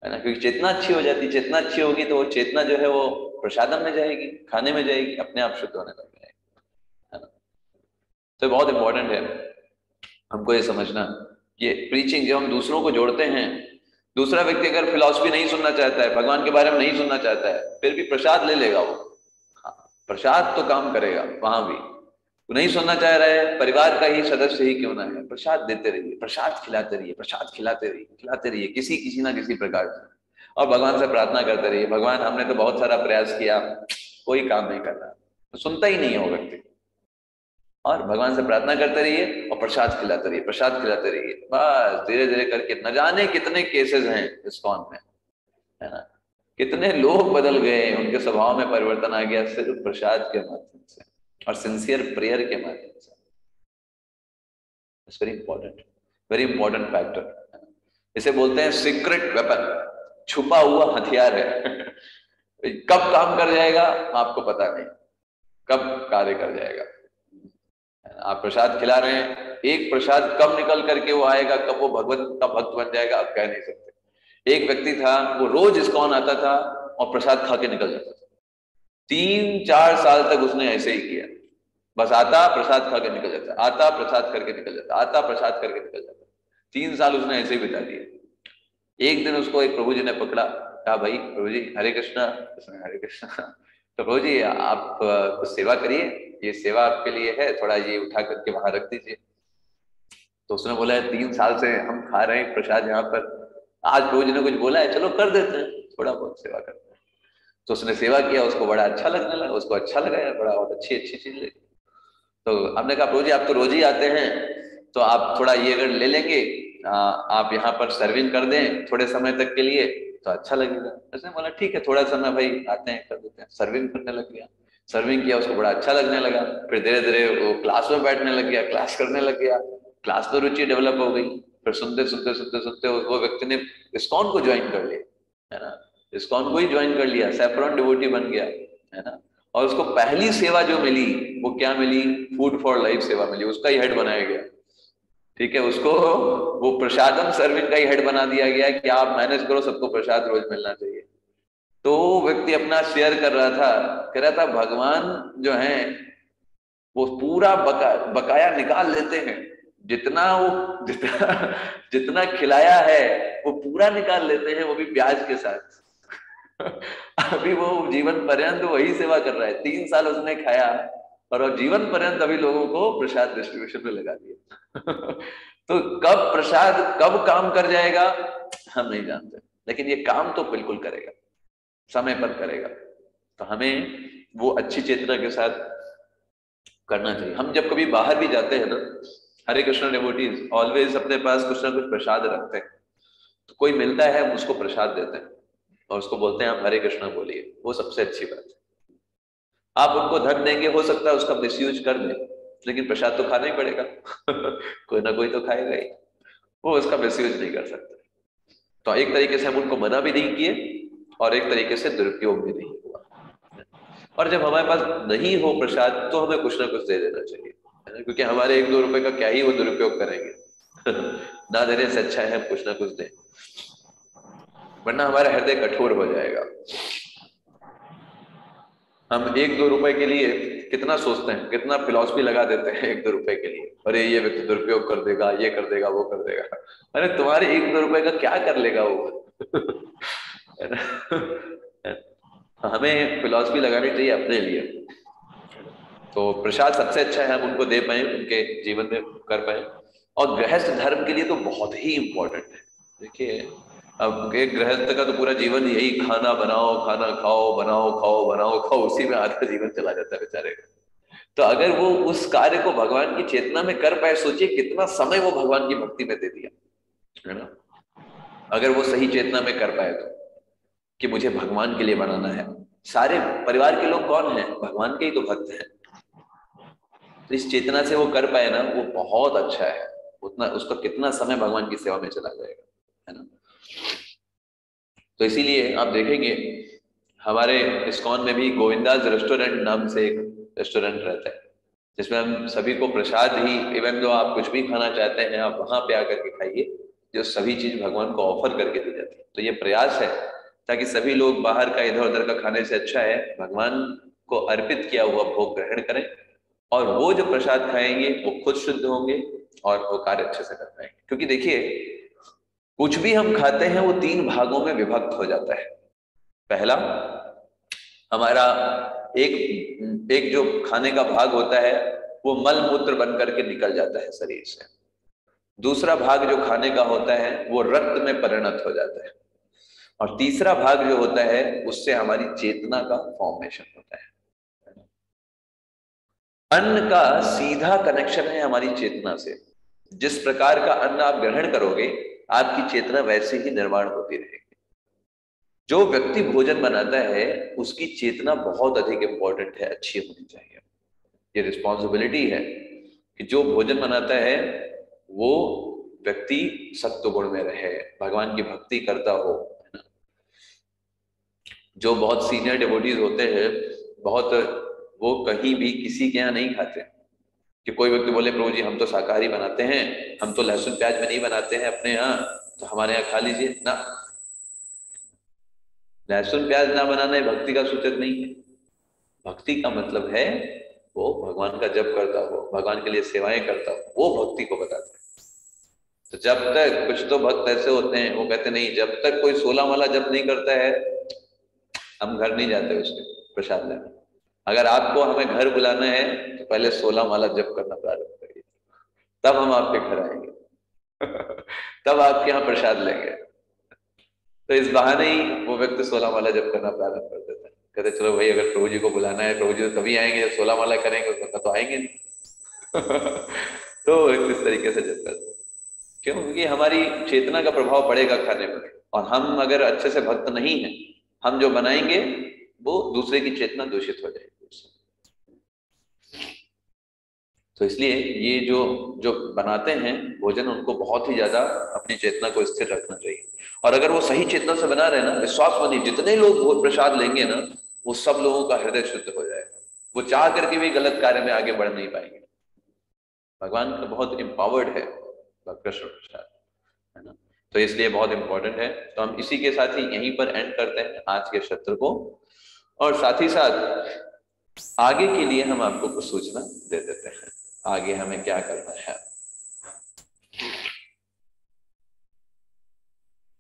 है ना। क्योंकि चेतना अच्छी हो जाती, चेतना अच्छी होगी तो वो चेतना जो है वो प्रसादम में जाएगी, खाने में जाएगी, अपने आप शुद्ध होने लग जाएगी, है ना। तो बहुत इंपॉर्टेंट है हमको ये समझना, ये प्रीचिंग जब हम दूसरों को जोड़ते हैं, दूसरा व्यक्ति अगर फिलॉसफी नहीं सुनना चाहता है, भगवान के बारे में नहीं सुनना चाहता है, फिर भी प्रसाद ले लेगा वो, हाँ, प्रसाद तो काम करेगा वहां भी। नहीं सुनना चाह रहे हैं, परिवार का ही सदस्य ही क्यों ना है, प्रसाद देते रहिए, प्रसाद खिलाते रहिए, प्रसाद खिलाते रहिए किसी ना किसी प्रकार से। और भगवान से प्रार्थना करते रहिए, भगवान हमने तो बहुत सारा प्रयास किया, कोई काम नहीं कर रहा, तो सुनता ही नहीं है वो व्यक्ति। और भगवान से प्रार्थना करते रहिए और प्रसाद खिलाते रहिए, प्रसाद खिलाते रहिए। बस धीरे धीरे करके न जाने कितने केसेस हैं इस्कॉन में, है ना, कितने लोग बदल गए, उनके स्वभाव में परिवर्तन आ गया सिर्फ प्रसाद के माध्यम से और सिंसियर प्रेयर के माध्यम से। It's very important factor. इसे बोलते हैं सीक्रेट वेपन, छुपा हुआ हथियार है। कब काम कर जाएगा आपको पता नहीं, कब कार्य कर जाएगा। आप प्रसाद खिला रहे हैं, एक प्रसाद कब निकल करके वो आएगा, कब वो भगवत का भक्त बन जाएगा आप कह नहीं सकते। एक व्यक्ति था, वो रोज इस्कॉन आता था और प्रसाद खा के निकल जाता था। 3-4 साल तक उसने ऐसे ही किया, बस आता प्रसाद खा के निकल जाता, आता प्रसाद करके निकल जाता, आता प्रसाद करके निकल जाता। 3 साल उसने ऐसे ही बिता दिए। एक दिन उसको एक प्रभु जी ने पकड़ा, कहा भाई प्रभु जी हरे कृष्णा। हरे कृष्णा। तो प्रभु जी आप कुछ सेवा करिए, ये सेवा आपके लिए है, थोड़ा ये उठा करके वहां रख दीजिए। तो उसने बोला 3 साल से हम खा रहे हैं प्रसाद यहाँ पर, आज प्रभु जी ने कुछ बोला है, चलो कर देते हैं, थोड़ा बहुत सेवा करते हैं। तो उसने सेवा किया, उसको बड़ा अच्छा लगने लगा, उसको अच्छा लगा यार, बड़ा बहुत अच्छी चीज लगी। तो हमने कहा प्रभु जी आप तो रोज ही आते हैं, तो आप थोड़ा ये अगर ले लेंगे, आप यहाँ पर सर्विंग कर दें थोड़े समय तक के लिए तो अच्छा लगेगा। उसने बोला ठीक है, थोड़ा समय भाई आते हैं कर देते हैं। सर्विंग करने लग गया, सर्विंग किया, उसको बड़ा अच्छा लगने लगा। फिर धीरे धीरे वो क्लास में बैठने लग गया, क्लास करने लग गया, क्लास में रुचि डेवलप हो गई। फिर सुनते सुनते सुनते सुनते वो व्यक्ति ने इस्कॉन को ज्वाइन कर लिया, है ना, इस्कॉन को ही ज्वाइन कर लिया, सैफरॉन डिवोटी बन गया, है ना। और उसको पहली सेवा जो मिली वो क्या मिली, फूड फॉर लाइफ सेवा मिली, उसका ही हेड बनाया गया। ठीक है, उसको वो प्रसादम सर्विंग का ही हेड बना दिया गया कि आप मैनेज करो, सबको प्रसाद रोज मिलना चाहिए। तो व्यक्ति अपना शेयर कर रहा था, कह रहा था भगवान जो है वो पूरा बकाया निकाल लेते हैं, जितना खिलाया है वो पूरा निकाल लेते हैं, वो भी ब्याज के साथ। अभी वो जीवन पर्यंत वही सेवा कर रहा है, 3 साल उसने खाया और अब जीवन पर्यंत अभी लोगों को प्रसाद डिस्ट्रीब्यूशन में लगा दिया। तो कब प्रसाद कब काम कर जाएगा हम नहीं जानते, लेकिन ये काम तो बिल्कुल करेगा, समय पर करेगा। तो हमें वो अच्छी चेतना के साथ करना चाहिए। हम जब कभी बाहर भी जाते हैं ना, हरे कृष्ण डिवोटीज ऑलवेज अपने पास कुछ ना कुछ प्रसाद रखते हैं। तो कोई मिलता है हम उसको प्रसाद देते हैं और उसको बोलते हैं आप हरे कृष्ण बोलिए, वो सबसे अच्छी बात है। आप उनको धन देंगे, हो सकता है उसका मिसयूज कर ले, लेकिन प्रसाद तो खाना ही पड़ेगा। कोई ना कोई तो खाएगा ही, वो उसका मिसयूज नहीं कर सकते। तो एक तरीके से हम उनको मना भी नहीं किए और एक तरीके से दुरुपयोग भी नहीं हुआ। और जब हमारे पास नहीं हो प्रसाद तो हमें कुछ ना कुछ दे देना चाहिए, क्योंकि हमारे 1-2 रुपए का क्या ही वो दुरुपयोग करेंगे। ना देने से अच्छा है हम कुछ ना कुछ दें, वरना हमारा हृदय कठोर हो जाएगा। हम 1-2 रुपए के लिए कितना सोचते हैं, कितना फिलॉसफी लगा देते हैं 1-2 रुपए के लिए, अरे ये व्यक्ति दुरुपयोग कर देगा, ये कर देगा, वो कर देगा। अरे तुम्हारे 1-2 रुपए का क्या कर लेगा वो। हमें फिलॉसफी लगानी चाहिए अपने लिए। तो प्रसाद सबसे अच्छा है, हम उनको दे पाए, उनके जीवन में कर पाए। और गृहस्थ धर्म के लिए तो बहुत ही इंपॉर्टेंट है। देखिए अब एक गृहस्थ का तो पूरा जीवन यही खाना बनाओ, खाना खाओ, बनाओ खाओ, बनाओ खाओ, उसी में आधा जीवन चला जाता है बेचारे का। तो अगर वो उस कार्य को भगवान की चेतना में कर पाए, सोचिए कितना समय वो भगवान की भक्ति में दे दिया, है ना। अगर वो सही चेतना में कर पाए तो, कि मुझे भगवान के लिए बनाना है। सारे परिवार के लोग कौन है, भगवान के ही तो भक्त हैं। तो इस चेतना से वो कर पाए ना, वो बहुत अच्छा है। उतना उसका कितना समय भगवान की सेवा में चला जाएगा, है ना। तो इसीलिए आप देखेंगे हमारे इस्कॉन में भी गोविंदाज रेस्टोरेंट नाम से एक रेस्टोरेंट रहता है, जिसमें हम सभी को प्रसाद ही, इवन दो आप कुछ भी खाना चाहते हैं आप वहां पे आकर के खाइए, जो सभी चीज भगवान को ऑफर करके दी जाती है। तो ये प्रयास है ताकि सभी लोग बाहर का इधर उधर का खाने से अच्छा है भगवान को अर्पित किया हुआ भोग ग्रहण करें, और वो जो प्रसाद खाएंगे वो खुद शुद्ध होंगे और वो कार्य अच्छे से कर पाएंगे। क्योंकि देखिए कुछ भी हम खाते हैं वो 3 भागों में विभक्त हो जाता है। पहला हमारा एक जो खाने का भाग होता है वो मल मूत्र बन करके निकल जाता है शरीर से, दूसरा भाग जो खाने का होता है वो रक्त में परिणत हो जाता है, और तीसरा भाग जो होता है उससे हमारी चेतना का फॉर्मेशन होता है। अन्न का सीधा कनेक्शन है हमारी चेतना से। जिस प्रकार का अन्न आप ग्रहण करोगे आपकी चेतना वैसे ही निर्माण होती रहेगी। जो व्यक्ति भोजन बनाता है उसकी चेतना बहुत अधिक इंपॉर्टेंट है, अच्छी होनी चाहिए। ये रिस्पॉन्सिबिलिटी है कि जो भोजन बनाता है वो व्यक्ति सत्व गुण में रहे, भगवान की भक्ति करता हो, है ना। जो बहुत सीनियर डिवोटीज होते हैं, बहुत वो कहीं भी किसी के यहाँ नहीं खाते कि कोई व्यक्ति बोले प्रभु जी हम तो शाकाहारी बनाते हैं, हम तो लहसुन प्याज में नहीं बनाते हैं अपने यहाँ, तो हमारे यहाँ खा लीजिए ना। लहसुन प्याज ना बनाना भक्ति का सूचक नहीं है। भक्ति का मतलब है वो भगवान का जप करता हो, भगवान के लिए सेवाएं करता हो, वो भक्ति को बताता है। तो जब तक कुछ तो भक्त ऐसे होते हैं वो कहते नहीं, जब तक कोई 16 माला जप नहीं करता है हम घर नहीं जाते उसके प्रसाद लेने। अगर आपको हमें घर बुलाना है तो पहले 16 माला जप करना प्रारंभ करिए, तब हम आपके घर आएंगे तब आपके यहाँ प्रसाद लेंगे। तो इस बहाने ही वो व्यक्ति 16 माला जप करना प्रारंभ कर देता है। कहते चलो भाई अगर प्रभु जी को बुलाना है, प्रभु जी तो तभी आएंगे जब 16 माला करेंगे, उसका तो आएंगे नहीं तो इस तरीके से जप करते हैं। क्यों? क्योंकि हमारी चेतना का प्रभाव पड़ेगा खाने पर, और हम अगर अच्छे से भक्त नहीं हैं, हम जो बनाएंगे वो दूसरे की चेतना दूषित हो जाएगी उससे। तो इसलिए ये जो बनाते हैं भोजन, उनको बहुत ही ज्यादा अपनी चेतना को स्थिर रखना चाहिए। और अगर वो सही चेतना से बना रहे ना, विश्वास मानिए जितने लोग प्रसाद लेंगे ना वो सब लोगों का हृदय शुद्ध हो जाएगा, वो चाह करके भी गलत कार्य में आगे बढ़ नहीं पाएंगे। भगवान का बहुत एम्पावर्ड है कृष्ण प्रसाद, है ना। तो इसलिए बहुत इंपॉर्टेंट है। तो हम इसी के साथ ही यहीं पर एंड करते हैं आज के सत्र को, और साथ ही साथ आगे के लिए हम आपको कुछ सूचना दे देते हैं, आगे हमें क्या करना है।